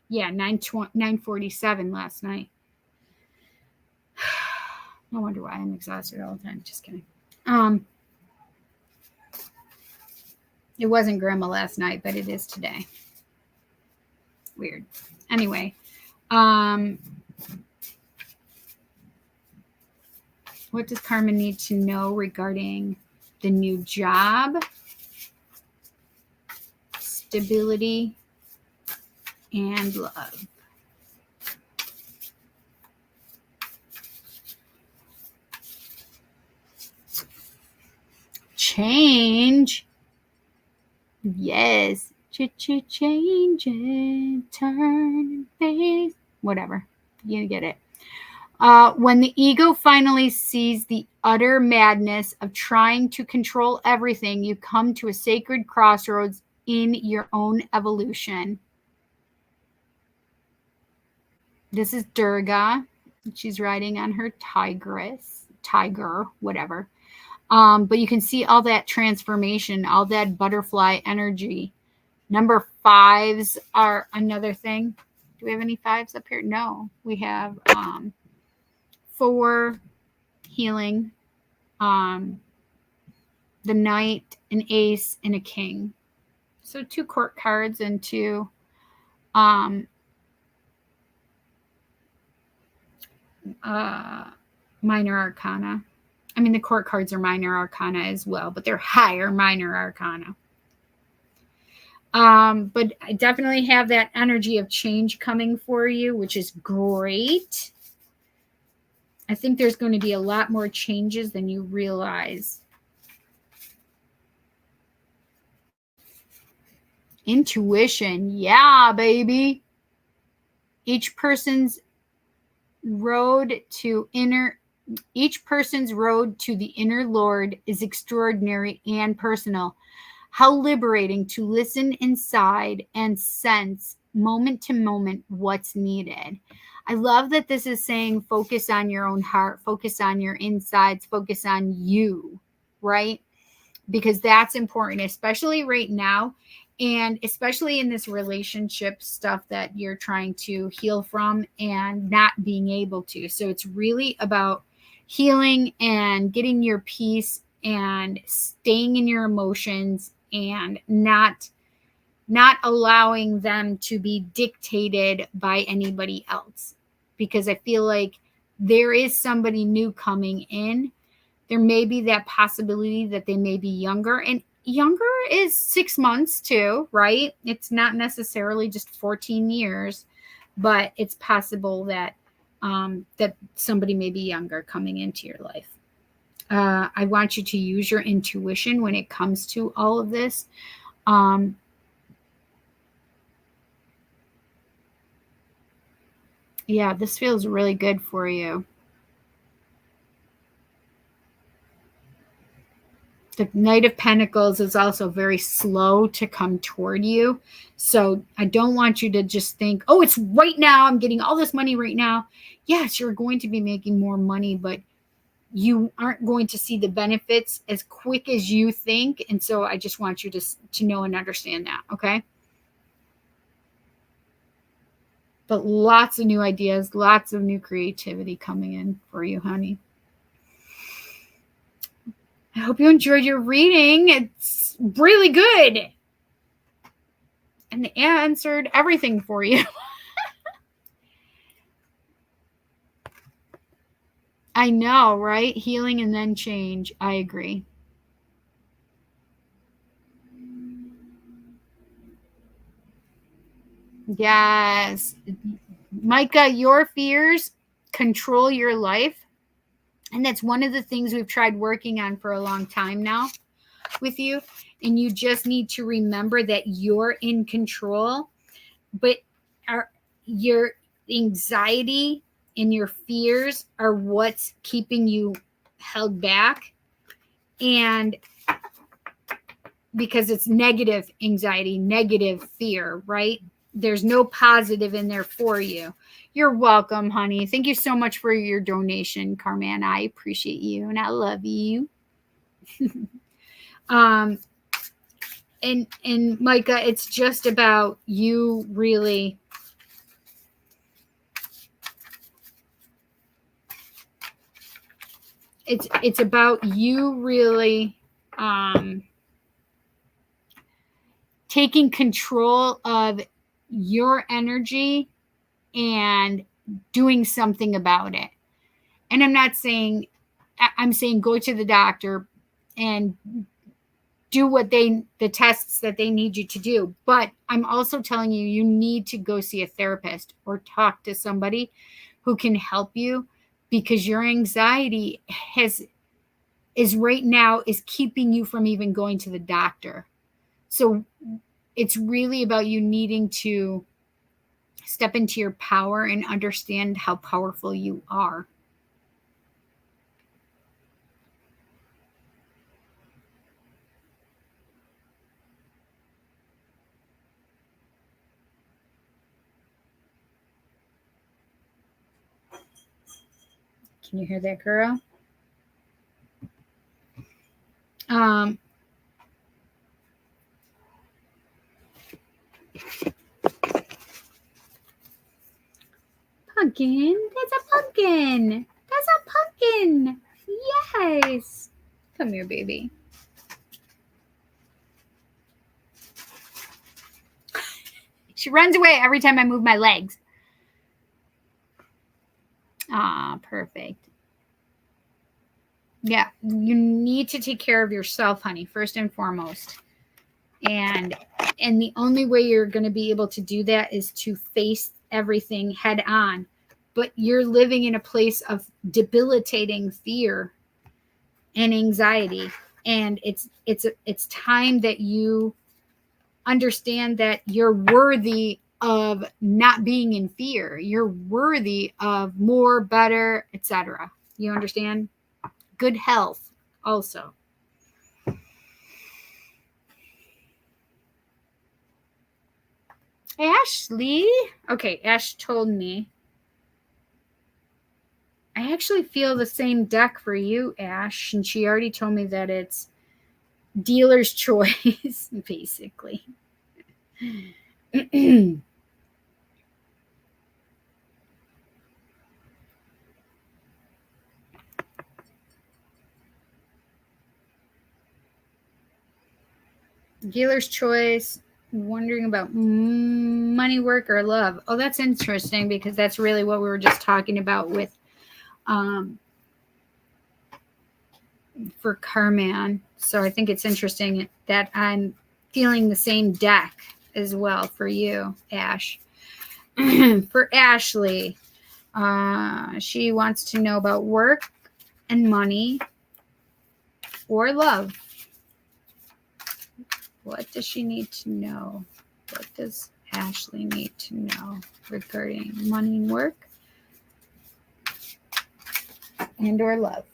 A: yeah, 9:47 last night. No wonder why I'm exhausted all the time. Just kidding. It wasn't grandma last night, but it is today. Weird. Anyway, what does Carmen need to know regarding the new job, stability, and love? Change. Yes. Change it, turn face. Whatever. You get it. When the ego finally sees the utter madness of trying to control everything, you come to a sacred crossroads in your own evolution. This is Durga. She's riding on her tiger, whatever. But you can see all that transformation, all that butterfly energy. Number 5s are another thing. Do we have any 5s up here? No. We have 4 healing, the knight, an ace, and a king. So 2 court cards and 2 minor arcana. I mean, the court cards are minor arcana as well, but they're higher minor arcana. But I definitely have that energy of change coming for you, which is great. I think there's going to be a lot more changes than you realize. Intuition. Yeah, baby. Each person's road to the inner Lord is extraordinary and personal. How liberating to listen inside and sense moment to moment what's needed. I love that this is saying focus on your own heart, focus on your insides, focus on you, right? Because that's important, especially right now, and especially in this relationship stuff that you're trying to heal from and not being able to. So it's really about healing and getting your peace and staying in your emotions and not allowing them to be dictated by anybody else. Because I feel like there is somebody new coming in. There may be that possibility that they may be younger, and younger is 6 months too, right? It's not necessarily just 14 years, but it's possible that that somebody may be younger coming into your life. I want you to use your intuition when it comes to all of this. Yeah, this feels really good for you. The Knight of Pentacles is also very slow to come toward you. So I don't want you to just think, oh, it's right now. I'm getting all this money right now. Yes, you're going to be making more money, but you aren't going to see the benefits as quick as you think. And so I just want you to know and understand that, okay? But lots of new ideas, lots of new creativity coming in for you, honey. I hope you enjoyed your reading. It's really good. and answered everything for you. I know, right? Healing and then change. I agree. Yes. Micah, your fears control your life. And that's one of the things we've tried working on for a long time now with you. And you just need to remember that you're in control, but your anxiety and your fears are what's keeping you held back. And because it's negative anxiety, negative fear, right? There's no positive in there for you. You're welcome, honey. Thank you so much for your donation, Carmen. I appreciate you and I love you. And Micah, it's just about you really it's about you really taking control of your energy and doing something about it. And I'm saying go to the doctor and do the tests that they need you to do. But I'm also telling you, you need to go see a therapist or talk to somebody who can help you, because your anxiety is right now keeping you from even going to the doctor. So it's really about you needing to step into your power and understand how powerful you are. Can you hear that, girl? Pumpkin. That's a pumpkin. That's a pumpkin. Yes. Come here, baby. She runs away every time I move my legs. Ah, perfect. Yeah, you need to take care of yourself, honey, first and foremost. And the only way you're going to be able to do that is to face everything head on. But you're living in a place of debilitating fear and anxiety, and it's time that you understand that you're worthy of not being in fear. You're worthy of more, better, etc. You understand? Good health also. Ashley. Okay, Ash told me. I actually feel the same deck for you, Ash, and she already told me that it's dealer's choice, basically. Dealer's choice, wondering about money, work, or love. Oh, that's interesting, because that's really what we were just talking about with for Carman. So I think it's interesting that I'm feeling the same deck as well for you, Ash. For Ashley, she wants to know about work and money or love. What does she need to know? What does Ashley need to know regarding money and work and or love?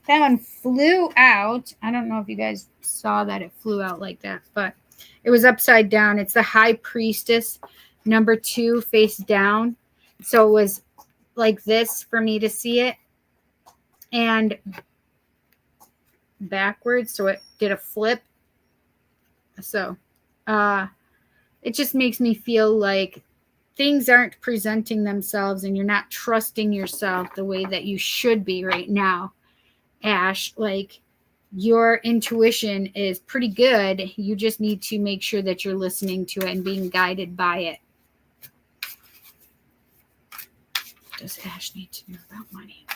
A: That one flew out. I don't know if you guys saw that it flew out like that, but it was upside down. It's the High Priestess, number 2, face down. So it was like this for me to see it, and backwards, so it did a flip. So it just makes me feel like things aren't presenting themselves and you're not trusting yourself the way that you should be right now, Ash. Like, your intuition is pretty good. You just need to make sure that you're listening to it and being guided by it. Does Ash need to know about money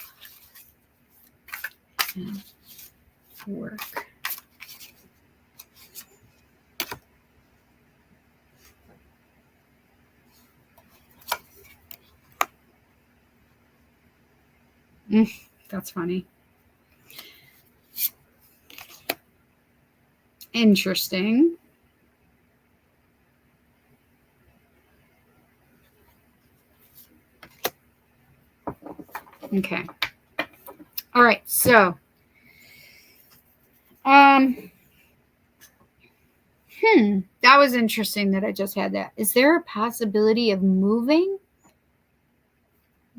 A: and work? That's funny. Interesting. Okay. All right. So, that was interesting that I just had that. Is there a possibility of moving?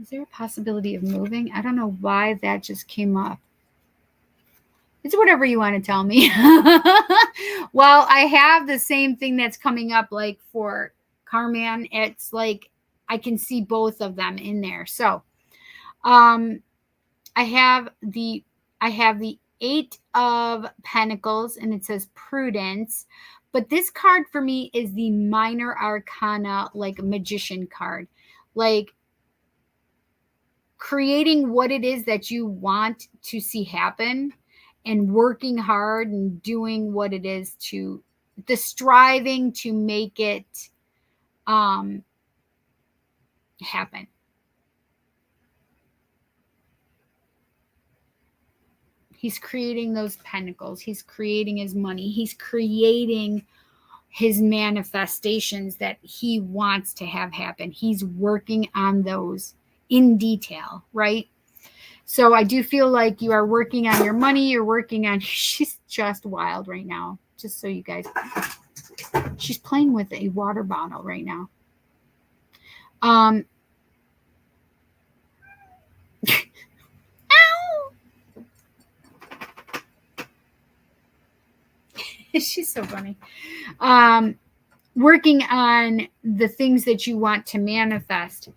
A: Is there a possibility of moving? I don't know why that just came up. It's whatever you want to tell me. Well, I have the same thing that's coming up like for Carman. It's like I can see both of them in there. So I have the 8 of Pentacles, and it says prudence. But this card for me is the minor arcana, like magician card. Like creating what it is that you want to see happen and working hard and doing what it is to the striving to make it happen. He's creating those pentacles. He's creating his money. He's creating his manifestations that he wants to have happen. He's working on those in detail, right? So I do feel like you are working on your money. You're working on, she's just wild right now. Just so you guys, she's playing with a water bottle right now. Ow. She's so funny. Working on the things that you want to manifest.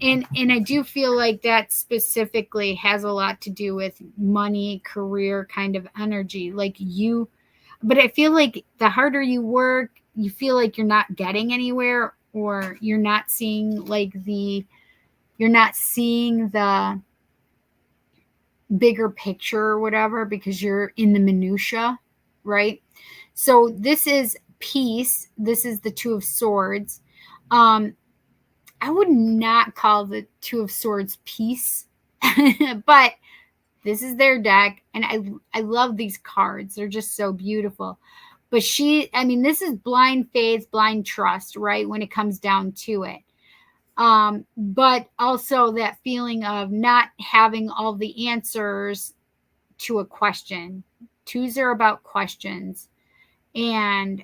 A: And I do feel like that specifically has a lot to do with money, career kind of energy. Like you, but I feel like the harder you work, you feel like you're not getting anywhere, or you're not seeing like you're not seeing the bigger picture or whatever, because you're in the minutia, right? So this is peace. This is the 2 of Swords. I would not call the 2 of Swords peace, but this is their deck, and I love these cards. They're just so beautiful. But this is blind faith, blind trust, right? When it comes down to it. But also that feeling of not having all the answers to a question. 2s are about questions. And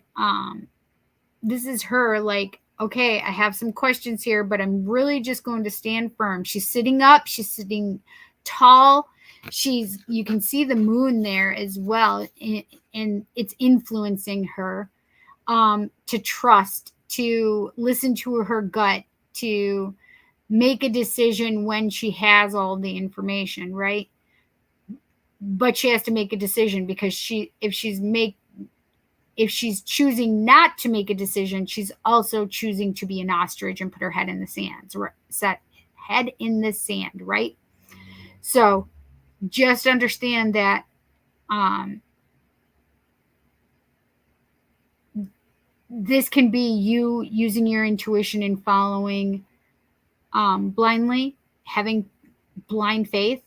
A: this is her like, okay, I have some questions here, but I'm really just going to stand firm. She's sitting up. She's sitting tall. You can see the moon there as well. And it's influencing her to trust, to listen to her gut, to make a decision when she has all the information, right? But she has to make a decision, because if she's choosing not to make a decision, she's also choosing to be an ostrich and put her head in the sand, set head in the sand, right? So just understand that this can be you using your intuition and following blindly, having blind faith,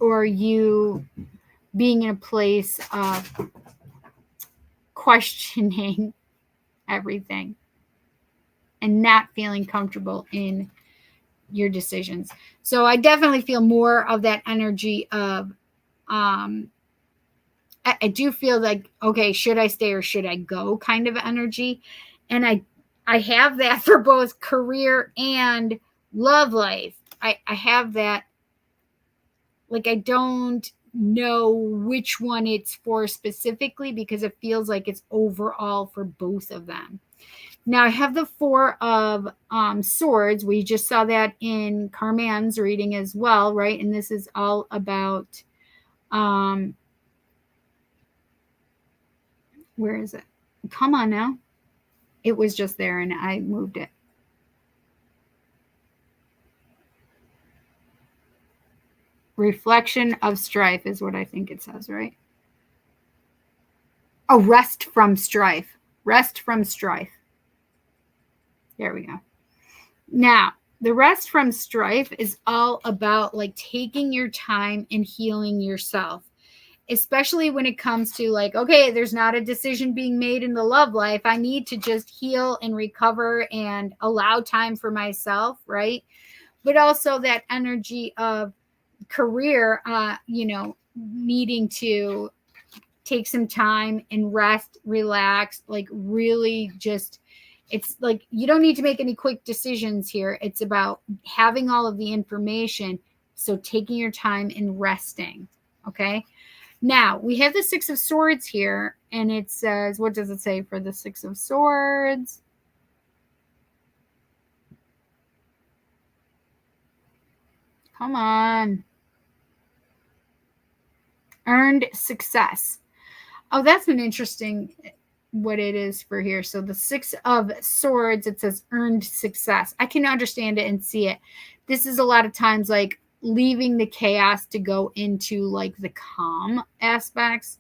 A: or you being in a place of questioning everything and not feeling comfortable in your decisions. So I definitely feel more of that energy of I do feel like, okay, should I stay or should I go kind of energy. And I have that for both career and love life. I have that, like, I don't know which one it's for specifically, because it feels like it's overall for both of them. Now I have the 4 of Swords. We just saw that in Carman's reading as well, right? And this is all about Where is it? Come on now. It was just there and I moved it. Reflection of strife is what I think it says, right? Oh, rest from strife. Rest from strife. There we go. Now, the rest from strife is all about like taking your time and healing yourself, especially when it comes to like, okay, there's not a decision being made in the love life. I need to just heal and recover and allow time for myself, right? But also that energy of career, needing to take some time and rest, relax, like really just, it's like you don't need to make any quick decisions here. It's about having all of the information. So taking your time and resting. Okay. Now we have the Six of Swords here, and it says, what does it say for the Six of Swords? Come on. Earned success. Oh, that's an interesting what it is for here. So the Six of Swords, it says earned success. I can understand it and see it. This is a lot of times like leaving the chaos to go into like the calm aspects.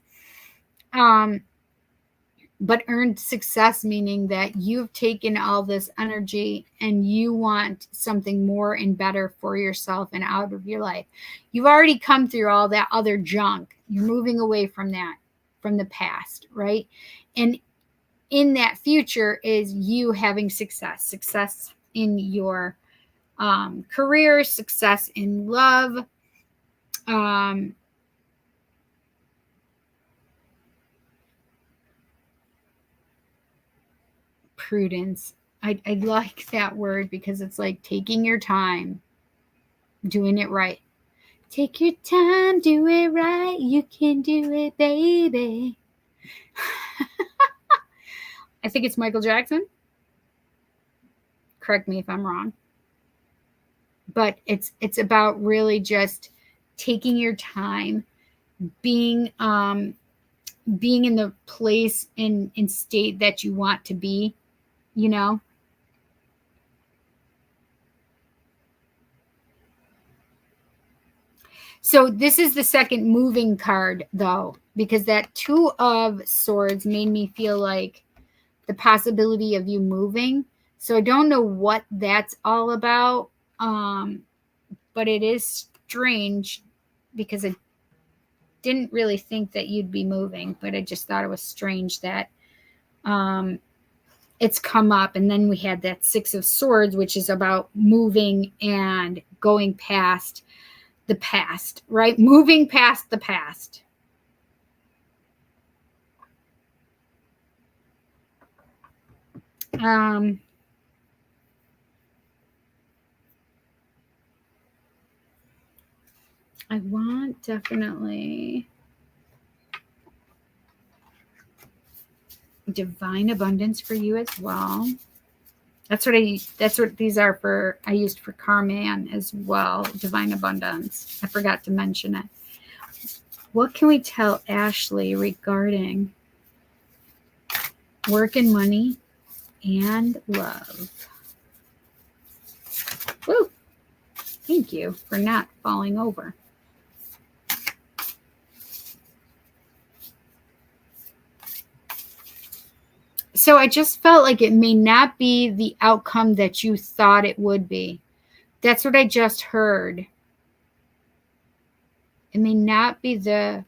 A: But earned success, meaning that you've taken all this energy and you want something more and better for yourself and out of your life. You've already come through all that other junk. You're moving away from that, from the past, right? And in that future is you having success in your career, success in love, prudence. I like that word because it's like taking your time, doing it right. Take your time, do it right. You can do it, baby. I think it's Michael Jackson. Correct me if I'm wrong. But it's about really just taking your time, being in the place in state that you want to be, you know. So this is the second moving card though, because that Two of Swords made me feel like the possibility of you moving. So I don't know what that's all about. But it is strange because I didn't really think that you'd be moving, but I just thought it was strange that it's come up. And then we had that Six of Swords, which is about moving and going past the past, right? Moving past the past. I want definitely divine abundance for you as well. That's what these are for. I used for Carman as well. Divine abundance. I forgot to mention it. What can we tell Ashley regarding work and money and love? Woo! Thank you for not falling over. So I just felt like it may not be the outcome that you thought it would be. That's what I just heard. It may not be the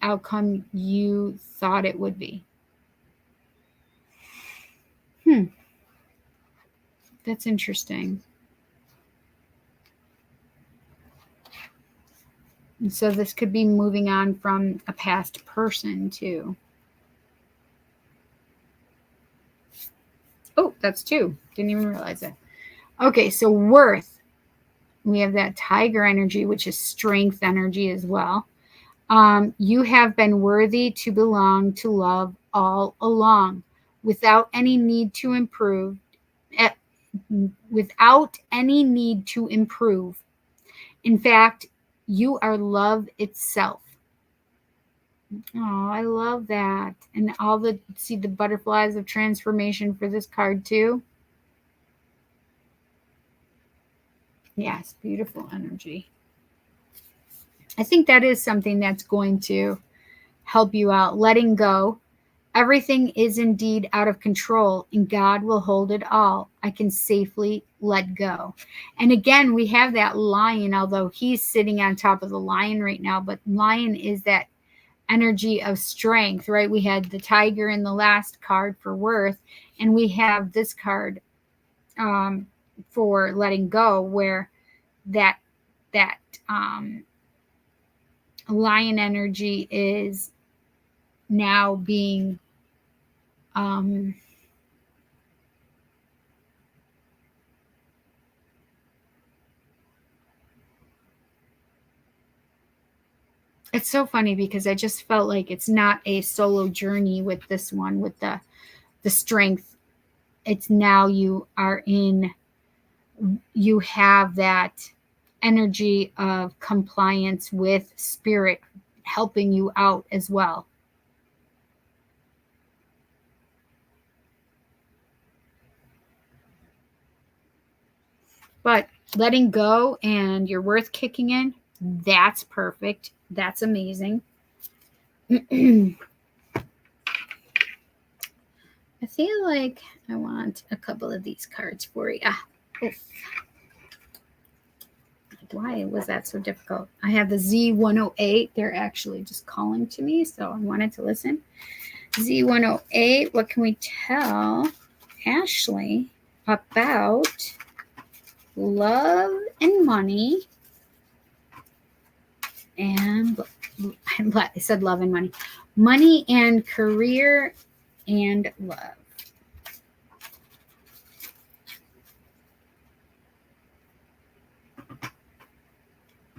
A: outcome you thought it would be. That's interesting. And so this could be moving on from a past person too. Oh, that's two. Didn't even realize it. Okay, so worth. We have that tiger energy, which is strength energy as well. You have been worthy to belong to love all along without any need to improve. Without any need to improve. In fact, you are love itself. Oh, I love that. And see the butterflies of transformation for this card too. Yes, beautiful energy. I think that is something that's going to help you out. Letting go. Everything is indeed out of control, and God will hold it all. I can safely let go. And again, we have that lion, although he's sitting on top of the lion right now, but lion is that energy of strength, right? We had the tiger in the last card for worth, and we have this card for letting go, where that lion energy is now being it's so funny because I just felt like it's not a solo journey with this one, with the strength. It's now you have that energy of compliance with spirit helping you out as well. But letting go and your worth kicking in, that's perfect. That's amazing. I feel like I want a couple of these cards for you. Oof. Why was that so difficult? I have the Z108. They're actually just calling to me, so I wanted to listen. Z108, what can we tell Ashley about love and money? And I said love and money. Money and career and love.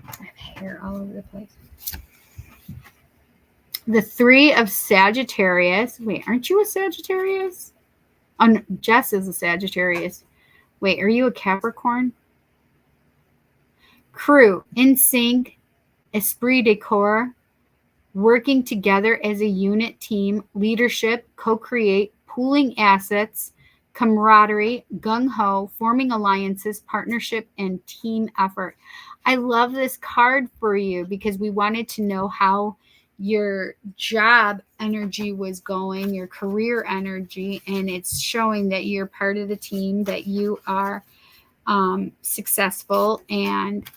A: I have hair all over the place. The 3 of Sagittarius. Wait, aren't you a Sagittarius? Oh, no, Jess is a Sagittarius. Wait, are you a Capricorn? Crew, in sync, esprit de corps, working together as a unit team, leadership, co-create, pooling assets, camaraderie, gung-ho, forming alliances, partnership, and team effort. I love this card for you because we wanted to know how your job energy was going, your career energy, and it's showing that you're part of the team, that you are successful, and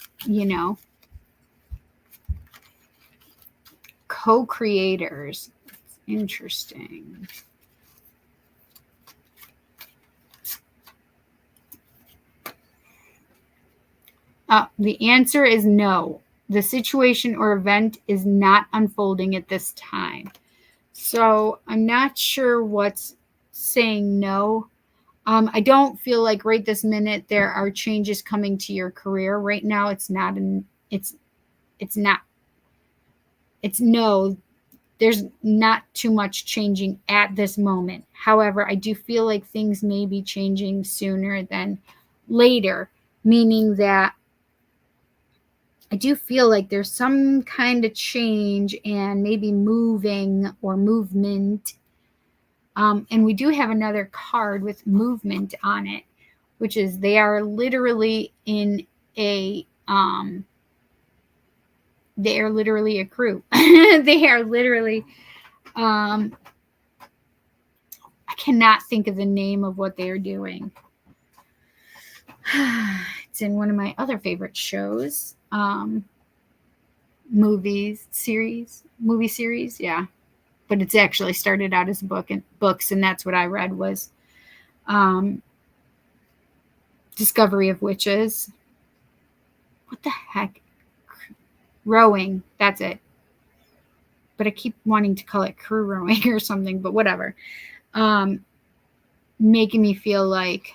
A: co-creators. Interesting. The answer is no. The situation or event is not unfolding at this time. So I'm not sure what's saying no. I don't feel like right this minute there are changes coming to your career. Right now, it's no. There's not too much changing at this moment. However, I do feel like things may be changing sooner than later, meaning that I do feel like there's some kind of change and maybe moving or movement. And we do have another card with movement on it, which is they are literally in a they are literally a crew. They are literally I cannot think of the name of what they are doing. It's in one of my other favorite shows. Movie series, yeah. But it's actually started out as books, and that's what I read was Discovery of Witches. What the heck? Rowing, that's it. But I keep wanting to call it crew rowing or something, but whatever. Making me feel like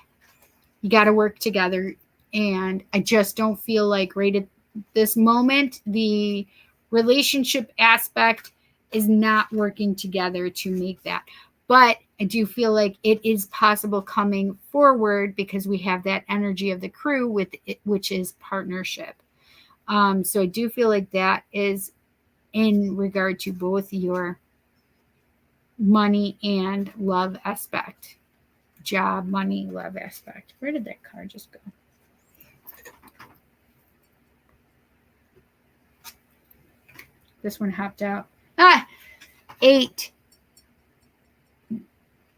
A: you got to work together, and I just don't feel like right at this moment the relationship aspect is not working together to make that. But I do feel like it is possible coming forward because we have that energy of the crew with it, which is partnership. So I do feel like that is in regard to both your money and love aspect. Job, money, love aspect. Where did that card just go? This one hopped out. 8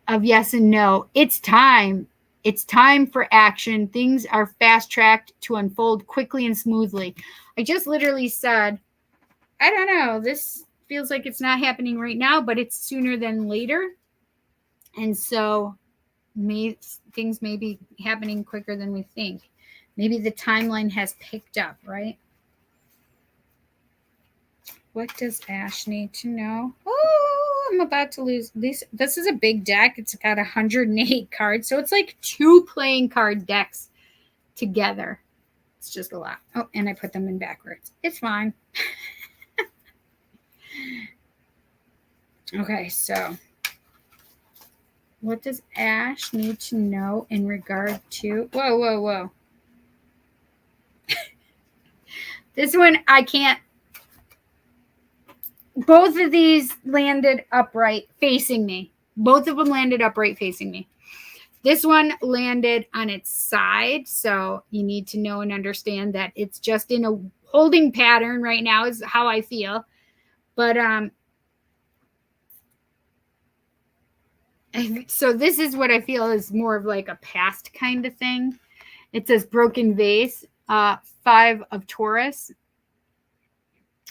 A: of yes and no. It's time. It's time for action. Things are fast-tracked to unfold quickly and smoothly. I just literally said, I don't know, this feels like it's not happening right now, but it's sooner than later. And so things may be happening quicker than we think. Maybe the timeline has picked up, right? What does Ash need to know? Oh, I'm about to lose this. This is a big deck. It's got 108 cards. So it's like 2 playing card decks together. It's just a lot. Oh, and I put them in backwards. It's fine. Okay, so what does Ash need to know in regard to... Whoa. This one, I can't... Both of these landed upright facing me. Both of them landed upright facing me. This one landed on its side, so you need to know and understand that it's just in a holding pattern right now is how I feel. But so this is what I feel is more of like a past kind of thing. It says broken vase, 5 of Taurus.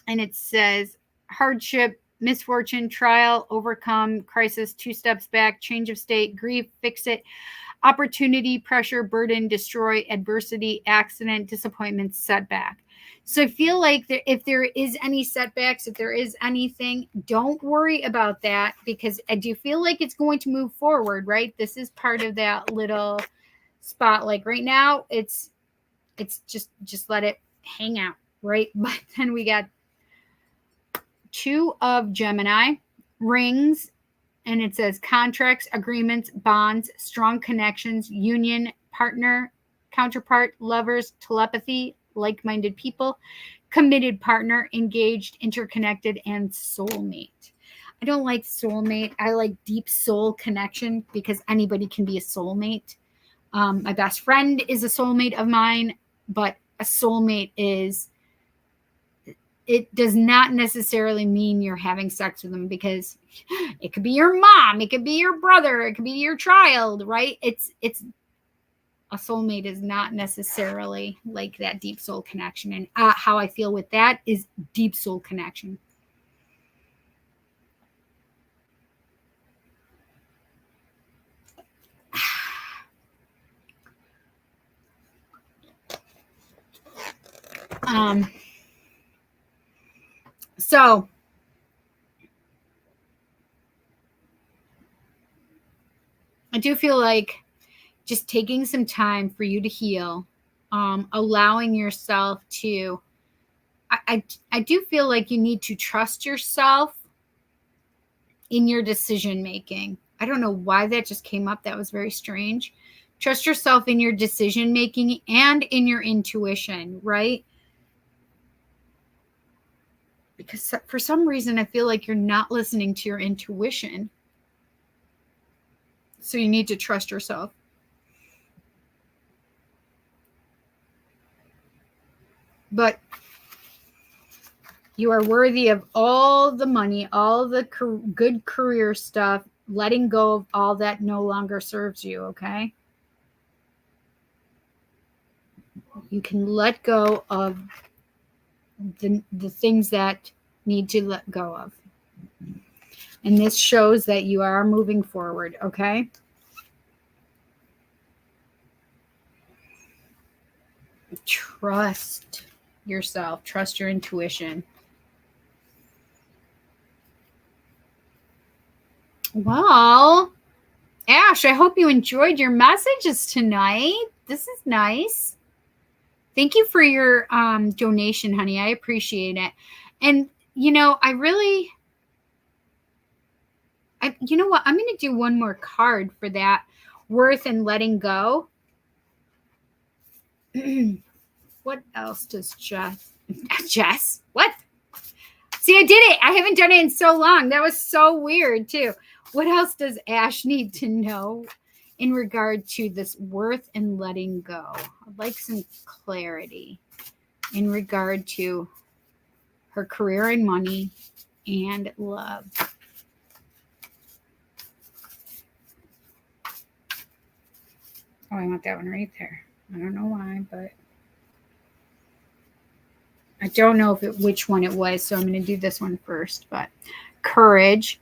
A: And it says hardship, misfortune, trial, overcome, crisis, 2 steps back, change of state, grief, fix it, opportunity, pressure, burden, destroy, adversity, accident, disappointment, setback. So I feel like if there is any setbacks, if there is anything, don't worry about that, because I do feel like it's going to move forward, right? This is part of that little spot. Like right now, it's just let it hang out, right? But then we got 2 of Gemini, rings, and it says contracts, agreements, bonds, strong connections, union, partner, counterpart, lovers, telepathy, like-minded people, committed partner, engaged, interconnected, and soulmate. I don't like soulmate. I like deep soul connection, because anybody can be a soulmate. My best friend is a soulmate of mine, but a soulmate is... It does not necessarily mean you're having sex with them, because it could be your mom, it could be your brother, it could be your child, right? It's a soulmate is not necessarily like that deep soul connection. And how I feel with that is deep soul connection. So I do feel like just taking some time for you to heal, allowing yourself to, I do feel like you need to trust yourself in your decision making. I don't know why that just came up. That was very strange. Trust yourself in your decision making and in your intuition, right? Because for some reason, I feel like you're not listening to your intuition. So you need to trust yourself. But you are worthy of all the money, all the good career stuff, letting go of all that no longer serves you, okay? You can let go of the things that need to let go of. And this shows that you are moving forward, okay? Trust yourself. Trust your intuition. Well, Ash, I hope you enjoyed your messages tonight. This is nice. Thank you for your donation, honey. I appreciate it. And, you know, you know what? I'm going to do one more card for that. Worth and letting go. What else does Jess? What? See, I did it. I haven't done it in so long. That was so weird, too. What else does Ash need to know in regard to this worth and letting go? I'd like some clarity in regard to her career and money and love. Oh, I want that one right there. I don't know why, but I don't know which one it was, so I'm going to do this one first. But courage.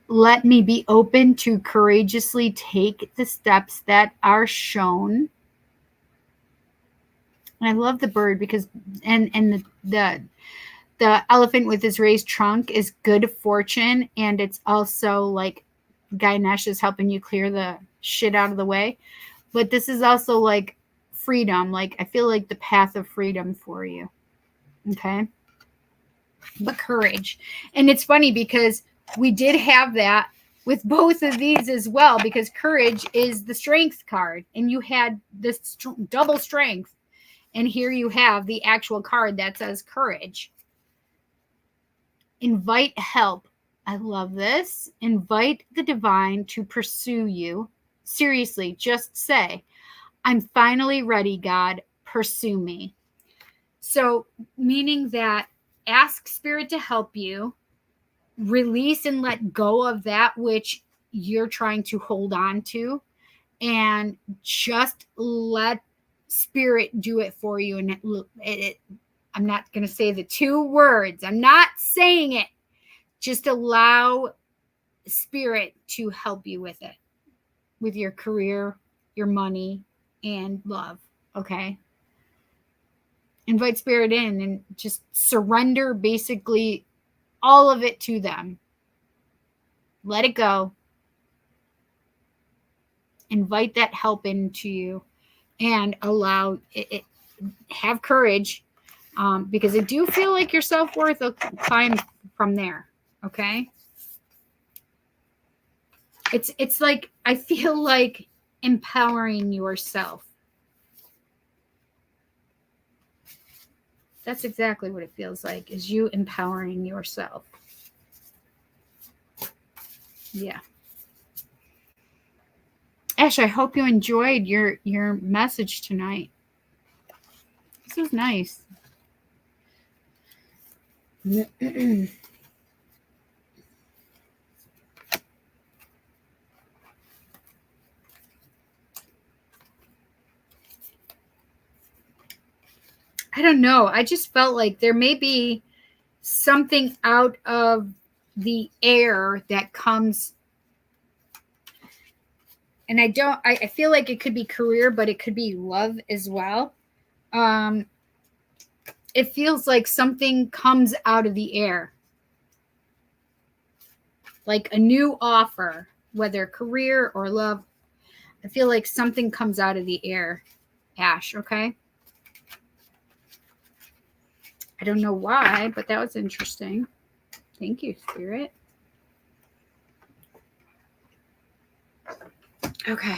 A: Let me be open to courageously take the steps that are shown. And I love the bird because, and the elephant with his raised trunk is good fortune, and it's also like Ganesh is helping you clear the shit out of the way. But this is also like freedom. Like I feel like the path of freedom for you. Okay. But courage. And it's funny because we did have that with both of these as well, because courage is the strength card and you had this double strength. And here you have the actual card that says courage. Invite help. I love this. Invite the divine to pursue you. Seriously, just say, I'm finally ready, God. Pursue me. So, meaning that ask Spirit to help you, release and let go of that which you're trying to hold on to, and just let Spirit do it for you. And I'm not going to say the two words. I'm not saying it. Just allow Spirit to help you with it, with your career, your money, and love. Okay? Invite Spirit in and just surrender basically all of it to them. Let it go. Invite that help into you and allow it. Have courage, because I do feel like your self-worth will climb from there. Okay. It's like, I feel like empowering yourself. That's exactly what it feels like, is you empowering yourself. Yeah. Ash, I hope you enjoyed your message tonight. This was nice. I don't know. I just felt like there may be something out of the air that comes. And I feel like it could be career, but it could be love as well. It feels like something comes out of the air. Like a new offer, whether career or love. I feel like something comes out of the air, Ash, okay? I don't know why, but that was interesting. Thank you, Spirit. Okay.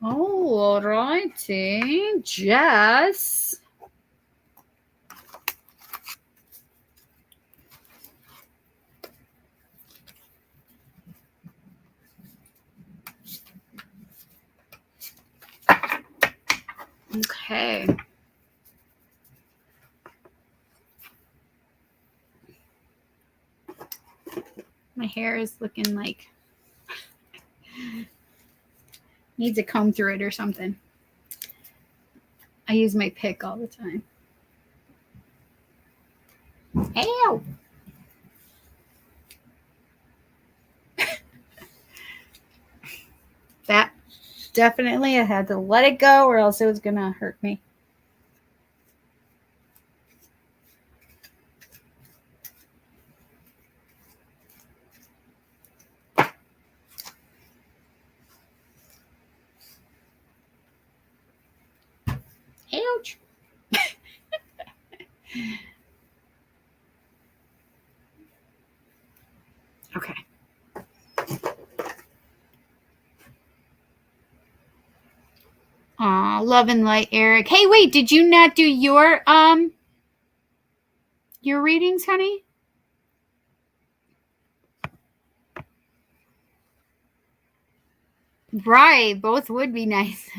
A: All righty. Jess. Okay. My hair is looking like needs a comb through it or something. I use my pick all the time. Ow! That definitely, I had to let it go or else it was going to hurt me. Ouch. Okay. Aw, love and light, Eric. Hey, wait, did you not do your your readings, honey? Right, both would be nice.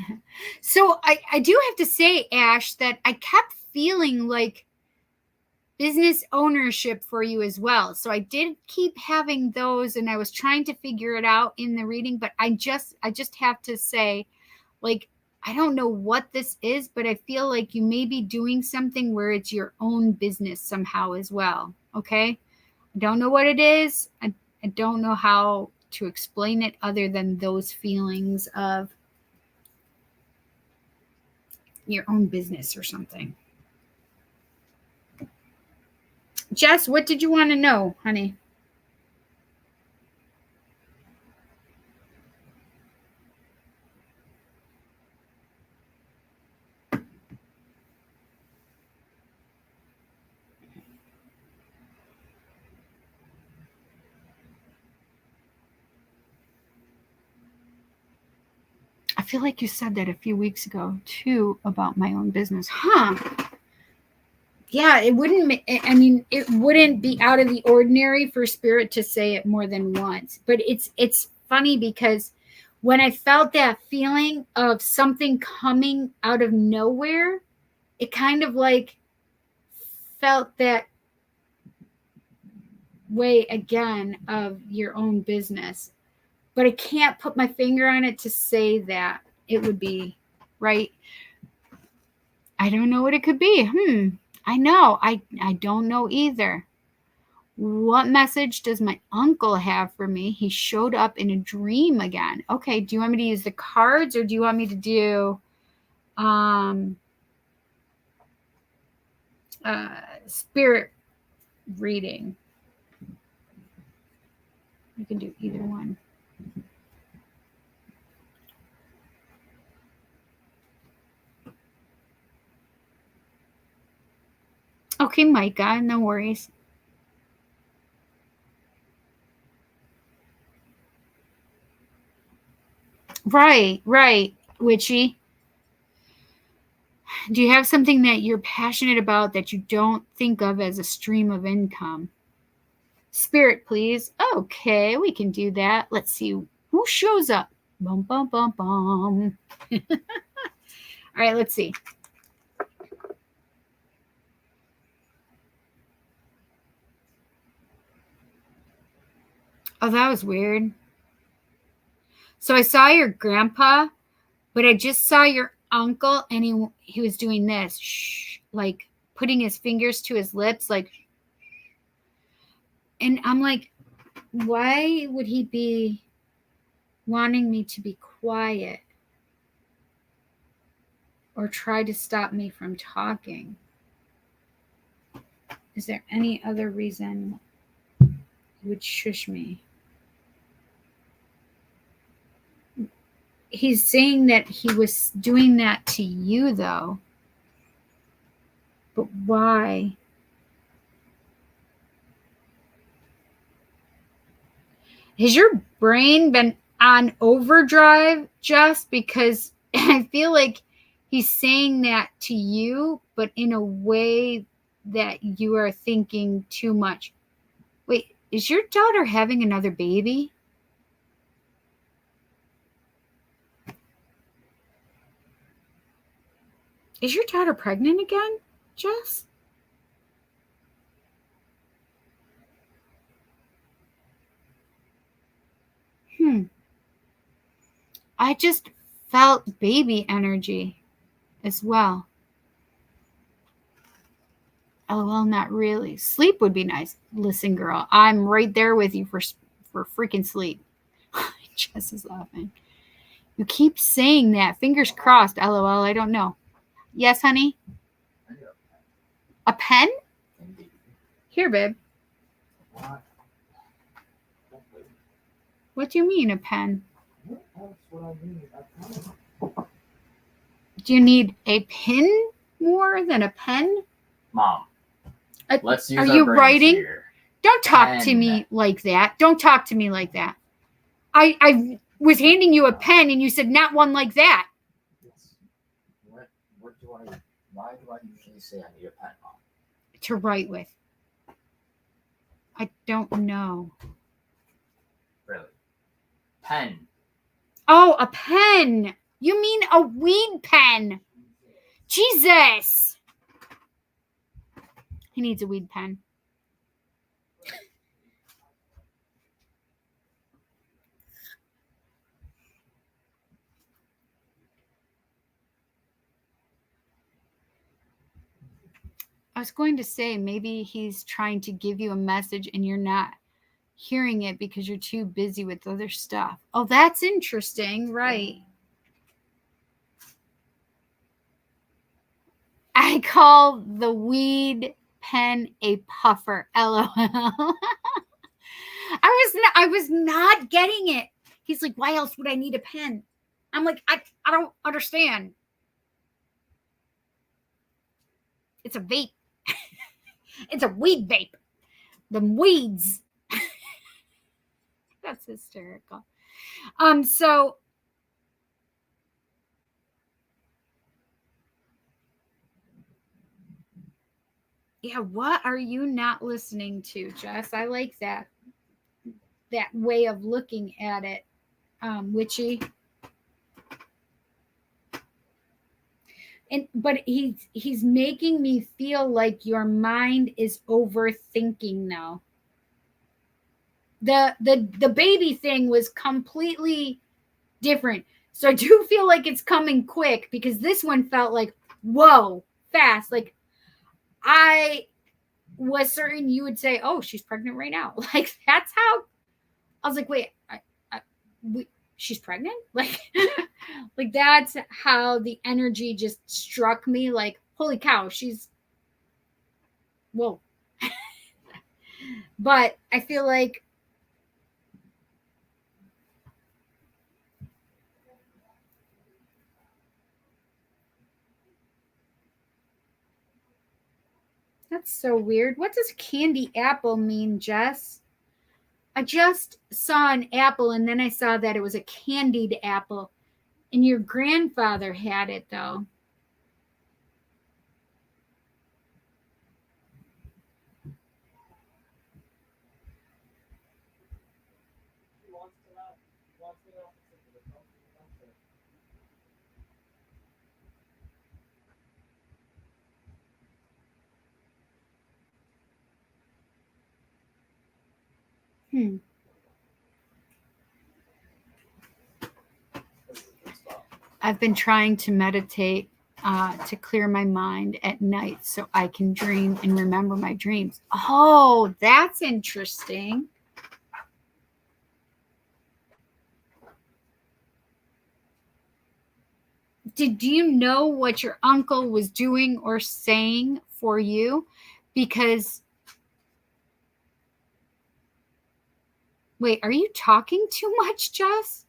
A: So I do have to say, Ash, that I kept feeling like business ownership for you as well. So I did keep having those, and I was trying to figure it out in the reading, but I just have to say, like, I don't know what this is, but I feel like you may be doing something where it's your own business somehow as well. Okay? I don't know what it is. I don't know how to explain it other than those feelings of your own business or something. Jess, what did you want to know, honey? I feel like you said that a few weeks ago too about my own business. Huh? Yeah, it wouldn't, I mean, it wouldn't be out of the ordinary for Spirit to say it more than once. But it's funny because when I felt that feeling of something coming out of nowhere, it kind of like felt that way again of your own business. But I can't put my finger on it to say that it would be right. I don't know what it could be. I know. I don't know either. What message does my uncle have for me? He showed up in a dream again. Okay, do you want me to use the cards or do you want me to do spirit reading? You can do either one. Okay, Micah, no worries. Right, Witchy. Do you have something that you're passionate about that you don't think of as a stream of income? Spirit, please. Okay, we can do that. Let's see who shows up. Bum, bum, bum, bum. All right, let's see. Oh, that was weird. So I saw your grandpa, but I just saw your uncle, and he was doing this, shh, like putting his fingers to his lips, like. And I'm like, why would he be wanting me to be quiet or try to stop me from talking? Is there any other reason he would shush me? He's saying that he was doing that to you, though. But why? Has your brain been on overdrive just because I feel like he's saying that to you, but in a way that you are thinking too much? Wait, is your daughter having another baby? Is your daughter pregnant again, Jess? I just felt baby energy as well. LOL, not really. Sleep would be nice. Listen, girl, I'm right there with you for freaking sleep. Jess is laughing. You keep saying that. Fingers crossed, LOL. I don't know. Yes, honey? A pen? Here, babe. What do you mean, a pen? Do you need a pin more than a pen?
C: Mom, let's use
A: Are
C: our
A: you
C: brains
A: writing?
C: here.
A: Don't talk to me like that. Don't talk to me like that. I was handing you a pen and you said not one like that.
C: What do I? Why do I usually say I need a pen, Mom?
A: To write with. I don't know.
C: Really? Pen.
A: Oh, a pen. You mean a weed pen? Jesus. He needs a weed pen. I was going to say maybe he's trying to give you a message and you're not hearing it because you're too busy with other stuff. Oh, that's interesting. Right. I call the weed pen a puffer. LOL. I was not getting it. He's like, why else would I need a pen? I'm like, I don't understand. It's a vape. It's a weed vape. The weeds. That's hysterical. So yeah, what are you not listening to, Jess? I like that way of looking at it, witchy. But he's making me feel like your mind is overthinking now. The baby thing was completely different. So I do feel like it's coming quick because this one felt like, whoa, fast. Like I was certain you would say, oh, she's pregnant right now. Like that's how I was like, wait, she's pregnant? Like, like that's how the energy just struck me. Like, holy cow, she's whoa. But I feel like that's so weird. What does candy apple mean, Jess? I just saw an apple and then I saw that it was a candied apple. And your grandfather had it though. I've been trying to meditate to clear my mind at night so I can dream and remember my dreams. Oh, that's interesting. Did you know what your uncle was doing or saying for you? Because, wait, are you talking too much, Jess?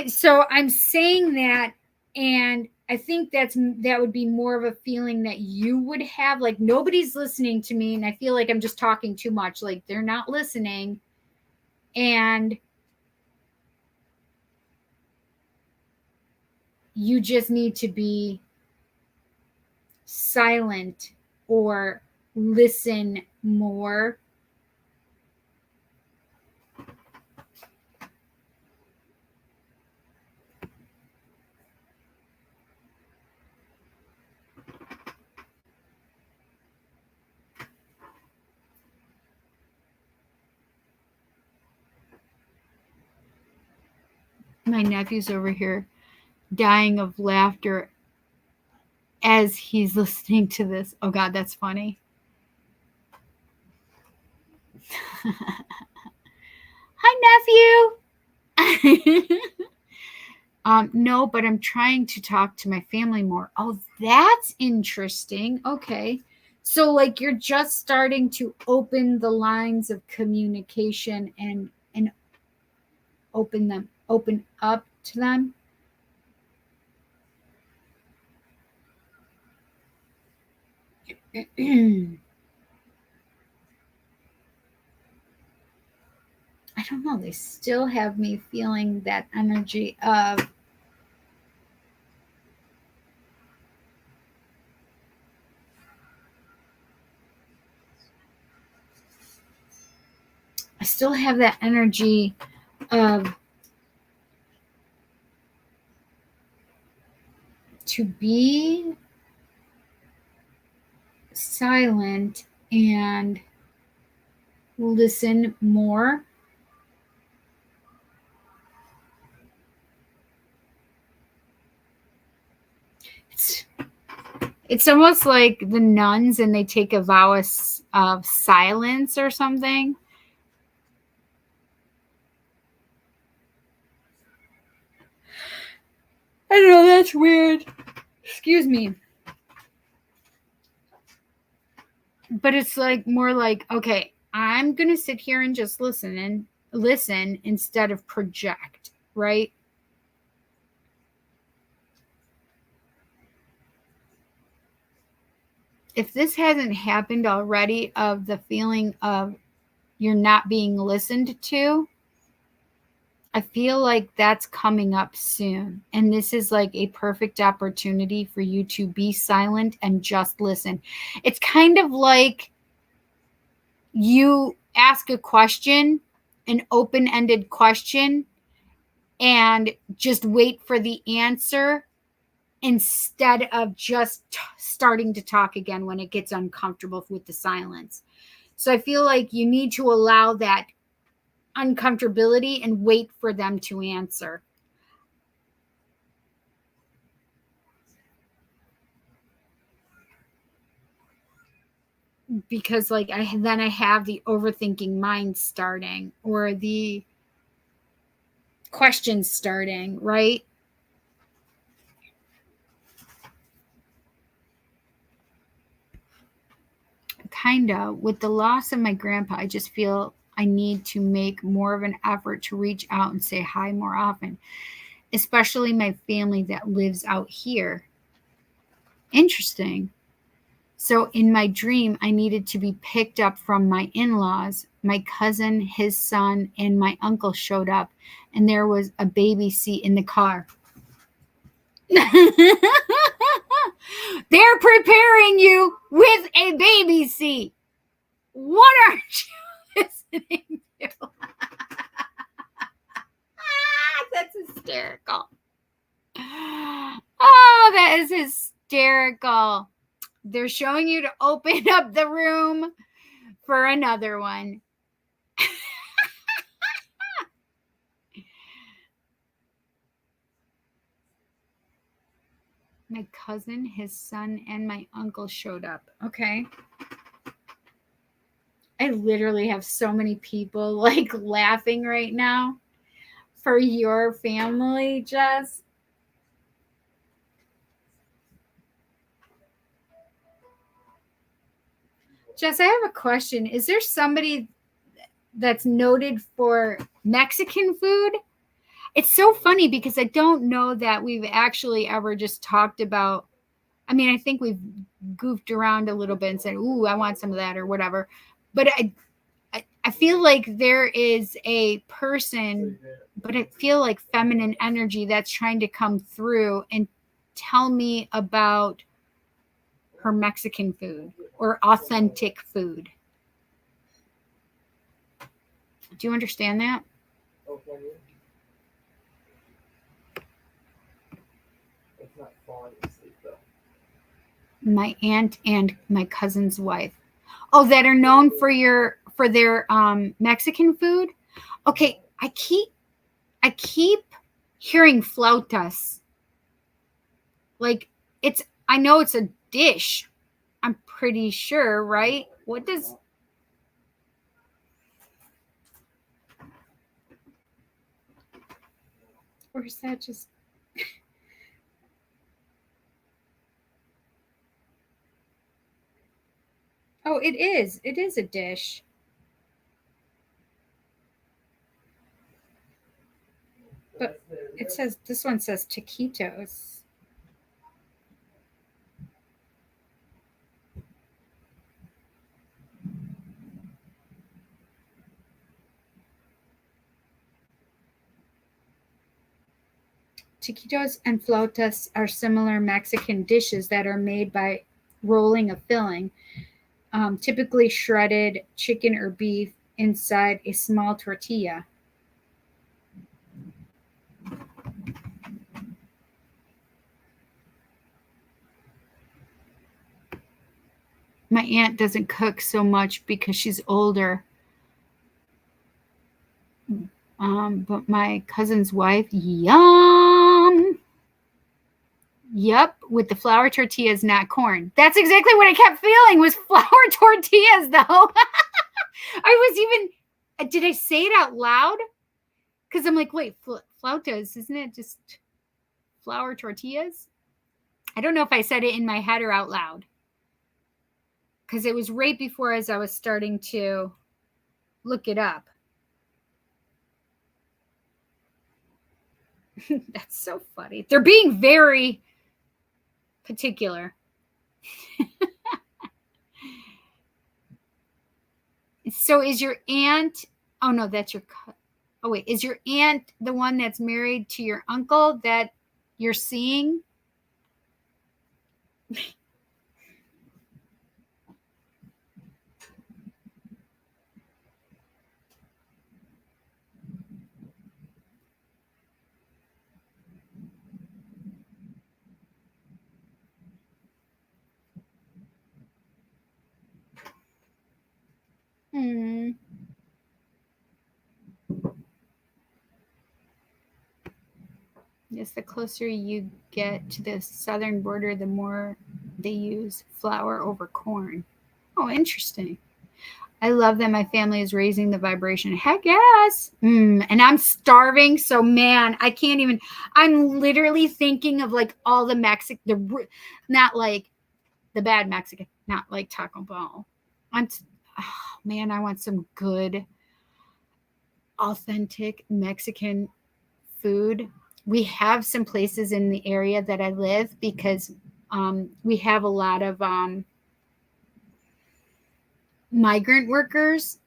A: So I'm saying that, and I think that would be more of a feeling that you would have. Like nobody's listening to me, and I feel like I'm just talking too much. Like they're not listening, and you just need to be silent or listen more. My nephew's over here dying of laughter as he's listening to this. Oh God, that's funny. Hi, nephew. No, but I'm trying to talk to my family more. Oh, that's interesting. Okay. So like you're just starting to open the lines of communication and open up to them. I don't know. They still have me feeling that energy of still have that energy of to be silent and listen more. It's almost like the nuns and they take a vow of silence or something. I know, that's weird. Excuse me. But it's like more like, okay, I'm going to sit here and just listen instead of project, right? If this hasn't happened already, of the feeling of you're not being listened to, I feel like that's coming up soon. And this is like a perfect opportunity for you to be silent and just listen. It's kind of like you ask a question, an open-ended question, and just wait for the answer instead of just starting to talk again when it gets uncomfortable with the silence. So I feel like you need to allow that uncomfortability and wait for them to answer. Because like I have the overthinking mind starting, or the questions starting, right? Kind of. With the loss of my grandpa, I just feel I need to make more of an effort to reach out and say hi more often, especially my family that lives out here. Interesting. So in my dream, I needed to be picked up from my in-laws. My cousin, his son, and my uncle showed up, and there was a baby seat in the car. They're preparing you with a baby seat. What aren't you listening to? That's hysterical. Oh, that is hysterical. They're showing you to open up the room for another one. My cousin, his son, and my uncle showed up. Okay. I literally have so many people like laughing right now for your family, Jess. Jess, I have a question. Is there somebody that's noted for Mexican food? It's so funny because I don't know that we've actually ever just talked about, I mean, I think we've goofed around a little bit and said, ooh, I want some of that or whatever. But I feel like there is a person, but I feel like feminine energy that's trying to come through and tell me about her Mexican food or authentic food. Do you understand that? My aunt and my cousin's wife. Oh, that are known for their Mexican food. Okay, I keep hearing flautas. Like I know it's a dish. I'm pretty sure, right? What does or is that just Oh, it is. It is a dish. But it says, this one says taquitos. Taquitos and flautas are similar Mexican dishes that are made by rolling a filling, typically shredded chicken or beef, inside a small tortilla. My aunt doesn't cook so much because she's older. But my cousin's wife, yum. Yep, with the flour tortillas, not corn. That's exactly what I kept feeling was flour tortillas, though. Did I say it out loud? Because I'm like, wait, flautas, isn't it just flour tortillas? I don't know if I said it in my head or out loud. Because it was right before as I was starting to look it up. That's so funny. They're being very particular. So is your aunt, oh no, that's your, oh wait, is your aunt the one that's married to your uncle that you're seeing? Yes, the closer you get to the southern border, the more they use flour over corn. Oh, interesting. I love that my family is raising the vibration. Heck yes. And I'm starving. So, man, I can't even. I'm literally thinking of like all the Mexican, not like the bad Mexican, not like Taco Bell. Man, I want some good, authentic Mexican food. We have some places in the area that I live because we have a lot of migrant workers.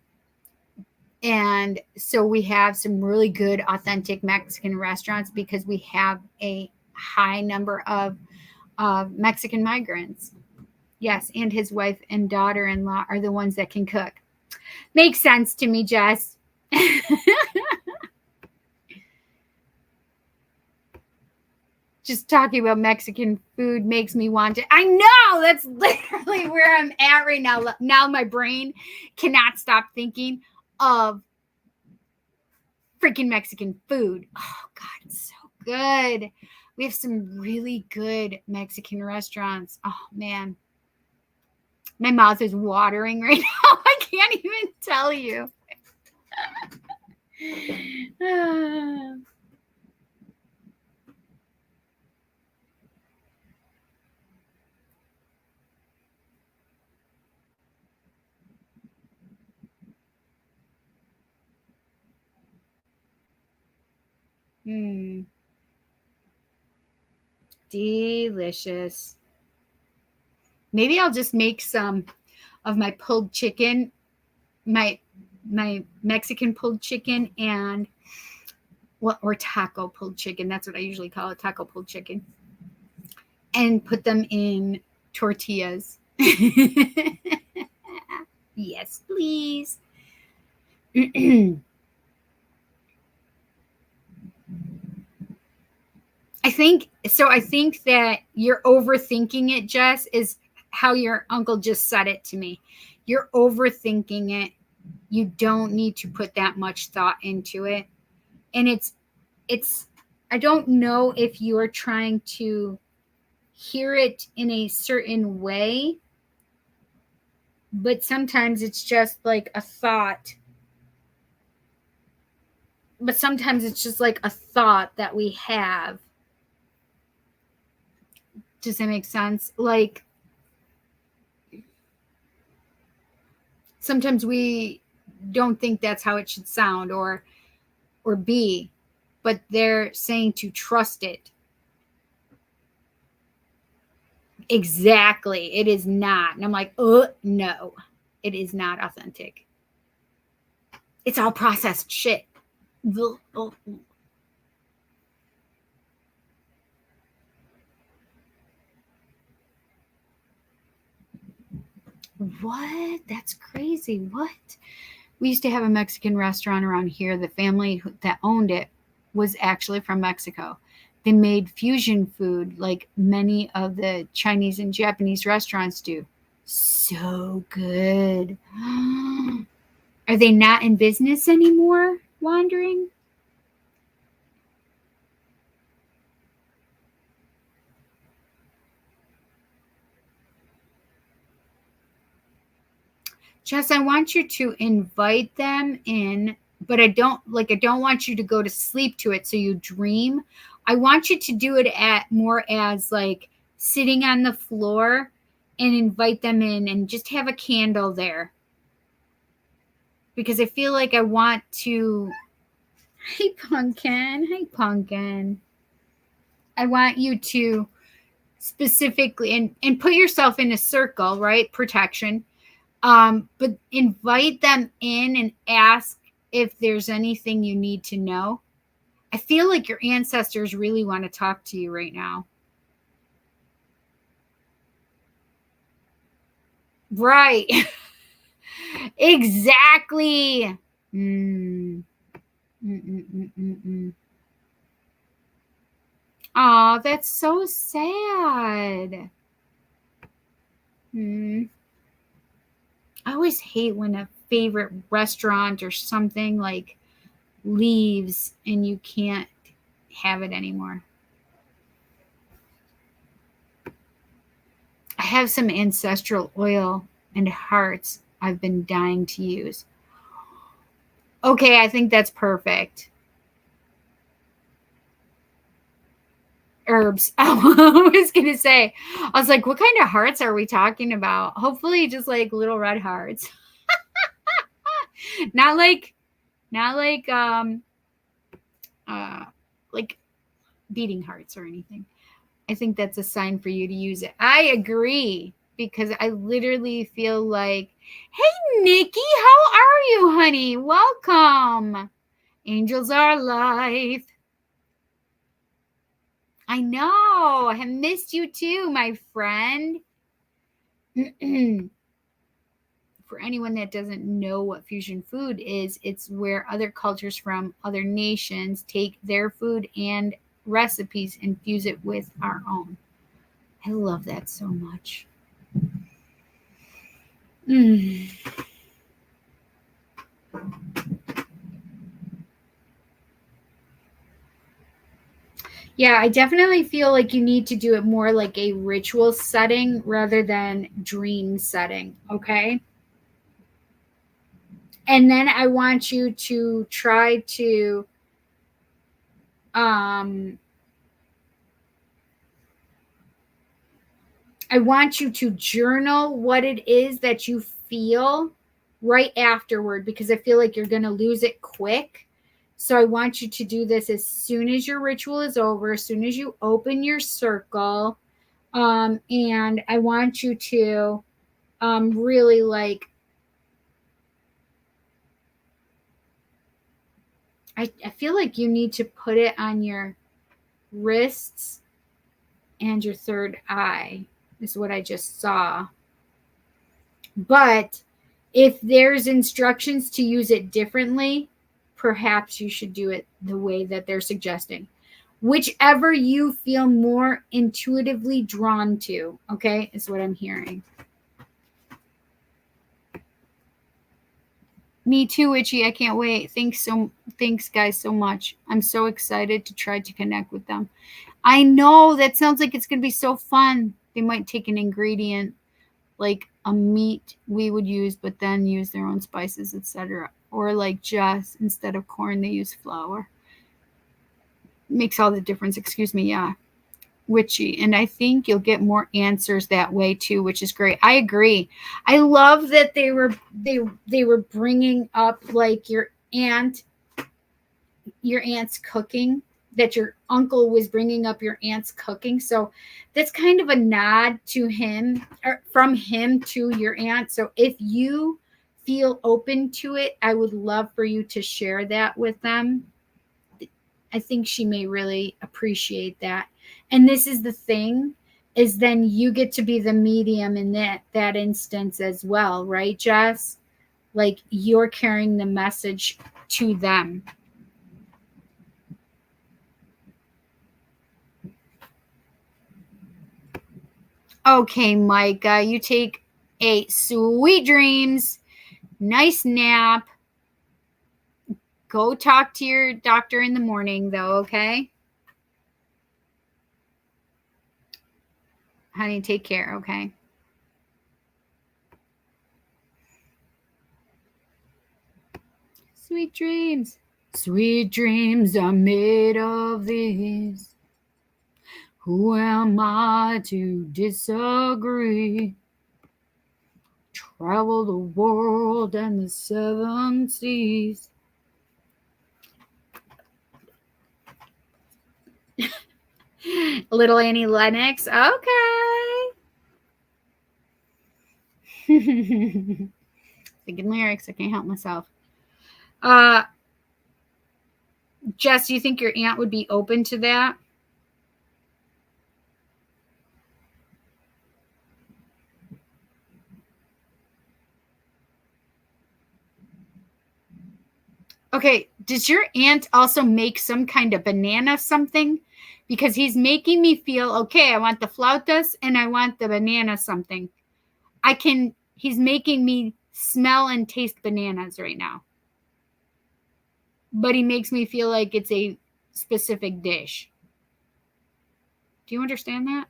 A: And so we have some really good, authentic Mexican restaurants because we have a high number of Mexican migrants. Yes, and his wife and daughter-in-law are the ones that can cook. Makes sense to me, Jess. Just talking about Mexican food makes me want to. I know, that's literally where I'm at right now. Now my brain cannot stop thinking of freaking Mexican food. Oh, God, it's so good. We have some really good Mexican restaurants. Oh, man. My mouth is watering right now. I can't even tell you. Delicious. Maybe I'll just make some of my pulled chicken, my Mexican pulled chicken, and or taco pulled chicken. That's what I usually call it, taco pulled chicken, and put them in tortillas. Yes, please. I think that you're overthinking it, Jess, is how your uncle just said it to me. You're overthinking it. You don't need to put that much thought into it. And it's I don't know if you are trying to hear it in a certain way, but sometimes it's just like a thought. But sometimes it's just like a thought that we have. Does that make sense? Like, sometimes we don't think that's how it should sound or be, but they're saying to trust it. Exactly. It is not. And I'm like, no, it is not authentic. It's all processed shit. What? That's crazy. What? We used to have a Mexican restaurant around here. The family that owned it was actually from Mexico. They made fusion food like many of the Chinese and Japanese restaurants do. So good. Are they not in business anymore? Wandering? Jess, I want you to invite them in, but I don't want you to go to sleep to it so you dream. I want you to do it at more as like sitting on the floor and invite them in and just have a candle there. Because I feel like I want to. Hey, Pumpkin. Hey, Pumpkin. I want you to specifically and put yourself in a circle, right? Protection. But invite them in and ask if there's anything you need to know. I feel like your ancestors really want to talk to you right now. Right. Exactly. Oh, that's so sad. I always hate when a favorite restaurant or something like leaves and you can't have it anymore. I have some ancestral oil and hearts I've been dying to use. Okay, I think that's perfect. Herbs. I was going to say, I was like, what kind of hearts are we talking about? Hopefully just like little red hearts. not like beating hearts or anything. I think that's a sign for you to use it. I agree, because I literally feel like, hey, Nikki, how are you, honey? Welcome. Angels are alive. I know. I have missed you too, my friend. For anyone that doesn't know what fusion food is, it's where other cultures from other nations take their food and recipes and fuse it with our own. I love that so much. Yeah, I definitely feel like you need to do it more like a ritual setting rather than dream setting, okay? And then I want you to try to I want you to journal what it is that you feel right afterward, because I feel like you're going to lose it quick. So I want you to do this as soon as your ritual is over, as soon as you open your circle. And I want you to really like, I feel like you need to put it on your wrists and your third eye, is what I just saw. But if there's instructions to use it differently, perhaps you should do it the way that they're suggesting. Whichever you feel more intuitively drawn to, okay, is what I'm hearing. Me too, Itchy. I can't wait. Thanks, guys, so much. I'm so excited to try to connect with them. I know that sounds like it's going to be so fun. They might take an ingredient like a meat we would use, but then use their own spices, etc. Or like just instead of corn, they use flour. Makes all the difference. Excuse me. Yeah. Witchy. And I think you'll get more answers that way too, which is great. I agree. I love that they were bringing up like your aunt's cooking, that your uncle was bringing up your aunt's cooking. So that's kind of a nod to him, or from him to your aunt. So if you feel open to it, I would love for you to share that with them. I think she may really appreciate that. And this is the thing, is then you get to be the medium in that instance as well, right, Jess? like you're carrying the message to them. Okay, Micah, you take a sweet dreams, nice nap. Go talk to your doctor in the morning, though, okay? Honey, take care, okay? Sweet dreams. Sweet dreams are made of these. Who am I to disagree? Travel the world and the 7 seas. Little Annie Lennox. Okay. Thinking lyrics. I can't help myself. Jess, do you think your aunt would be open to that? Okay, does your aunt also make some kind of banana something? Because he's making me feel, okay, I want the flautas and I want the banana something. He's making me smell and taste bananas right now. But he makes me feel like it's a specific dish. Do you understand that?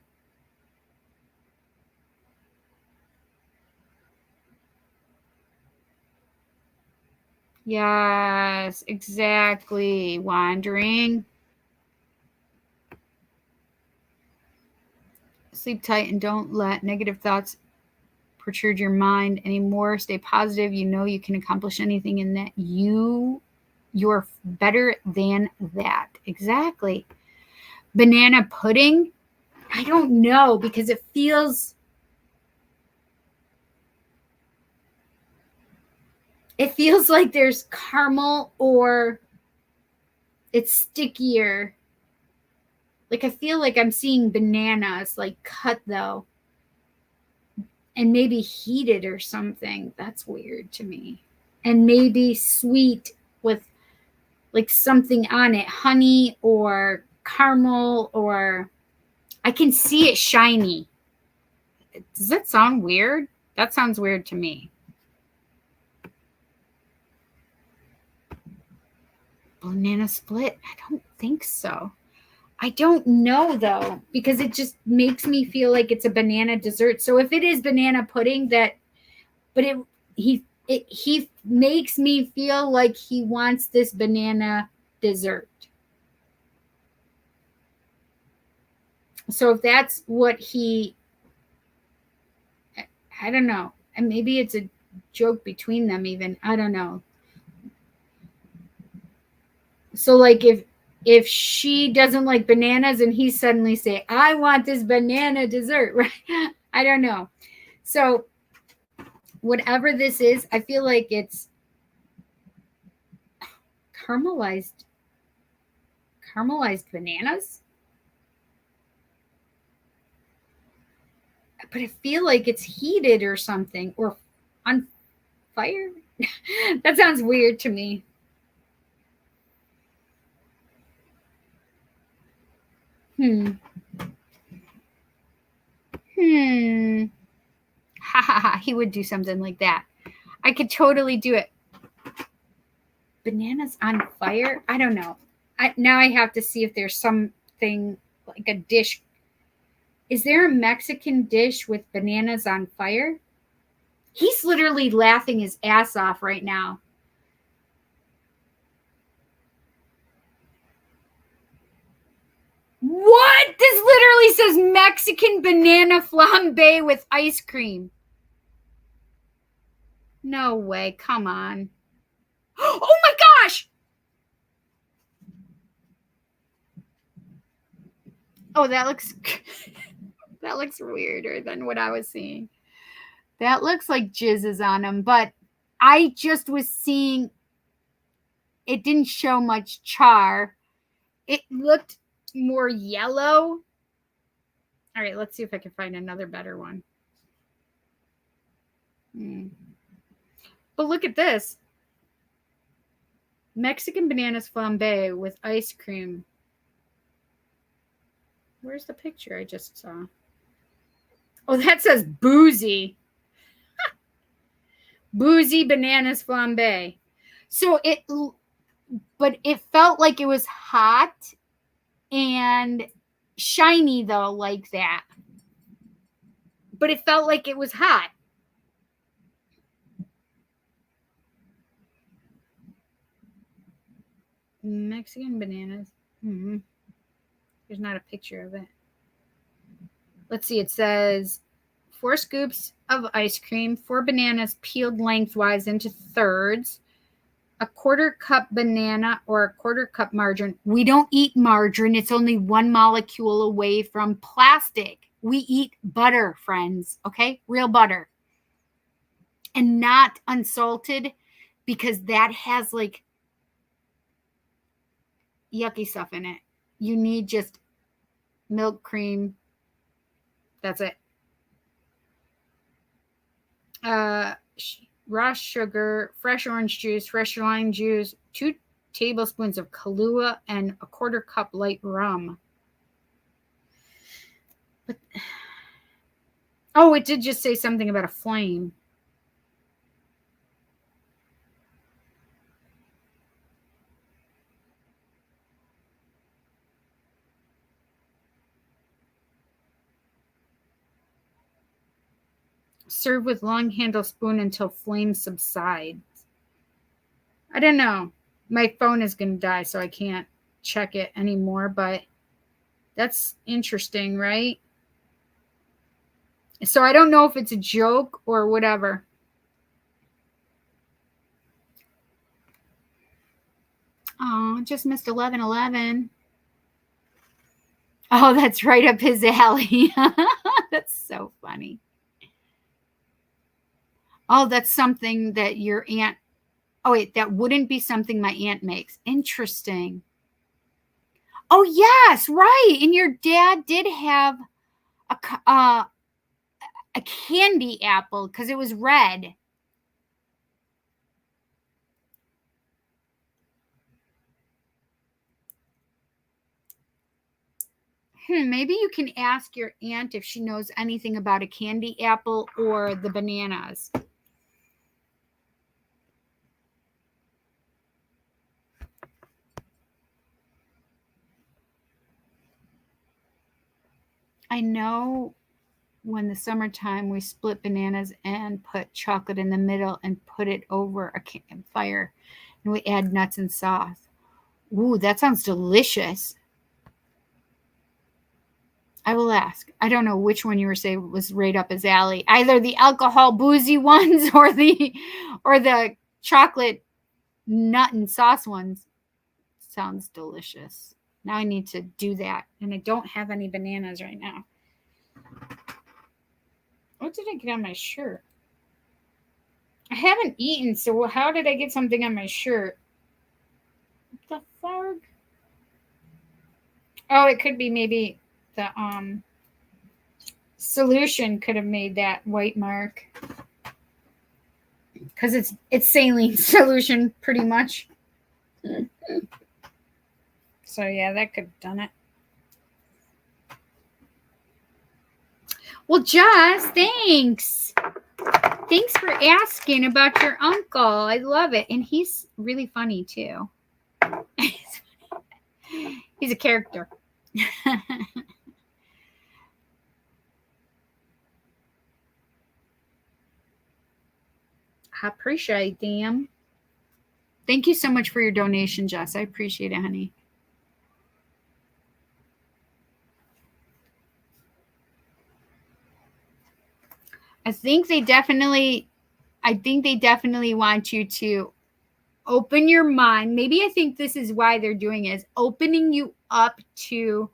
A: Yes, exactly. Wandering. Sleep tight and don't let negative thoughts protrude your mind anymore. Stay positive. You know you can accomplish anything and that you're better than that. Exactly. Banana pudding? I don't know because it feels like there's caramel or it's stickier. Like I feel like I'm seeing bananas like cut though. And maybe heated or something. That's weird to me. And maybe sweet with like something on it, honey or caramel, or I can see it shiny. Does that sound weird? That sounds weird to me. Banana split? I don't think so. I don't know though, because it just makes me feel like it's a banana dessert. So if it is banana pudding, he makes me feel like he wants this banana dessert. So if that's what I don't know. And maybe it's a joke between them even. I don't know. So like if she doesn't like bananas and he suddenly say, I want this banana dessert, right? I don't know. So whatever this is, I feel like it's caramelized bananas. But I feel like it's heated or something or on fire. That sounds weird to me. Ha ha ha. He would do something like that. I could totally do it. Bananas on fire? I don't know. Now I have to see if there's something like a dish. Is there a Mexican dish with bananas on fire? He's literally laughing his ass off right now. What? This literally says Mexican banana flambe with ice cream. No way. Come on. Oh my gosh! Oh, that looks weirder than what I was seeing. That looks like jizz is on him, but I just was seeing it didn't show much char. It looked more yellow. All right, let's see if I can find another better one. But look at this. Mexican bananas flambe with ice cream. Where's the picture I just saw? Oh, that says boozy. Boozy bananas flambe. So but it felt like it was hot and shiny though, like that. But it felt like it was hot. Mexican bananas. There's not a picture of it. Let's see. It says 4 scoops of ice cream, 4 bananas peeled lengthwise into thirds, a 1/4 cup banana or a 1/4 cup margarine. We don't eat margarine. It's only 1 molecule away from plastic. We eat butter, friends. Okay? Real butter. And not unsalted, because that has like yucky stuff in it. You need just milk, cream. That's it. Raw sugar, fresh orange juice, fresh lime juice, 2 tablespoons of Kahlua, and a 1/4 cup light rum. But oh, it did just say something about a flame. Serve with long handle spoon until flame subsides. I don't know. My phone is going to die, so I can't check it anymore, but that's interesting, right? So I don't know if it's a joke or whatever. Oh, just missed 11:11. Oh, that's right up his alley. That's so funny. Oh, that's something that your aunt... Oh, wait, that wouldn't be something my aunt makes. Interesting. Oh, yes, right. And your dad did have a candy apple because it was red. Maybe you can ask your aunt if she knows anything about a candy apple or the bananas. I know when the summertime we split bananas and put chocolate in the middle and put it over a campfire, and we add nuts and sauce. Ooh, that sounds delicious. I will ask. I don't know which one you were saying was right up his alley. Either the alcohol boozy ones or the chocolate nut and sauce ones. Sounds delicious. Now I need to do that. And I don't have any bananas right now. What did I get on my shirt? I haven't eaten, so how did I get something on my shirt? What the fuck? Oh, it could be maybe the solution could have made that white mark. Because it's saline solution pretty much. So yeah, that could have done it. Well, Jess, thanks. Thanks for asking about your uncle. I love it. And he's really funny too. He's a character. I appreciate them. Thank you so much for your donation, Jess. I appreciate it, honey. I think they definitely want you to open your mind. Maybe I think this is why they're doing it, is opening you up to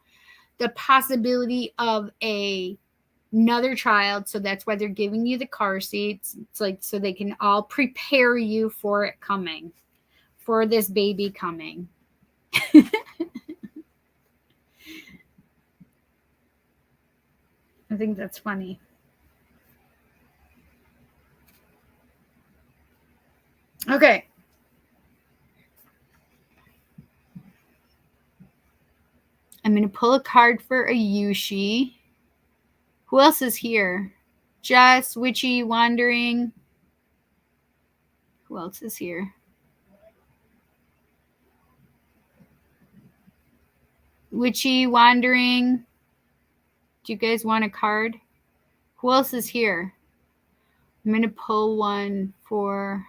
A: the possibility of another child. So that's why they're giving you the car seats. It's like so they can all prepare you for it coming, for this baby coming. I think that's funny. Okay. I'm going to pull a card for Ayushi. Who else is here? Jess, Witchy, Wandering. Who else is here? Witchy, Wandering. Do you guys want a card? Who else is here? I'm going to pull one for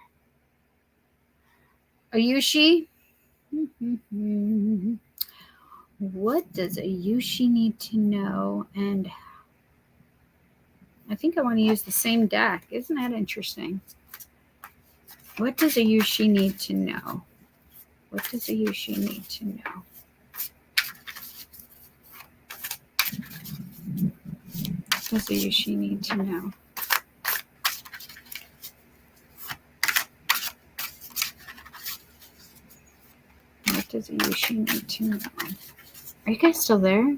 A: Ayushi. What does Ayushi need to know? And I think I want to use the same deck. Isn't that interesting? What does Ayushi need to know? What does Ayushi need to know? What does Ayushi need to know? What does Ayushi need to know? Are you guys still there?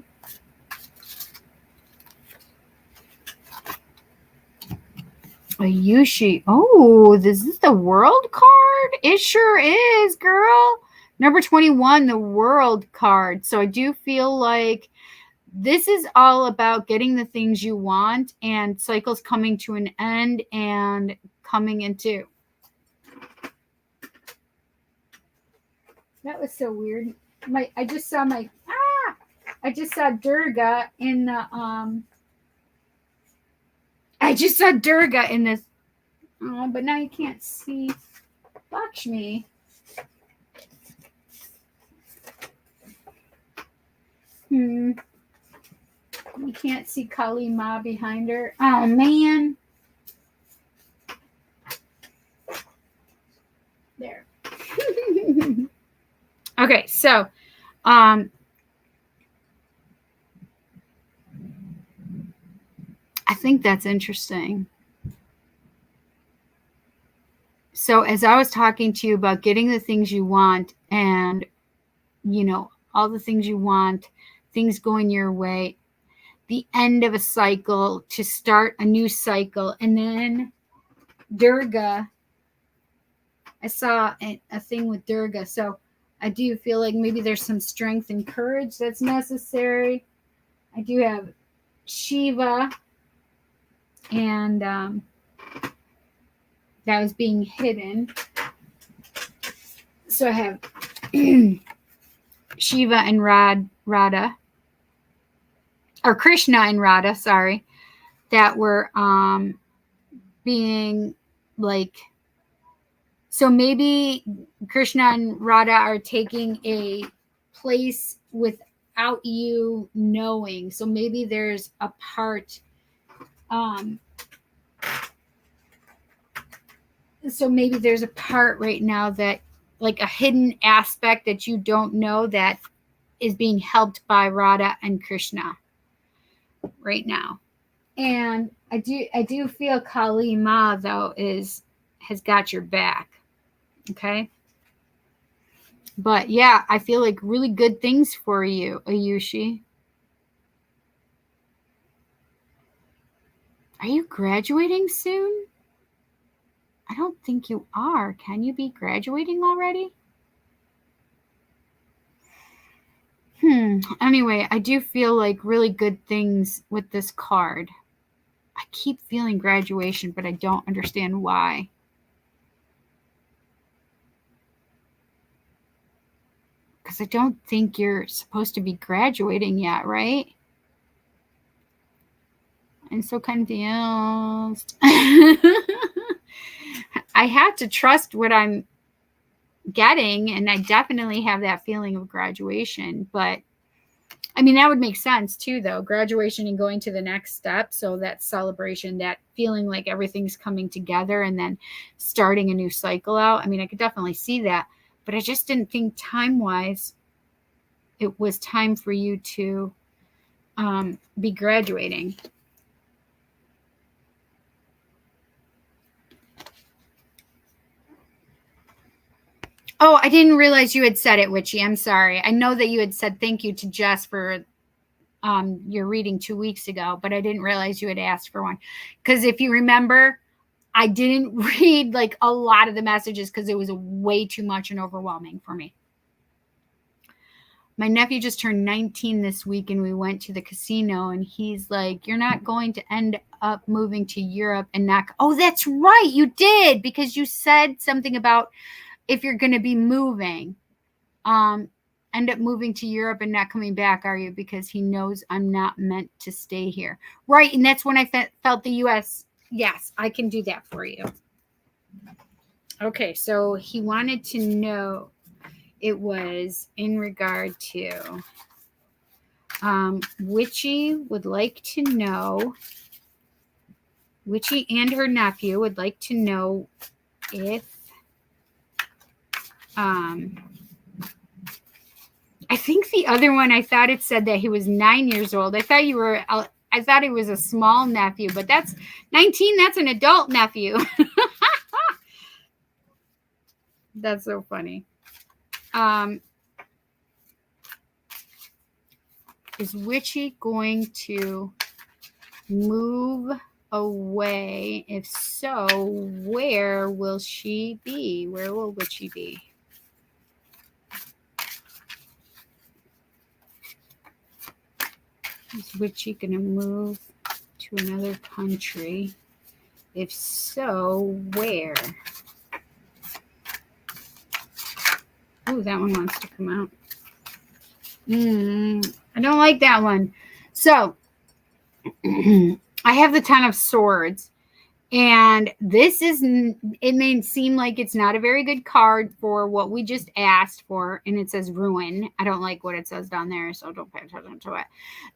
A: Ayushi. Oh, this is the world card? It sure is, girl. Number 21, the world card. So I do feel like this is all about getting the things you want and cycles coming to an end and coming into. That was so weird. I just saw Durga in the I just saw Durga in this. Oh, but now you can't see Lakshmi. You can't see Kali Ma behind her. Oh man. There. Okay, so I think that's interesting. So as I was talking to you about getting the things you want and, you know, all the things you want, things going your way, the end of a cycle to start a new cycle. And then Durga, I saw a thing with Durga. So I do feel like maybe there's some strength and courage that's necessary. I do have Shiva, and that was being hidden. So I have Shiva and Radha, or Krishna and Radha, sorry, that were being like, so maybe Krishna and Radha are taking a place without you knowing. So maybe there's a part, so maybe there's a part right now that, like a hidden aspect that you don't know, that is being helped by Radha and Krishna right now. And I do feel Kali Ma, though, has got your back. Okay. But yeah, I feel like really good things for you, Ayushi. Are you graduating soon? I don't think you are. Can you be graduating already? Anyway, I do feel like really good things with this card. I keep feeling graduation, but I don't understand why. Because I don't think you're supposed to be graduating yet, right? I'm so confused. I have to trust what I'm getting, and I definitely have that feeling of graduation. But I mean, that would make sense too, though. Graduation and going to the next step. So that celebration, that feeling like everything's coming together and then starting a new cycle out. I mean, I could definitely see that. But I just didn't think time-wise it was time for you to be graduating. Oh, I didn't realize you had said it, Witchy. I'm sorry. I know that you had said thank you to Jess for your reading 2 weeks ago, but I didn't realize you had asked for one. Because if you remember, I didn't read like a lot of the messages because it was way too much and overwhelming for me. My nephew just turned 19 this week and we went to the casino and he's like, you're not going to end up moving to Europe and not. Oh, that's right. You did, because you said something about if you're going to be moving, end up moving to Europe and not coming back, are you? Because he knows I'm not meant to stay here. Right. And that's when I felt the US. Yes, I can do that for you. Okay. So he wanted to know, it was in regard to, Witchy would like to know, Witchy and her nephew would like to know if, I think the other one, I thought it said that he was 9 years old. I thought he was a small nephew, but that's 19. That's an adult nephew. That's so funny. Is Witchy going to move away? If so, where will she be? Where will Witchy be? Is Witchy going to move to another country? If so, where? Ooh, that one wants to come out. I don't like that one. So, I have the Ten of Swords. And this is, it may seem like it's not a very good card for what we just asked for. And it says ruin. I don't like what it says down there, so don't pay attention to it.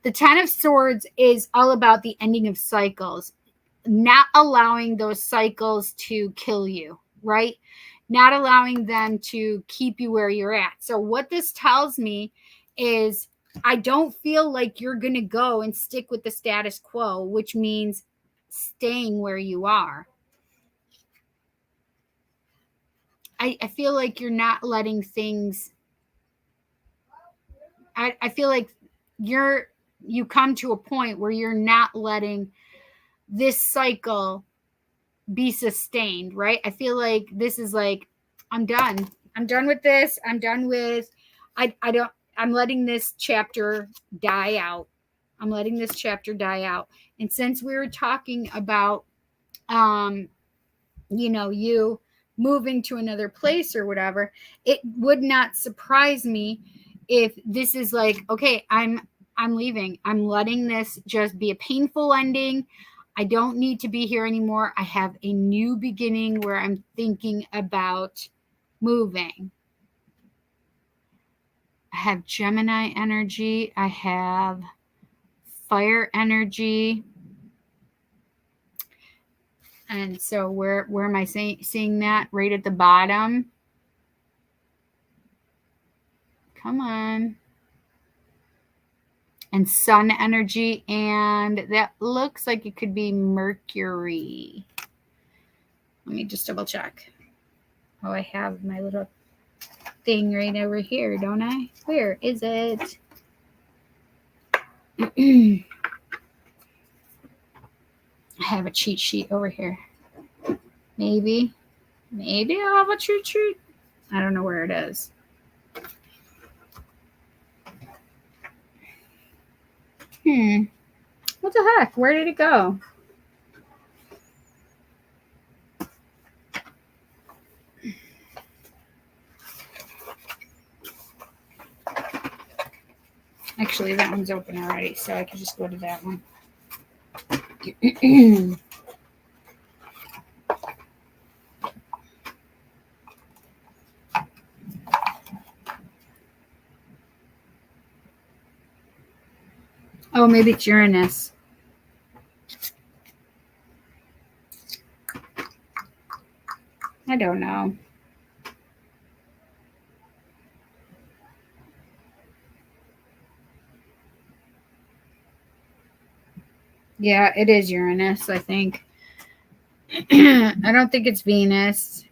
A: The Ten of Swords is all about the ending of cycles, not allowing those cycles to kill you, right? Not allowing them to keep you where you're at. So what this tells me is I don't feel like you're going to go and stick with the status quo, which means staying where you are. I feel like you're not letting things, I feel like you come to a point where you're not letting this cycle be sustained, right? I feel like this is like, I'm done with this. I'm done with, I'm letting this chapter die out. I'm letting this chapter die out. And since we were talking about, you moving to another place or whatever, it would not surprise me if this is like, okay, I'm leaving. I'm letting this just be a painful ending. I don't need to be here anymore. I have a new beginning where I'm thinking about moving. I have Gemini energy. I have fire energy. And so where am I seeing that? Right at the bottom. Come on. And sun energy. And that looks like it could be Mercury. Let me just double check. Oh, I have my little thing right over here, don't I? Where is it? I have a cheat sheet over here. Maybe I'll have a cheat sheet. I don't know where it is. What the heck? Where did it go? Actually, that one's open already, so I can just go to that one. Oh, maybe it's Uranus. I don't know. Yeah, it is Uranus, I think. I don't think it's Venus.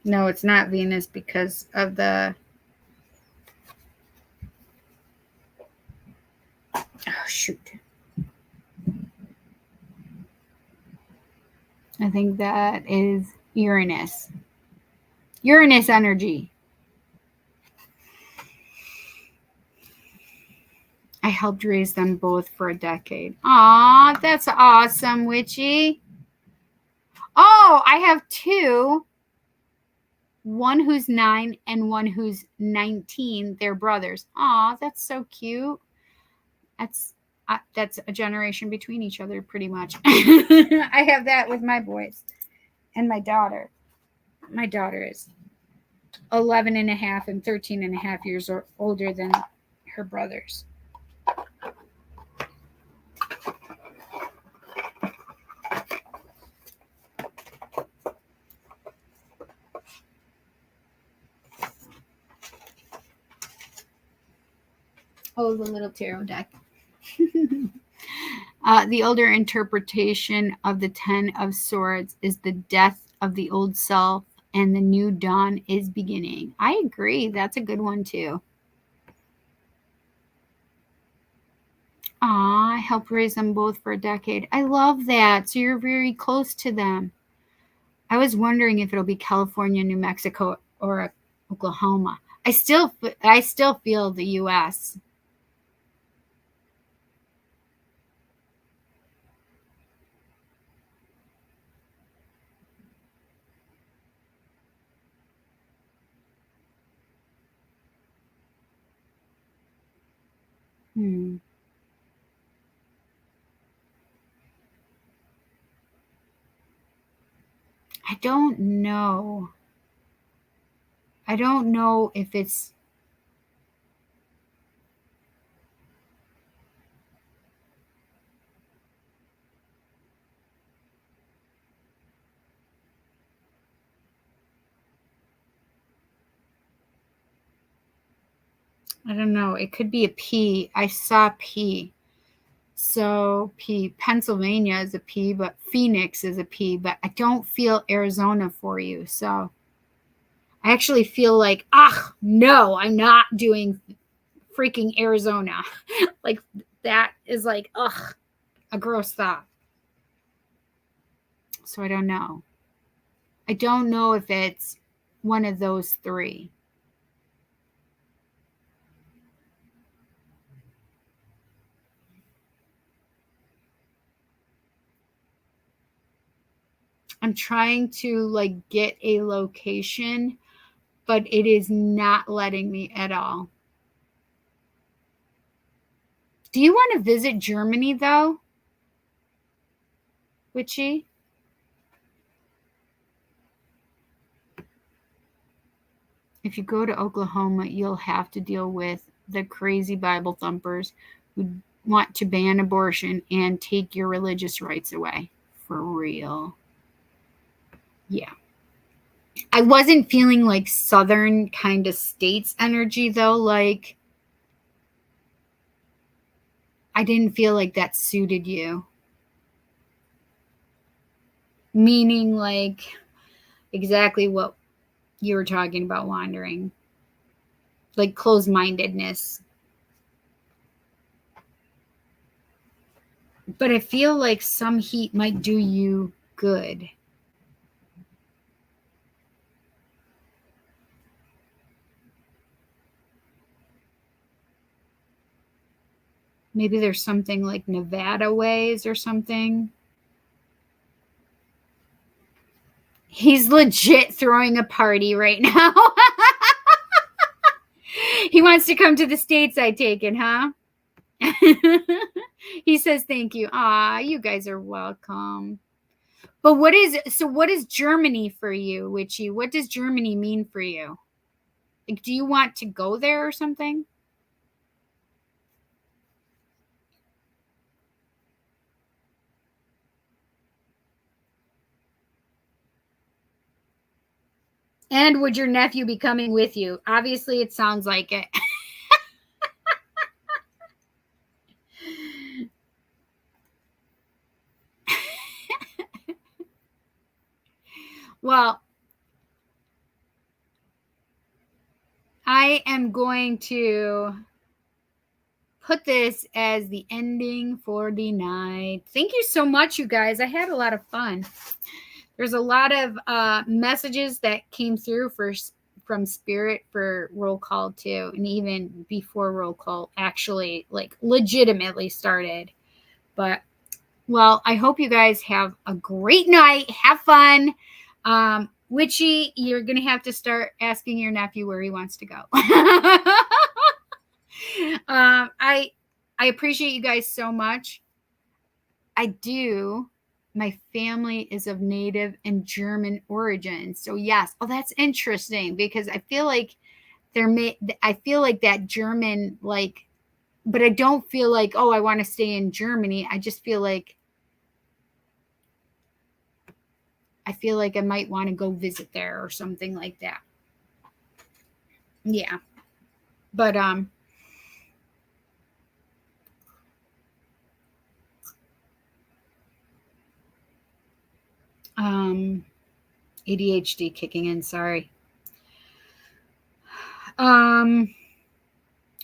A: No, it's not Venus because of the... Oh, shoot. I think that is Uranus. Uranus energy. I helped raise them both for a decade. Aw, that's awesome, Witchy. Oh, I have two. One who's 9 and one who's 19. They're brothers. Aw, that's so cute. That's a generation between each other, pretty much. I have that with my boys and my daughter. My daughter is 11 and a half and 13 and a half years older than her brothers. Oh, the little tarot deck. The older interpretation of the 10 of Swords is the death of the old self and the new dawn is beginning. I agree. That's a good one, too. Aw, I helped raise them both for a decade. I love that. So you're very close to them. I was wondering if it'll be California, New Mexico, or Oklahoma. I still feel the U.S. I don't know. I don't know if it's I don't know. It could be a P. I saw P. So P. Pennsylvania is a P, but Phoenix is a P, but I don't feel Arizona for you. So I actually feel like, no, I'm not doing freaking Arizona. Like that is like, a gross thought. So I don't know. I don't know if it's one of those three. I'm trying to like get a location, but it is not letting me at all. Do you want to visit Germany though? Witchy? If you go to Oklahoma, you'll have to deal with the crazy Bible thumpers who want to ban abortion and take your religious rights away. For real. Yeah. I wasn't feeling like southern kind of states energy though. Like, I didn't feel like that suited you. Meaning like exactly what you were talking about, wandering. Like closed-mindedness. But I feel like some heat might do you good. Maybe there's something like Nevada ways or something. He's legit throwing a party right now. He wants to come to the States, I take it, huh? He says thank you. You guys are welcome. But what is Germany for you, Witchy? What does Germany mean for you? Like, do you want to go there or something? And would your nephew be coming with you? Obviously, it sounds like it. Well, I am going to put this as the ending for the night. Thank you so much, you guys. I had a lot of fun. There's a lot of messages that came through from Spirit for roll call too, and even before roll call actually like legitimately started. But well, I hope you guys have a great night. Have fun. Witchy, you're gonna have to start asking your nephew where he wants to go. I appreciate you guys so much. I do. My family is of Native and German origin. So yes. Oh, that's interesting because I feel like I feel like that German, like, but I don't feel like, oh, I want to stay in Germany. I just feel like I might want to go visit there or something like that. Yeah. But ADHD kicking in, sorry. Oh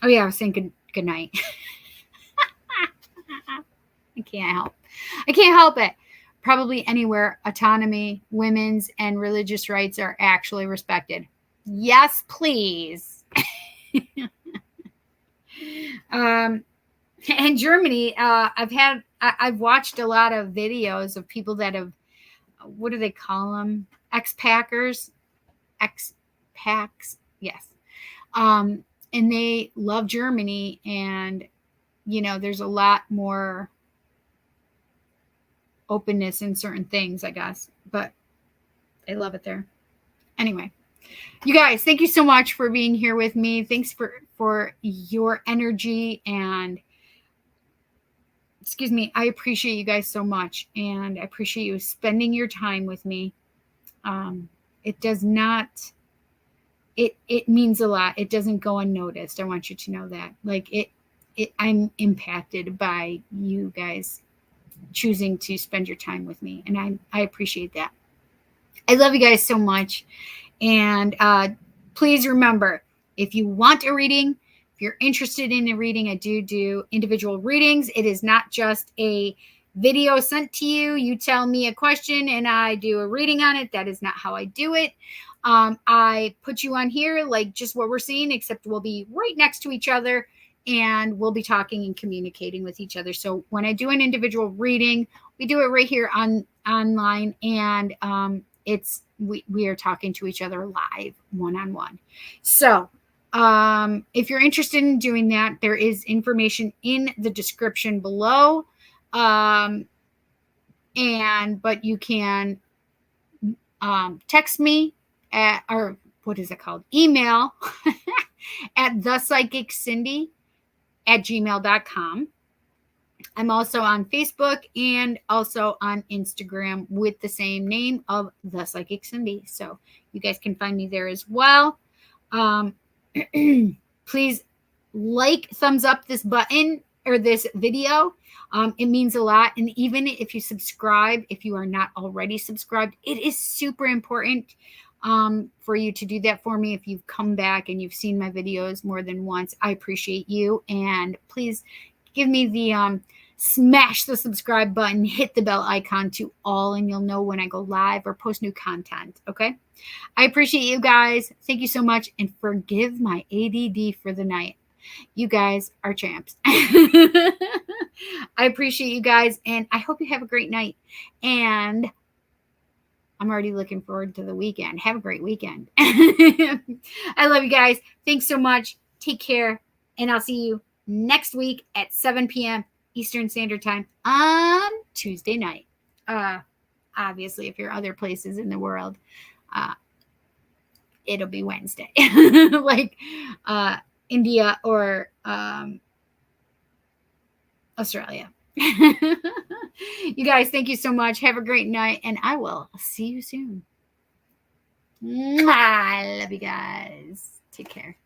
A: yeah, I was saying good night. I can't help it. Probably anywhere autonomy, women's, and religious rights are actually respected. Yes, please. And Germany, I've watched a lot of videos of people that have, what do they call them? Expats, yes. And they love Germany, and you know, there's a lot more openness in certain things, I guess, but they love it there. Anyway, you guys, thank you so much for being here with me. Thanks for your energy, and excuse me, I appreciate you guys so much, and I appreciate you spending your time with me. It does not, it means a lot. It doesn't go unnoticed. I want you to know that. Like I'm impacted by you guys choosing to spend your time with me, and I appreciate that. I love you guys so much. And please remember, if you want a reading, if you're interested in a reading, I do individual readings. It is not just a video sent to you. You tell me a question and I do a reading on it. That is not how I do it. I put you on here like just what we're seeing, except we'll be right next to each other and we'll be talking and communicating with each other. So when I do an individual reading, we do it right here online, and we are talking to each other live, one-on-one. So if you're interested in doing that, there is information in the description below. But you can text me at, or what is it called? Email at ThePsychicCindy@gmail.com. I'm also on Facebook and also on Instagram with the same name of ThePsychicCindy. So you guys can find me there as well. Please thumbs up this button or this video. It means a lot. And even if you subscribe, if you are not already subscribed, it is super important for you to do that for me. If you've come back and you've seen my videos more than once, I appreciate you. And please give me the smash the subscribe button, hit the bell icon to all, and you'll know when I go live or post new content. Okay. I appreciate you guys. Thank you so much. And forgive my ADD for the night. You guys are champs. I appreciate you guys. And I hope you have a great night. And I'm already looking forward to the weekend. Have a great weekend. I love you guys. Thanks so much. Take care. And I'll see you next week at 7 p.m. Eastern Standard Time on Tuesday night. Obviously, if you're other places in the world, it'll be Wednesday. Like India or Australia. You guys, thank you so much. Have a great night, and I will see you soon. I love you guys. Take care.